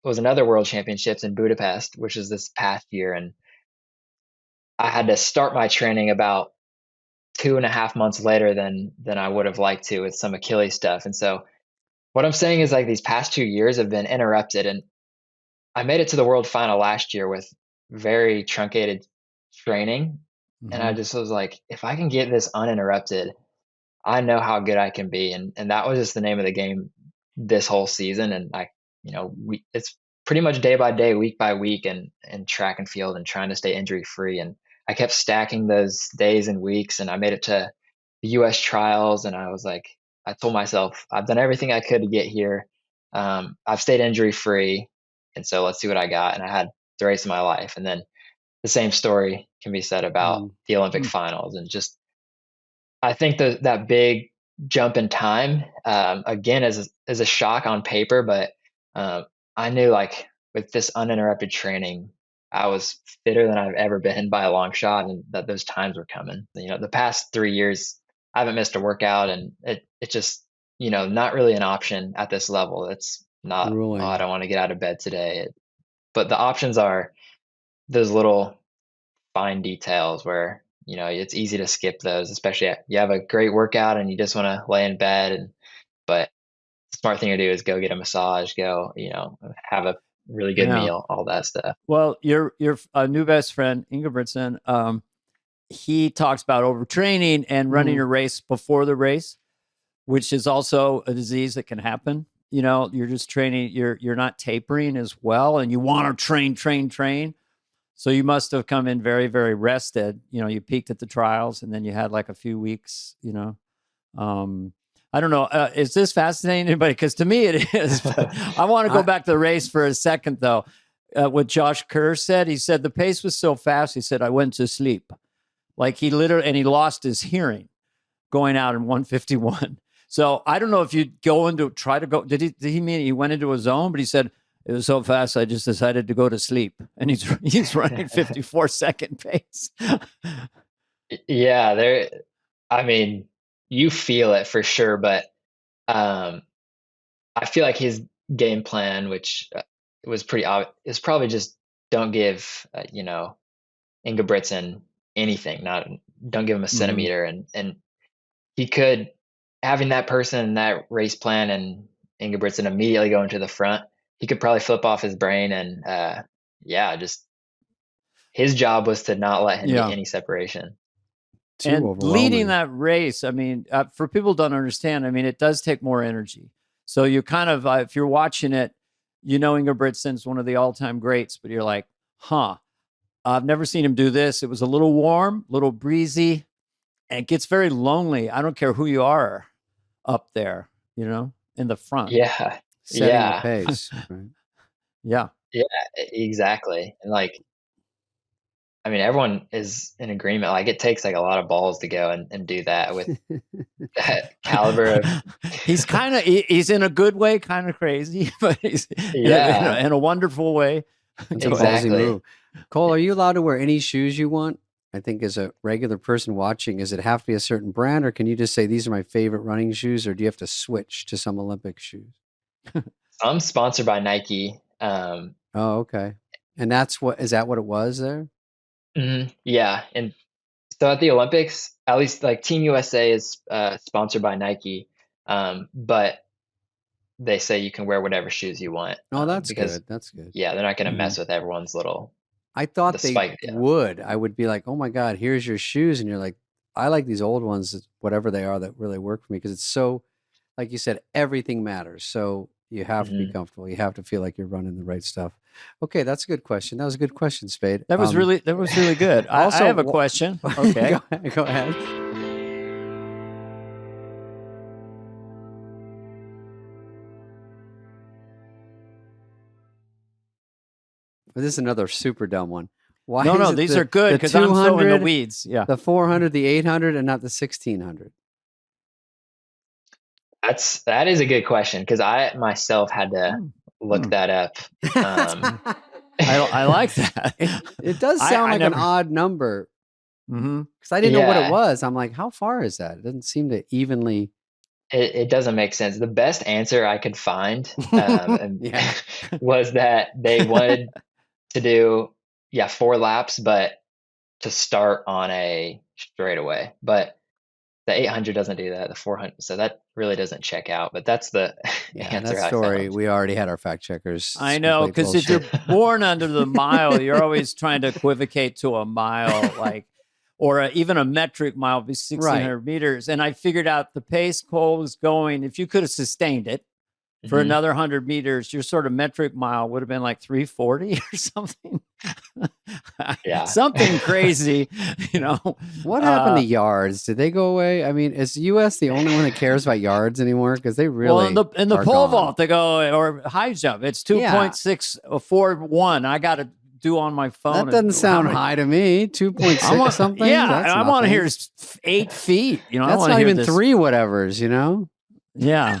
was another world championships in Budapest, which is this past year. And I had to start my training about 2.5 months later than I would have liked to with some Achilles stuff. And so what I'm saying is these past 2 years have been interrupted. And I made it to the world final last year with very truncated training. Mm-hmm. And I just was like, if I can get this uninterrupted, I know how good I can be. And that was just the name of the game this whole season. And it's pretty much day by day, week by week, and track and field and trying to stay injury free. And I kept stacking those days and weeks, and I made it to the US trials. And I was like, I told myself, I've done everything I could to get here. I've stayed injury free. And so let's see what I got. And I had the race of my life. And then the same story can be said about the Olympic finals. And just, I think that big jump in time, again, is a shock on paper, but I knew with this uninterrupted training, I was fitter than I've ever been by a long shot, and that those times were coming. The past 3 years, I haven't missed a workout, and it just, not really an option at this level. It's not, I don't want to get out of bed today. But the options are those little fine details where, it's easy to skip those, especially you have a great workout and you just want to lay in bed. But the smart thing to do is go get a massage, go, have a really good meal, all that stuff. Well, your new best friend, Ingebrigtsen, he talks about overtraining and running a race before the race, which is also a disease that can happen. you're just training, you're not tapering as well, and you want to train. So you must have come in very, very rested. You peaked at the trials, and then you had like a few weeks, I don't know. Is this fascinating to anybody? Because to me it is. But I want to go back to the race for a second, though. What Josh Kerr said, he said the pace was so fast. He said, I went to sleep. Like he lost his hearing going out in 151. So I don't know if you'd try to go. Did he mean he went into a zone? But he said it was so fast, I just decided to go to sleep. And he's running 54-second pace. Yeah, I mean, you feel it for sure, but I feel like his game plan, which was pretty obvious, is probably just don't give Ingebrigtsen anything. Don't give him a centimeter, and he could, having that person in that race plan and Ingebrigtsen immediately going to the front, he could probably flip off his brain and just his job was to not let him get any separation. And leading that race, I mean, for people who don't understand, I mean, it does take more energy. So you kind of, if you're watching it, Ingebrigtsen's one of the all-time greats, but you're like, I've never seen him do this. It was a little warm, a little breezy, and it gets very lonely. I don't care who you are up there, in the front. Yeah. Setting the pace. Right? Yeah. Yeah, exactly. And I mean, everyone is in agreement. Like it takes like a lot of balls to go and do that with that caliber of. He's in a good way, kind of crazy, but he's in a wonderful way. Exactly. Cole, are you allowed to wear any shoes you want? I think as a regular person watching, does it have to be a certain brand, or can you just say these are my favorite running shoes, or do you have to switch to some Olympic shoes? I'm sponsored by Nike. Oh, okay. And is that what it was there? Mm-hmm. Yeah. And so at the Olympics, at least like Team USA is sponsored by Nike. But they say you can wear whatever shoes you want. Oh, that's good. That's good. Yeah. They're not going to mess with everyone's little. I thought they would. I would be like, oh my God, here's your shoes. And you're like, I like these old ones, whatever they are, that really work for me. Because it's so, like you said, everything matters. So you have to be comfortable. You have to feel like you're running the right stuff. Okay, that's a good question. That was a good question, Spade. That was really good. Also, I have a question. Okay, go ahead. This is another super dumb one. Why? No, these are good because I'm so in the weeds. Yeah, the 400, the 800, and not the 1600. That is a good question because I myself had to look that up. I like that. It does sound like an odd number because I didn't know what it was. I'm like, how far is that? It doesn't seem to evenly. It doesn't make sense. The best answer I could find was that they wanted to do 4 laps, but to start on a straightaway. But the 800 doesn't do that. The 400, so that really doesn't check out. But that's the answer. That story. We already had our fact checkers. I know, because if you're born under the mile, you're always trying to equivocate to a mile, or even a metric mile, be 1,600 meters. And I figured out the pace Cole was going. If you could have sustained it for another 100 meters, your sort of metric mile would have been like 340 or something. Something crazy, What happened to yards? Did they go away? I mean, is the U.S. the only one that cares about yards anymore? Because they really in the pole vault they go, or high jump, it's 2.641. I got to do on my phone. That doesn't sound high to me. 2.6 something. Yeah, I want to hear 8 feet. That's not even 3 whatevers. Yeah.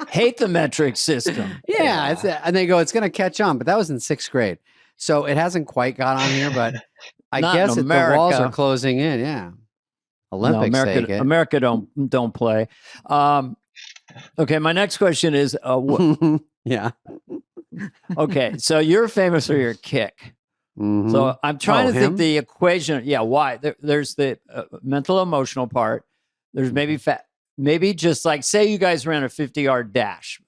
Hate the metric system. And they go, it's going to catch on. But that was in 6th grade. So it hasn't quite got on here, but I guess the walls are closing in. Yeah. Olympics. America don't play. Okay. My next question is, okay. So you're famous for your kick. So I'm trying to think the equation. Yeah. Why? There's the mental emotional part. There's maybe just like, say you guys ran a 50-yard dash,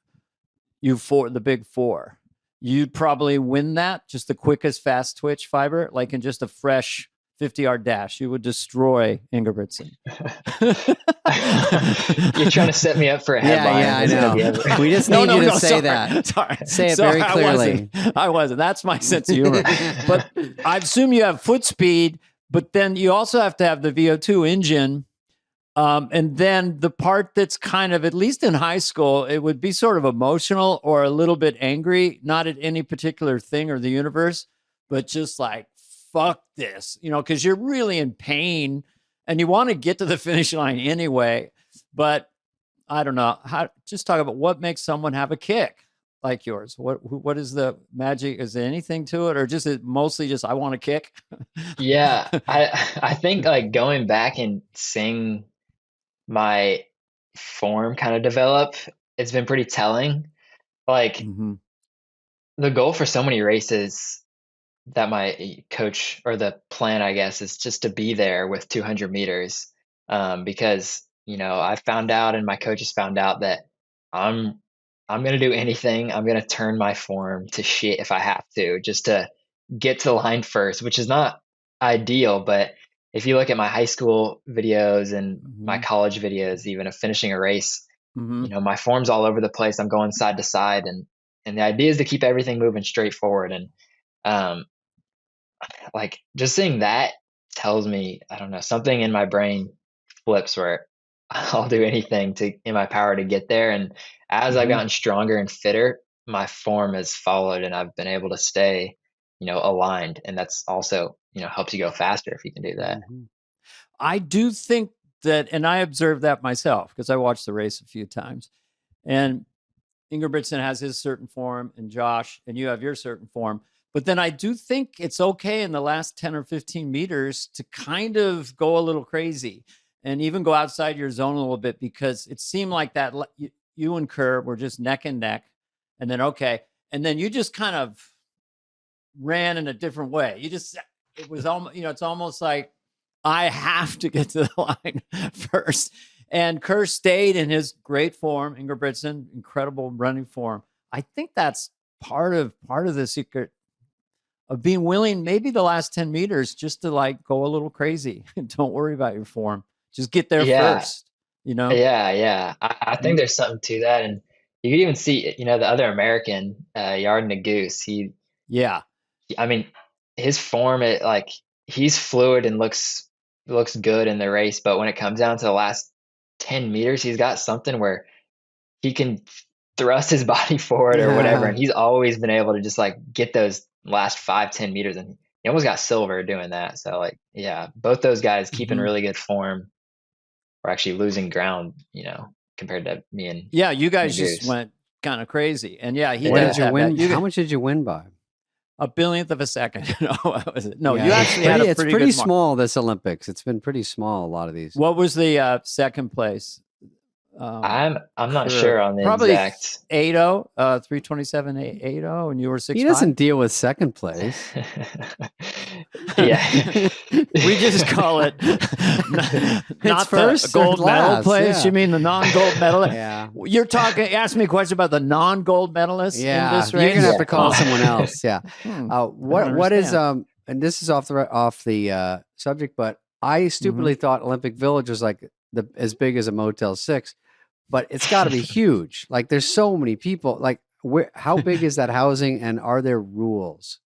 the big 4, you'd probably win that, just the quickest fast twitch fiber, like in just a fresh 50-yard dash, you would destroy Ingebrigtsen. You're trying to set me up for a headline. Yeah, I know. We just need you to say that. Sorry. Say it very clearly. I wasn't. That's my sense of humor. But I assume you have foot speed, but then you also have to have the VO2 engine. And then the part that's kind of, at least in high school, it would be sort of emotional or a little bit angry, not at any particular thing or the universe, but just like, fuck this, because you're really in pain and you want to get to the finish line anyway. But I don't know, just talk about what makes someone have a kick like yours. What is the magic? Is there anything to it, or just mostly just, I want to kick? Yeah. I think like going back and seeing my form kind of develop, it's been pretty telling. Like the goal for so many races that my coach, or the plan, I guess, is just to be there with 200 meters. Because, I found out, and my coaches found out, that I'm going to do anything. I'm going to turn my form to shit if I have to, just to get to the line first, which is not ideal. But if you look at my high school videos and my college videos, even of finishing a race, my form's all over the place. I'm going side to side. And the idea is to keep everything moving straight forward. And, like just seeing that tells me, I don't know, something in my brain flips where I'll do anything in my power to get there. And as I've gotten stronger and fitter, my form has followed, and I've been able to stay, aligned. And that's also, helps you go faster if you can do that. I do think that, and I observed that myself because I watched the race a few times, and Ingebrigtsen has his certain form, and Josh, and you have your certain form. But then I do think it's okay in the last 10 or 15 meters to kind of go a little crazy and even go outside your zone a little bit, because it seemed like that you and Kerr were just neck and neck. And then, and then you just kind of ran in a different way. It was almost, it's almost like I have to get to the line first. And Kerr stayed in his great form. Ingebrigtsen, incredible running form. I think that's part of the secret of being willing, maybe the last 10 meters, just to like go a little crazy. Don't worry about your form. Just get there first, Yeah. I think there's something to that. And you can even see, the other American, Yard Nagoose, I mean, his form, he's fluid and looks good in the race. But when it comes down to the last 10 meters, he's got something where he can thrust his body forward or whatever. And he's always been able to just like get those last 5-10 meters, and he almost got silver doing that. So both those guys keeping really good form, or actually losing ground, compared to me and you guys just went kind of crazy. And he what does did you win? that. How much did you win by? A billionth of a second. No, you actually had a it's pretty pretty good small, this Olympics. It's been pretty small, a lot of these. What was the second place? I'm not sure on the probably exact 8-0, 3:27.80, and you were 6'5". He doesn't deal with second place. Yeah, we just call it not first the gold medal last, place. yeah. You mean the non-gold medal? Yeah. You're talking. Ask me a question about the non-gold medalists in this race. You're gonna have to call someone else. Yeah. What is and this is off the subject, but I stupidly thought Olympic Village was like as big as a Motel 6. But it's got to be huge. Like, there's so many people. Like, how big is that housing, and are there rules?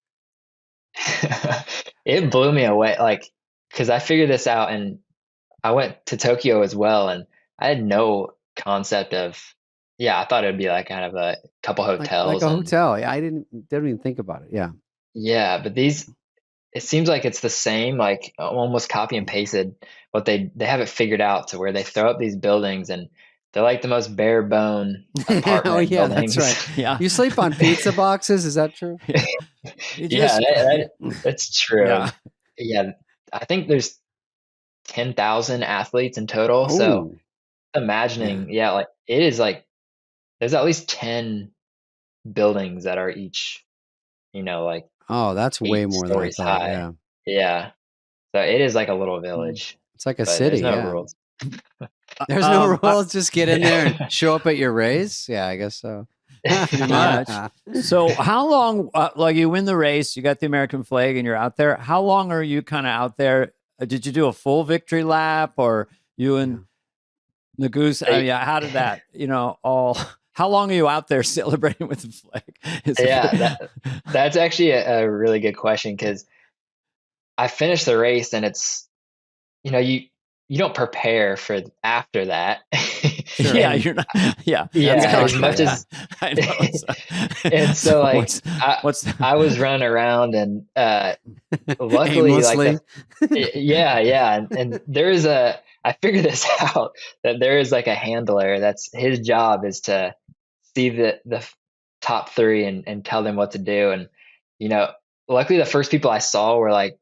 It blew me away. Like, because I figured this out, and I went to Tokyo as well, and I had no concept of. Yeah, I thought it'd be like kind of a couple hotels, like a hotel. I didn't even think about it. Yeah. Yeah, but these, it seems like it's the same, like almost copy and pasted. What they have it figured out to where they throw up these buildings, and they're like the most bare bone apartment buildings. That's right. Yeah. You sleep on pizza boxes. Is that true? That's true. Yeah. I think there's 10,000 athletes in total. Ooh. So imagining, like it is like, there's at least 10 buildings that are each, like. Oh, that's way more than I thought. High. Yeah. So it is like a little village. It's like a city. There's no rules. There's no rules. Just get in there and show up at your race. Yeah, I guess so. Pretty much. So how long, like you win the race, you got the American flag and you're out there. How long are you kind of out there? Did you do a full victory lap or you and the goose? I mean, how did that, how long are you out there celebrating with the flag? That's actually a really good question because I finished the race and it's, you don't prepare for after that. Sure. Yeah, you're not. Yeah, as much as I know. And so, like, I was running around, and luckily, aimlessly. and there is I figured this out that there is like a handler that's his job is to see the top three and tell them what to do, and luckily the first people I saw were like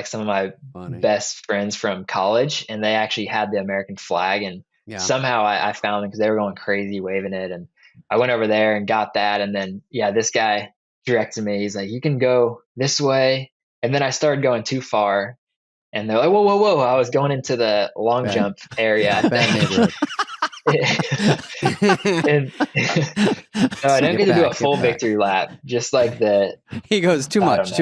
some of my best friends from college, and they actually had the American flag, and somehow I found them because they were going crazy waving it, and I went over there and got that, and then this guy directed me. He's like, "You can go this way," and then I started going too far, and they're like, "Whoa, whoa, whoa!" I was going into the long jump area. Bad neighborhood. And no, I didn't get to do a full victory lap. Just like he goes too much.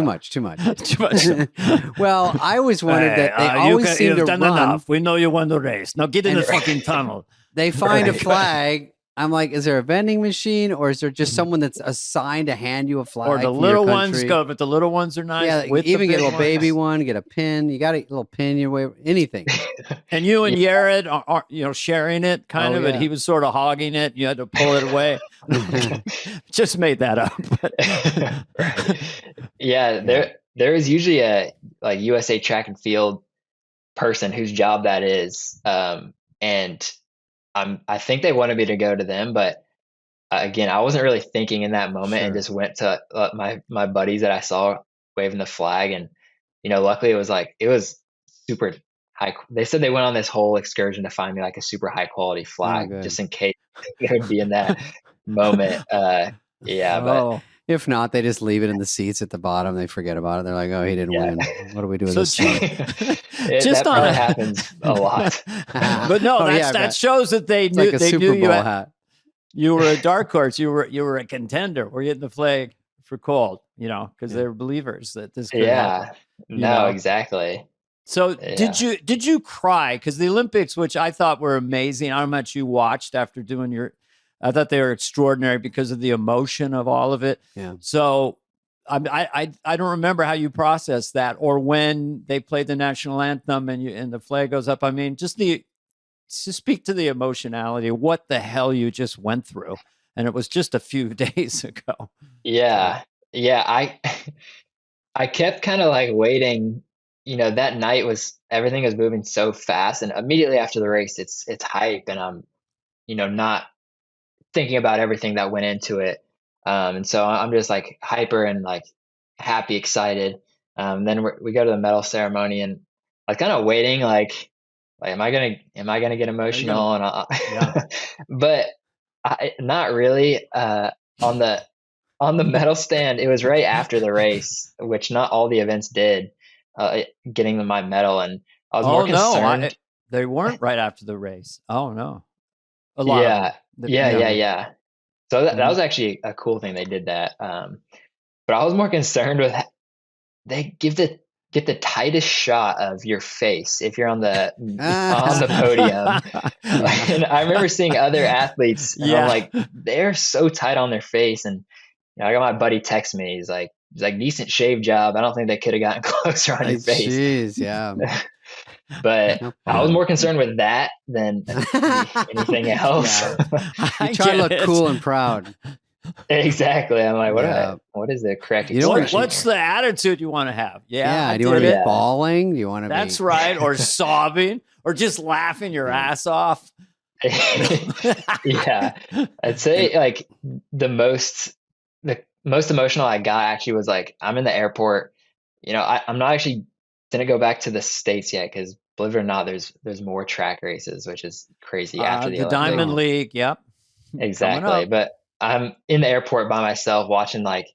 Well, I always wanted that they always seem to run. Enough. We know you won the race. Now get in the fucking tunnel. They find a flag. I'm like, is there a vending machine or is there just someone that's assigned to hand you a flag? Or the little ones go, but the little ones are nice. Yeah, even get a little baby one, get a pin. You got a little pin your way, anything. And you and Yared are sharing it kind of, and he was sort of hogging it. You had to pull it away. Just made that up. There is usually a like USA track and field person whose job that is. And I think they wanted me to go to them, but again, I wasn't really thinking in that moment and just went to my buddies that I saw waving the flag. And, luckily it was super high. They said they went on this whole excursion to find me like a super high quality flag just in case it would be in that moment. But if not, they just leave it in the seats at the bottom. They forget about it. They're like, "Oh, he didn't win. What do we do with this?" Just that happens a lot. But no, that shows that they knew like a Super Bowl you hat. You were a dark horse. You were a contender. We're getting the flag for cold, because they were believers that this could happen. Exactly. So did you cry? Because the Olympics, which I thought were amazing, I don't know how much you watched after doing I thought they were extraordinary because of the emotion of all of it. Yeah. So I don't remember how you processed that or when they played the national anthem and the flag goes up. I mean, just to speak to the emotionality, what the hell you just went through. And it was just a few days ago. Yeah. I kept kind of like waiting, that night everything was moving so fast. And immediately after the race, it's hype. And I'm, not thinking about everything that went into it. And so I'm just like hyper and like happy, excited. Then we go to the medal ceremony and I was kind of waiting, like, am I gonna get emotional? But not really. On the medal stand, it was right after the race, which not all the events did. Getting my medal, and I was more concerned. They weren't right after the race. Oh no, a lot. Yeah. So that was actually a cool thing they did that. But I was more concerned with they get the tightest shot of your face if you're on the podium. And I remember seeing other athletes, and I'm like, they're so tight on their face. And I got my buddy text me. He's like, decent shave job. I don't think they could have gotten closer on your face. Jeez, yeah. But I was more concerned with that than anything else. You try to look cool and proud. Exactly. I'm like, what is the correct? What's the attitude you want to have? Do you want to be bawling? Do you want to? That's right, or sobbing, or just laughing your ass off. Yeah, I'd say like the most emotional I got actually was like I'm in the airport. I'm not actually gonna go back to the States yet because believe it or not, there's more track races, which is crazy after the Diamond League. Yep, exactly. But I'm in the airport by myself watching like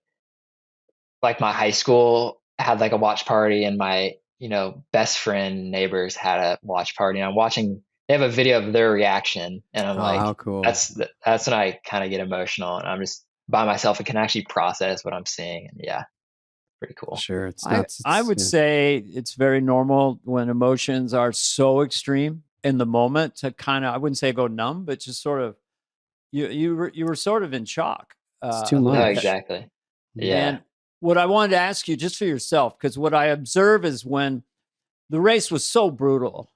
my high school had like a watch party and my best friend neighbors had a watch party, and I'm watching they have a video of their reaction, and I'm like, how cool. That's when I kind of get emotional, and I'm just by myself and can actually process what I'm seeing. And yeah, pretty cool. Sure. It's I would say it's very normal when emotions are so extreme in the moment to kind of, I wouldn't say go numb, but just sort of, you were sort of in shock. It's too much. No, exactly. Yeah. And what I wanted to ask you, just for yourself, because what I observe is when the race was so brutal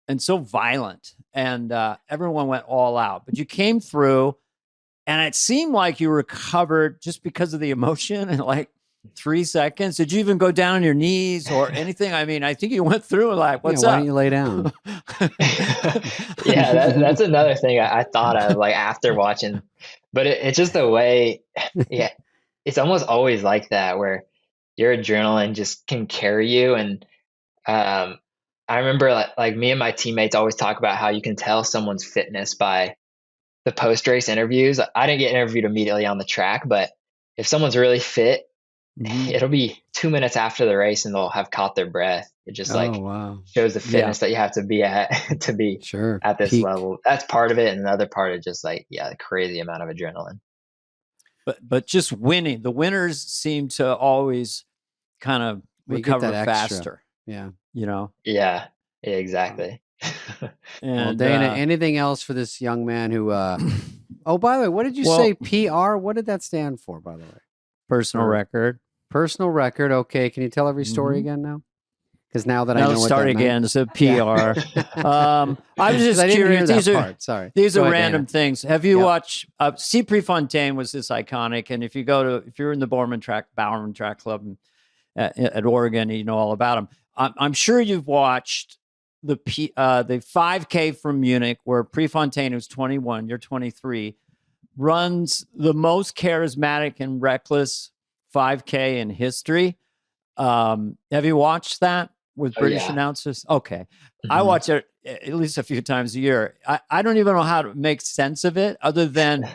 and so violent, and everyone went all out, but you came through, and it seemed like you recovered just because of the emotion in like 3 seconds. Did you even go down on your knees or anything? I mean, I think you went through like, what's up? Why don't you lay down? Yeah, that's another thing I thought of like after watching, but it's just the way, yeah, it's almost always like that where your adrenaline just can carry you. And I remember like me and my teammates always talk about how you can tell someone's fitness by the post-race interviews. I didn't get interviewed immediately on the track, but if someone's really fit, it'll be 2 minutes after the race and they'll have caught their breath. It just shows the fitness that you have to be at to be at this level. That's part of it. And the other part is just like, the crazy amount of adrenaline. But just winning, the winners seem to always kind of recover faster. Yeah. Yeah, exactly. And well, Dana, anything else for this young man who, oh, by the way, what did you say? PR? What did that stand for, by the way? Personal record. Personal record. Okay. Can you tell every story again now? Because now that I know what start that again. It's a PR. I was just curious. These are random things. Have you watched? Steve Prefontaine was this iconic, and if you're in the Bowerman Track Club at Oregon, you know all about him. I'm sure you've watched the 5K from Munich, where Prefontaine, who's 21, you're 23, runs the most charismatic and reckless 5K in history. Have you watched that with British announcers? Okay. I watch it at least a few times a year. I don't even know how to make sense of it other than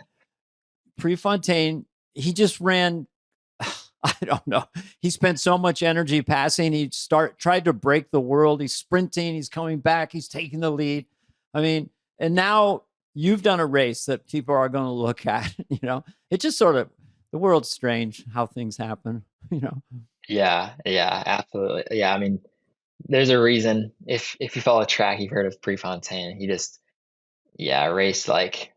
Prefontaine, he just ran, I don't know. He spent so much energy passing. He tried to break the world. He's sprinting. He's coming back. He's taking the lead. I mean, and now you've done a race that people are going to look at, it just sort of, the world's strange how things happen, Yeah, absolutely. Yeah. I mean, there's a reason if you follow track, you've heard of Prefontaine. He just, raced like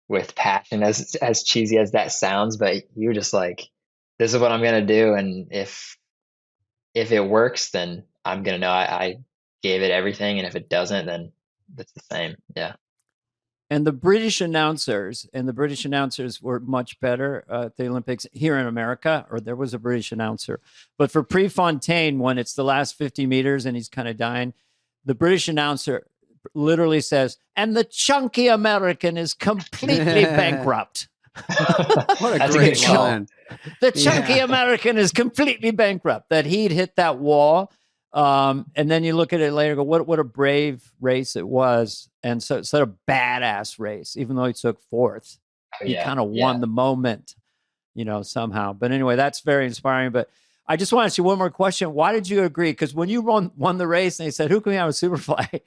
with passion, as cheesy as that sounds, but you were just like, this is what I'm going to do. And if it works, then I'm going to know I gave it everything. And if it doesn't, then it's the same. Yeah. And the British announcers were much better at the Olympics here in America, or there was a British announcer. But for Prefontaine, when it's the last 50 meters and he's kind of dying, the British announcer literally says, and the chunky American is completely bankrupt. What a great line. The chunky American is completely bankrupt, that he'd hit that wall. And then you look at it later, go, what a brave race it was. And so it's a badass race, even though he took fourth. He kind of won the moment, somehow. But anyway, that's very inspiring. But I just want to ask you one more question. Why did you agree? Because when you won the race and they said, who can we have a Superfly?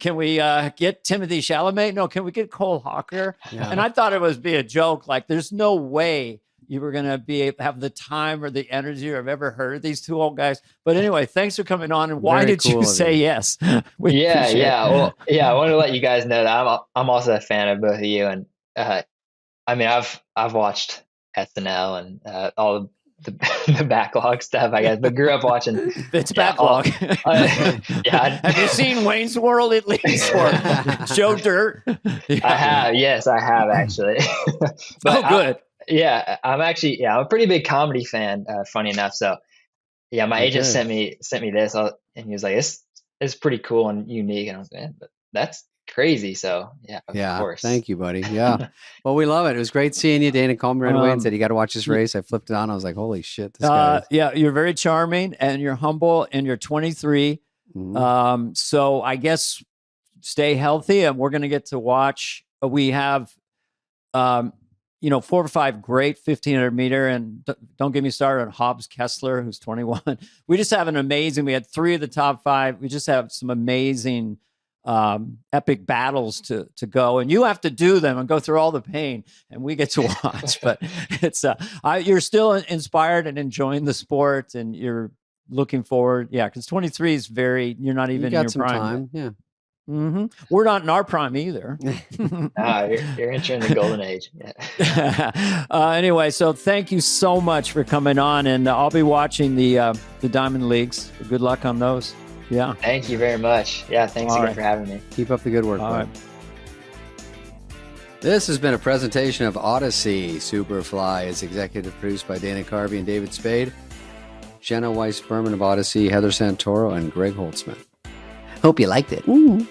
can we get Timothy Chalamet? No, can we get Cole Hawker? Yeah. And I thought it was be a joke. Like, there's no way you were going to have the time or the energy, or I've ever heard of these two old guys. But anyway, thanks for coming on. And why did you say yes? Well, I want to let you guys know that I'm also a fan of both of you. And I mean, I've watched SNL and all the backlog stuff, I guess, but grew up watching. It's backlog. Have you seen Wayne's World at least, or Joe Dirt? I have. Yes, I have actually. But good. I'm actually, I'm a pretty big comedy fan, funny enough. So my agent sent me this and he was like, this is pretty cool and unique. And I was like, but that's crazy. So of course. Thank you, buddy. Yeah. Well, we love it. It was great seeing you. Dana called me right away and said, you got to watch this race. I flipped it on. I was like, holy shit. This guy you're very charming and you're humble and you're 23. Mm-hmm. So I guess stay healthy and we're going to get to watch. We have, 4 or 5 great 1500 meter, and don't get me started on Hobbs Kessler, who's 21. We just have we had 3 of the top 5. We just have some amazing epic battles to go, and you have to do them and go through all the pain, and we get to watch. But it's you're still inspired and enjoying the sport, and you're looking forward. Yeah, because 23 is you're not even in your prime. Time. Yeah. Mm-hmm. We're not in our prime either. You're entering the golden age. Yeah. Anyway, so thank you so much for coming on, and I'll be watching the Diamond Leagues. Good luck on those. Yeah. Thank you very much. Yeah, thanks again for having me. Keep up the good work. All right. This has been a presentation of Odyssey. Superfly is executive produced by Dana Carvey and David Spade, Jenna Weiss-Berman of Odyssey, Heather Santoro, and Greg Holtzman. Hope you liked it. Ooh.